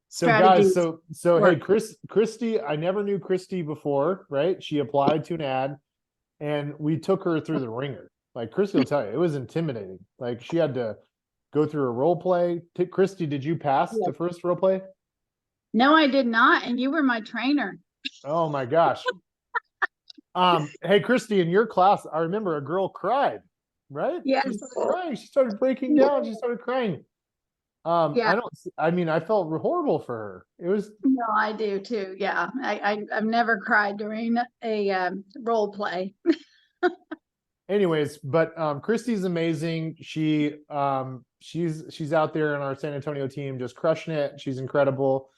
So guys, Strategies. so hey, work. Christy, I never knew Christy before, right? She applied to an ad and we took her through the ringer. Like Christy will tell you, it was intimidating. Like she had to go through a role play. Christy, did you pass Yeah. the first role play? No, I did not. And you were my trainer. Oh my gosh. Hey, Christy, in your class, I remember a girl cried, right? Yes. She started crying. She started breaking down. She started crying. Yeah. I mean, I felt horrible for her. It was, No, I do too. Yeah. I've never cried during a role play. anyways, but Christy's amazing. She's out there on our San Antonio team, just crushing it. She's incredible.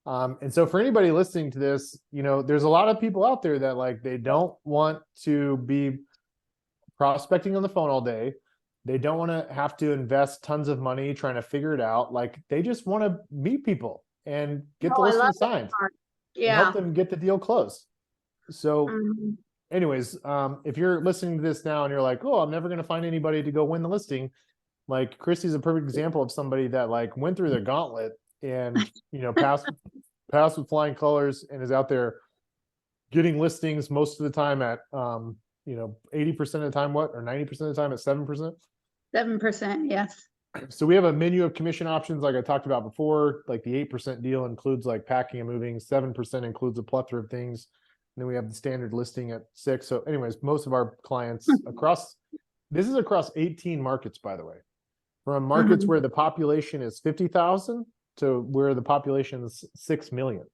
And so for anybody listening to this, you know, there's a lot of people out there that like they don't want to be prospecting on the phone all day. They don't want to have to invest tons of money trying to figure it out. Like they just want to meet people and get the Oh, I listing love that signed part. and Yeah. help them get the deal closed. So Mhm. anyways, if you're listening to this now and you're like, oh, I'm never going to find anybody to go win the listing. Like Christy's a perfect example of somebody that like went through the gauntlet and, you know, passed with flying colors and is out there getting listings most of the time at, 80% of the time, or 90% of the time at 7%. 7%. Yes. So we have a menu of commission options, like I talked about before. Like the 8% deal includes like packing and moving, 7% includes a plethora of things. And then we have the standard listing at 6. So anyways, most of our clients this is across 18 markets, by the way, from markets Mhm. where the population is 50,000 to where the population is 6 million.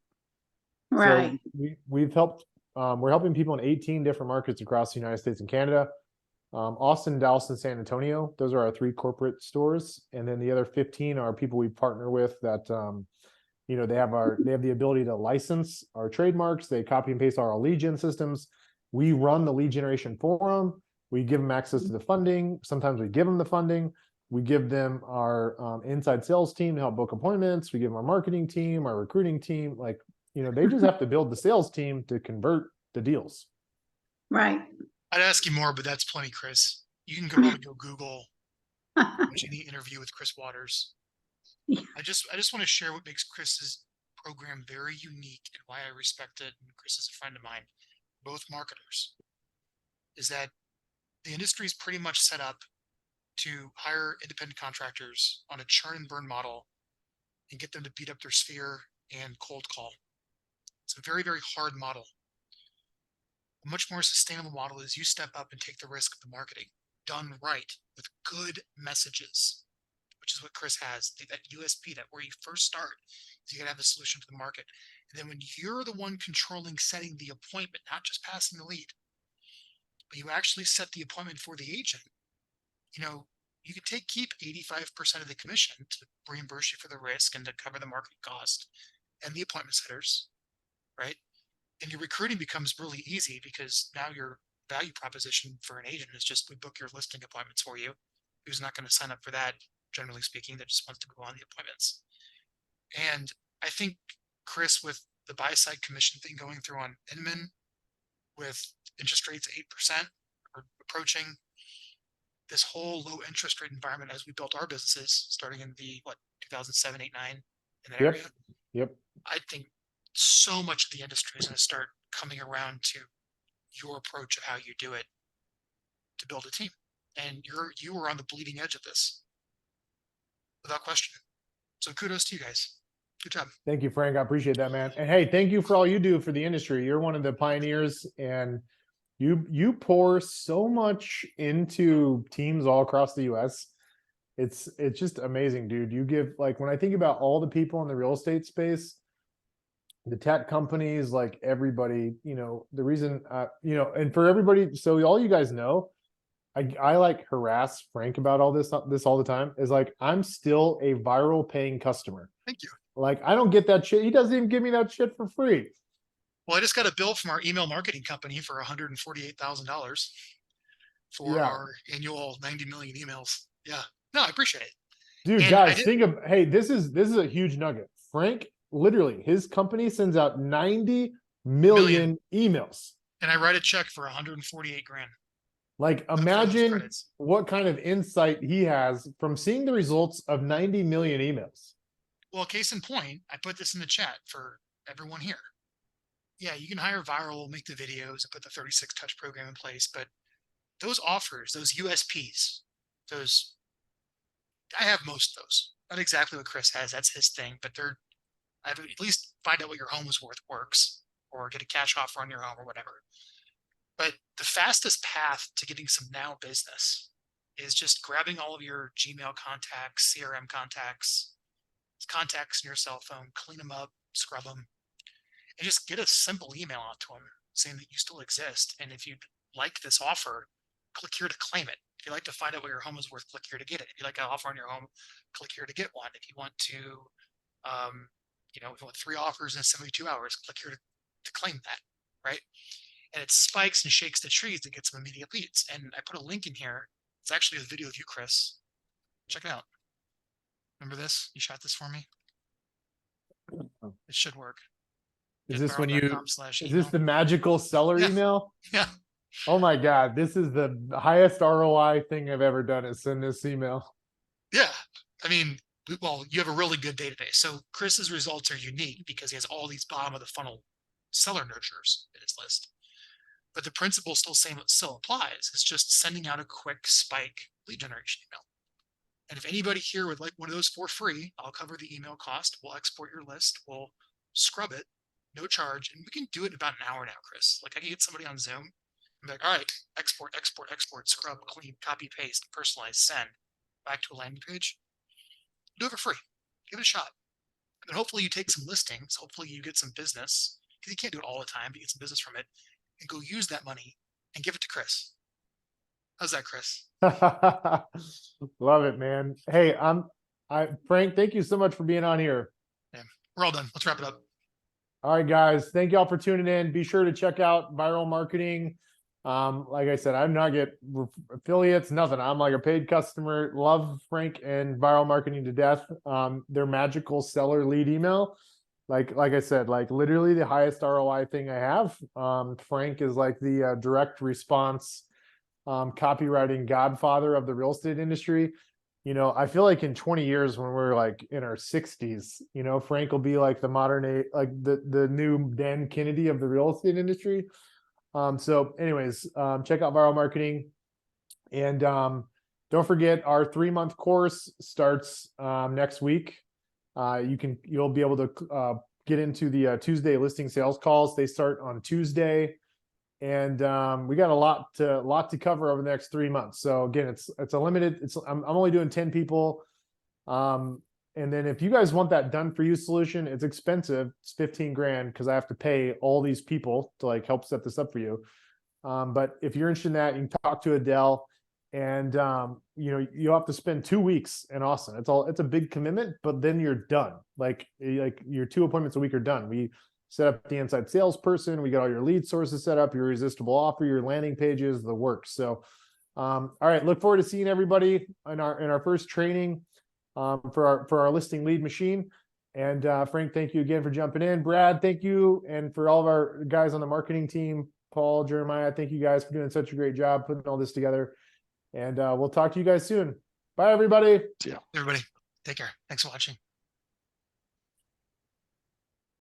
Right. So we're helping people in 18 different markets across the United States and Canada. Austin, Dallas, and San Antonio. Those are our 3 corporate stores. And then the other 15 are people we partner with that, they have the ability to license our trademarks. They copy and paste our lead gen systems. We run the lead generation for them. We give them access to the funding. Sometimes we give them the funding. We give them our inside sales team to help book appointments. We give them our marketing team, our recruiting team. Like, they just have to build the sales team to convert the deals. Right. I'd ask you more, but that's plenty, Chris. You can probably go Google any interview with Chris Waters. Yeah. I just want to share what makes Chris's program very unique and why I respect it. And Chris is a friend of mine, both marketers, is that the industry is pretty much set up to hire independent contractors on a churn and burn model and get them to beat up their sphere and cold call. It's a very, very hard model. A much more sustainable model is you step up and take the risk of the marketing done right with good messages, which is what Chris has. That USP, that where you first start, is you gotta have a solution to the market. And then when you're the one controlling setting the appointment, not just passing the lead, but you actually set the appointment for the agent, you can keep 85% of the commission to reimburse you for the risk and to cover the marketing cost and the appointment setters, right? And your recruiting becomes really easy because now your value proposition for an agent is just, we book your listing appointments for you. Who's not going to sign up for that, generally speaking, that just wants to go on the appointments. And I think, Chris, with the buy side commission thing going through on Inman, with interest rates 8% or approaching, this whole low interest rate environment as we built our businesses starting in the 2007, 8, 9 in that area. Yep. I think so much of the industry is going to start coming around to your approach of how you do it to build a team. And you were on the bleeding edge of this without question. So kudos to you guys. Good job. Thank you, Frank. I appreciate that, man. And hey, thank you for all you do for the industry. You're one of the pioneers, and you pour so much into teams all across the US. It's just amazing, dude. You give, like, when I think about all the people in the real estate space, the tech companies, like everybody, the reason, and for everybody, so all you guys know, I like harass Frank about all this all the time, is like, I'm still a Vyral paying customer. Thank you. Like, I don't get that shit. He doesn't even give me that shit for free. Well, I just got a bill from our email marketing company for $148,000 for Yeah. our annual 90 million emails. Yeah. No, I appreciate it. Dude, And guys, hey, this is a huge nugget. Frank, literally, his company sends out 90 million emails. And I write a check for 148 grand. Like, those imagine credits. what kind of insight he has from seeing the results of 90 million emails. Well, case in point, I put this in the chat for everyone here. Yeah, you can hire Vyral, make the videos, and put the 36 touch program in place, but those offers, those USPs, I have most of those. Not exactly what Chris has, that's his thing, but I've at least find out what your home is worth works, or get a cash offer on your home or whatever. But the fastest path to getting some now business is just grabbing all of your Gmail contacts, CRM contacts in your cell phone, clean them up, scrub them, and just get a simple email out to them saying that you still exist. And if you'd like this offer, click here to claim it. If you'd like to find out what your home is worth, click here to get it. If you'd like an offer on your home, click here to get one. If you want to, if you want 3 offers in 72 hours, click here to claim that, right? And it spikes and shakes the trees to get some immediate leads. And I put a link in here. It's actually a video of you, Chris. Check it out. Remember this? You shot this for me? It should work. Is this when Is this the magical seller Yeah. email? Yeah. Oh my God, this is the highest ROI thing I've ever done, is send this email. Yeah. I mean, well, you have a really good database. So Chris's results are unique because he has all these bottom of the funnel seller nurturers in his list. But the principle still applies. It's just sending out a quick spike lead generation email. And if anybody here would like one of those for free, I'll cover the email cost. We'll export your list. We'll scrub it, no charge. And we can do it in about an hour now, Chris. Like, I can get somebody on Zoom. I'm like, all right, export, scrub, clean, copy, paste, personalize, send back to a landing page. Do it for free. Give it a shot. And then hopefully you take some listings. Hopefully you get some business, because you can't do it all the time, but you get some business from it, and go use that money and give it to Chris. How's that, Chris? Love it, man. Hey, Frank, thank you so much for being on here. Yeah, we're all done. Let's wrap it up. All right, guys. Thank y'all for tuning in. Be sure to check out Vyral Marketing. Like I said, I'm not get affiliates, nothing. I'm like a paid customer. Love Frank and Vyral Marketing to death. Their magical seller lead email. Like I said, like literally the highest ROI thing I have. Frank is like the direct response copywriting godfather of the real estate industry. I feel like in 20 years, when we're like in our 60s, Frank will be like the modern like the new Dan Kennedy of the real estate industry. So anyways, check out Vyral Marketing, and don't forget our 3-month course starts next week. You'll be able to get into the Tuesday listing sales calls. They start on Tuesday. And we got a lot to cover over the next 3 months. So again, it's a limited. I'm only doing 10 people. And then if you guys want that done for you solution, it's expensive. It's 15 grand because I have to pay all these people to like help set this up for you. But if you're interested in that, you can talk to Adele, and you'll have to spend 2 weeks in Austin. It's a big commitment, but then you're done. Like your 2 appointments a week are done. We set up the inside salesperson. We got all your lead sources set up, your irresistible offer, your landing pages, the works. So, all right, look forward to seeing everybody in our first training for our listing lead machine. And Frank, thank you again for jumping in. Brad, thank you, and for all of our guys on the marketing team, Paul, Jeremiah, thank you guys for doing such a great job putting all this together. And we'll talk to you guys soon. Bye, everybody. Yeah. Everybody, take care. Thanks for watching.